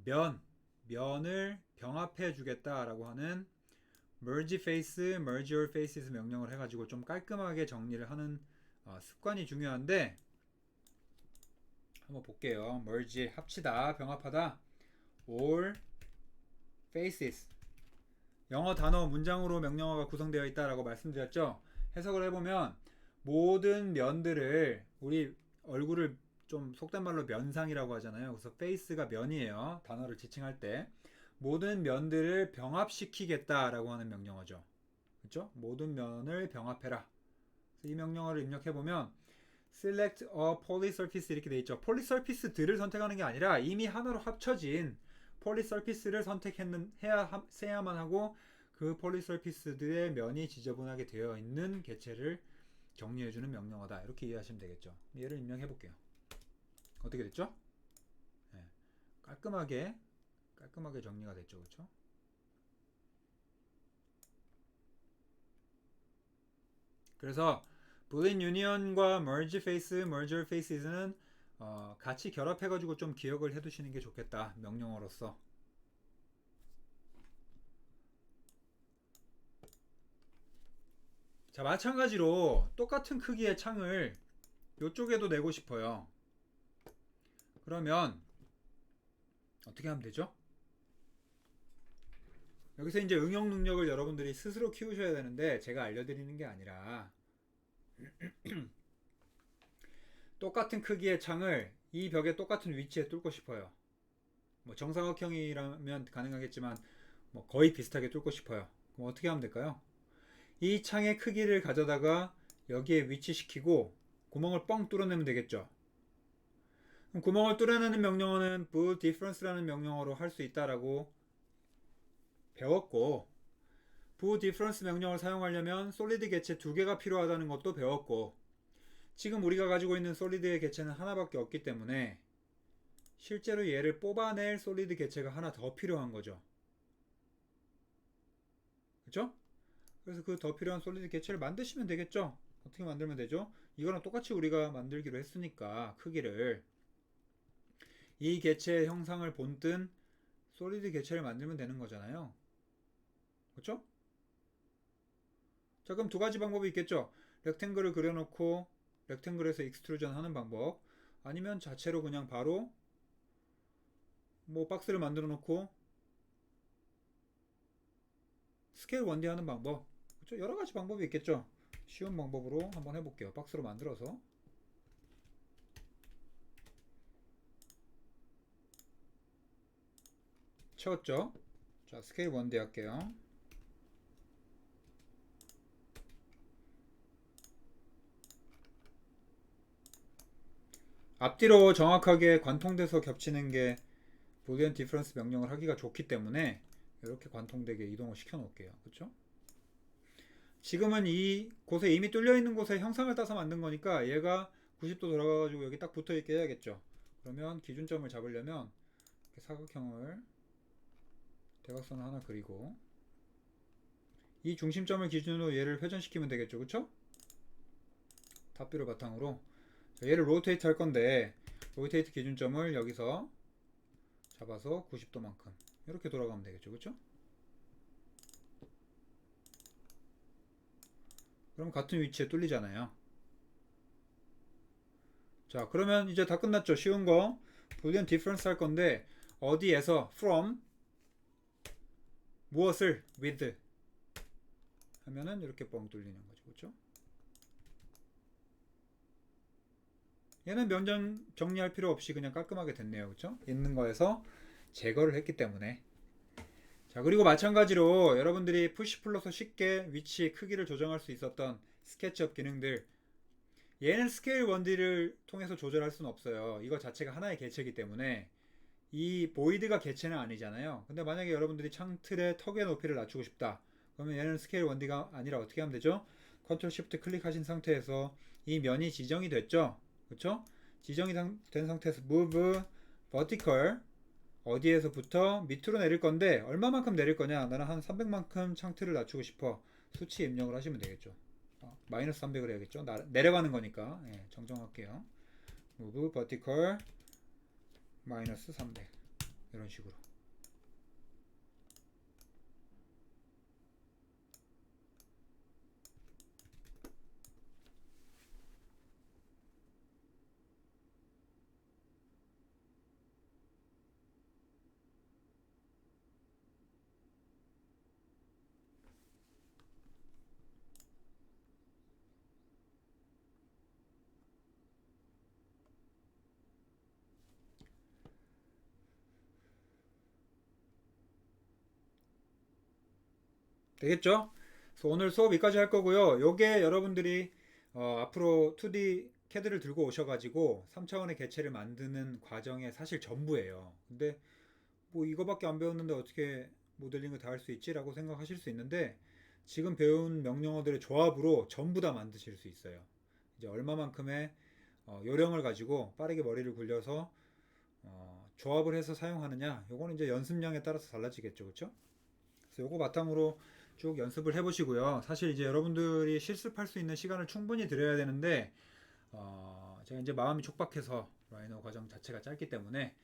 면을 병합해 주겠다라고 하는 merge face, merge your faces 명령을 해가지고 좀 깔끔하게 정리를 하는 습관이 중요한데 한번 볼게요. merge 합치다, 병합하다, all faces 영어 단어 문장으로 명령어가 구성되어 있다라고 말씀드렸죠. 해석을 해보면 모든 면들을 우리 얼굴을 좀 속된 말로 면상이라고 하잖아요. 그래서 face가 면이에요. 단어를 지칭할 때 모든 면들을 병합시키겠다라고 하는 명령어죠. 그렇죠? 모든 면을 병합해라. 이 명령어를 입력해보면 select a polysurface 이렇게 돼 있죠. polysurface들을 선택하는 게 아니라 이미 하나로 합쳐진 polysurface를 선택해야만 하고 그 polysurface들의 면이 지저분하게 되어 있는 개체를 정리해주는 명령어다. 이렇게 이해하시면 되겠죠. 얘를 입력해볼게요. 어떻게 됐죠? 네. 깔끔하게 정리가 됐죠. 그렇죠? 그래서 boolean union과 merge face, merger faces는 같이 결합해가지고 좀 기억을 해두시는 게 좋겠다. 명령어로서. 자, 마찬가지로 똑같은 크기의 창을 이쪽에도 내고 싶어요. 그러면 어떻게 하면 되죠? 여기서 이제 응용 능력을 여러분들이 스스로 키우셔야 되는데 제가 알려드리는 게 아니라 똑같은 크기의 창을 이 벽에 똑같은 위치에 뚫고 싶어요. 뭐 정사각형이라면 가능하겠지만 뭐 거의 비슷하게 뚫고 싶어요. 그럼 어떻게 하면 될까요? 이 창의 크기를 가져다가 여기에 위치시키고 구멍을 뻥 뚫어내면 되겠죠. 그럼 구멍을 뚫어내는 명령어는 bool difference라는 명령어로 할 수 있다라고 배웠고 bool difference 명령을 사용하려면 솔리드 개체 두 개가 필요하다는 것도 배웠고 지금 우리가 가지고 있는 솔리드의 개체는 하나밖에 없기 때문에 실제로 얘를 뽑아낼 솔리드 개체가 하나 더 필요한 거죠. 그렇죠? 그래서 그 더 필요한 솔리드 개체를 만드시면 되겠죠. 어떻게 만들면 되죠? 이거랑 똑같이 우리가 만들기로 했으니까 크기를 이 개체의 형상을 본뜬 솔리드 개체를 만들면 되는 거잖아요. 그렇죠? 자, 그럼 두 가지 방법이 있겠죠. 렉탱글을 그려놓고 렉탱글에서 익스트루전 하는 방법, 아니면 자체로 그냥 바로 뭐 박스를 만들어 놓고 스케일 1D 하는 방법. 그렇죠? 여러 가지 방법이 있겠죠. 쉬운 방법으로 한번 해볼게요. 박스로 만들어서 채웠죠. 자, 스케일 1D 할게요. 앞뒤로 정확하게 관통돼서 겹치는 게 boolean difference 명령을 하기가 좋기 때문에 이렇게 관통되게 이동을 시켜 놓을게요. 그렇죠? 지금은 이 곳에 이미 뚫려 있는 곳에 형상을 따서 만든 거니까 얘가 90도 돌아가가지고 여기 딱 붙어 있게 해야겠죠. 그러면 기준점을 잡으려면 이렇게 사각형을 대각선을 하나 그리고 이 중심점을 기준으로 얘를 회전시키면 되겠죠. 그쵸? 탑뷰를 바탕으로 얘를 로테이트 할 건데 로테이트 기준점을 여기서 잡아서 90도만큼 이렇게 돌아가면 되겠죠. 그쵸? 그럼 같은 위치에 뚫리잖아요. 자, 그러면 이제 다 끝났죠. 쉬운 거. 불리언 디퍼런스 할 건데 어디에서 from 무엇을 with 하면은 이렇게 뻥 뚫리는 거죠. 그렇죠? 얘는 명령 정리할 필요 없이 그냥 깔끔하게 됐네요. 그렇죠? 있는 거에서 제거를 했기 때문에. 자, 그리고 마찬가지로 여러분들이 푸시 풀러서 쉽게 위치 크기를 조정할 수 있었던 스케치업 기능들, 얘는 스케일 원디를 통해서 조절할 수는 없어요. 이거 자체가 하나의 개체이기 때문에. 이 보이드가 개체는 아니잖아요. 근데 만약에 여러분들이 창틀의 턱의 높이를 낮추고 싶다, 그러면 얘는 스케일 1D가 아니라 어떻게 하면 되죠? 컨트롤 시프트 클릭하신 상태에서 이 면이 지정이 됐죠. 그쵸? 지정이 된 상태에서 move vertical, 어디에서부터 밑으로 내릴 건데 얼마만큼 내릴 거냐? 나는 한 300만큼 창틀을 낮추고 싶어. 수치 입력을 하시면 되겠죠. 마이너스 300을 해야겠죠. 내려가는 거니까. 예, 정정할게요. move vertical 마이너스 300 이런 식으로. 되겠죠? 그래서 오늘 수업 여기까지 할 거고요. 요게 여러분들이 앞으로 2D 캐드를 들고 오셔가지고 3차원의 개체를 만드는 과정의 사실 전부예요. 근데 뭐 이거밖에 안 배웠는데 어떻게 모델링을 다 할 수 있지? 라고 생각하실 수 있는데 지금 배운 명령어들의 조합으로 전부 다 만드실 수 있어요. 이제 얼마만큼의 요령을 가지고 빠르게 머리를 굴려서 조합을 해서 사용하느냐, 요거는 이제 연습량에 따라서 달라지겠죠. 그렇죠? 그래서 요거 바탕으로 쭉 연습을 해보시고요. 사실 이제 여러분들이 실습할 수 있는 시간을 충분히 드려야 되는데 제가 이제 마음이 촉박해서 라이너 과정 자체가 짧기 때문에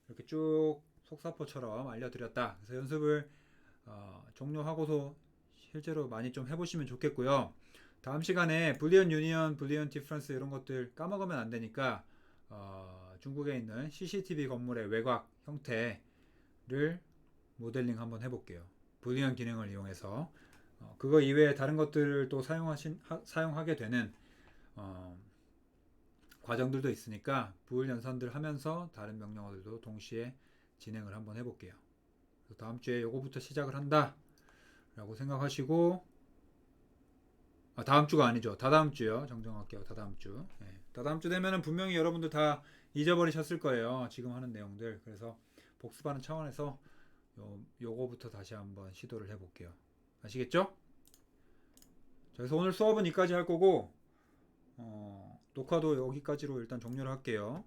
이렇게 쭉 속사포처럼 알려드렸다. 그래서 연습을 종료하고서 실제로 많이 좀 해보시면 좋겠고요. 다음 시간에 불리언 유니언, 불리언 디퍼런스 이런 것들 까먹으면 안 되니까 중국에 있는 CCTV 건물의 외곽 형태를 모델링 한번 해볼게요. 불리언 기능을 이용해서 그거 이외에 다른 것들을 또 사용하게 되는 과정들도 있으니까 부을 연산들 하면서 다른 명령어들도 동시에 진행을 한번 해볼게요. 다음 주에 요거부터 시작을 한다 라고 생각하시고, 다음 주가 아니죠. 다다음 주요. 정정할게요. 다다음 주. 네. 다다음 주 되면은 분명히 여러분들 다 잊어버리셨을 거예요. 지금 하는 내용들. 그래서 복습하는 차원에서 요거부터 다시 한번 시도를 해볼게요. 아시겠죠? 그래서 오늘 수업은 여기까지 할 거고, 녹화도 여기까지로 일단 종료를 할게요.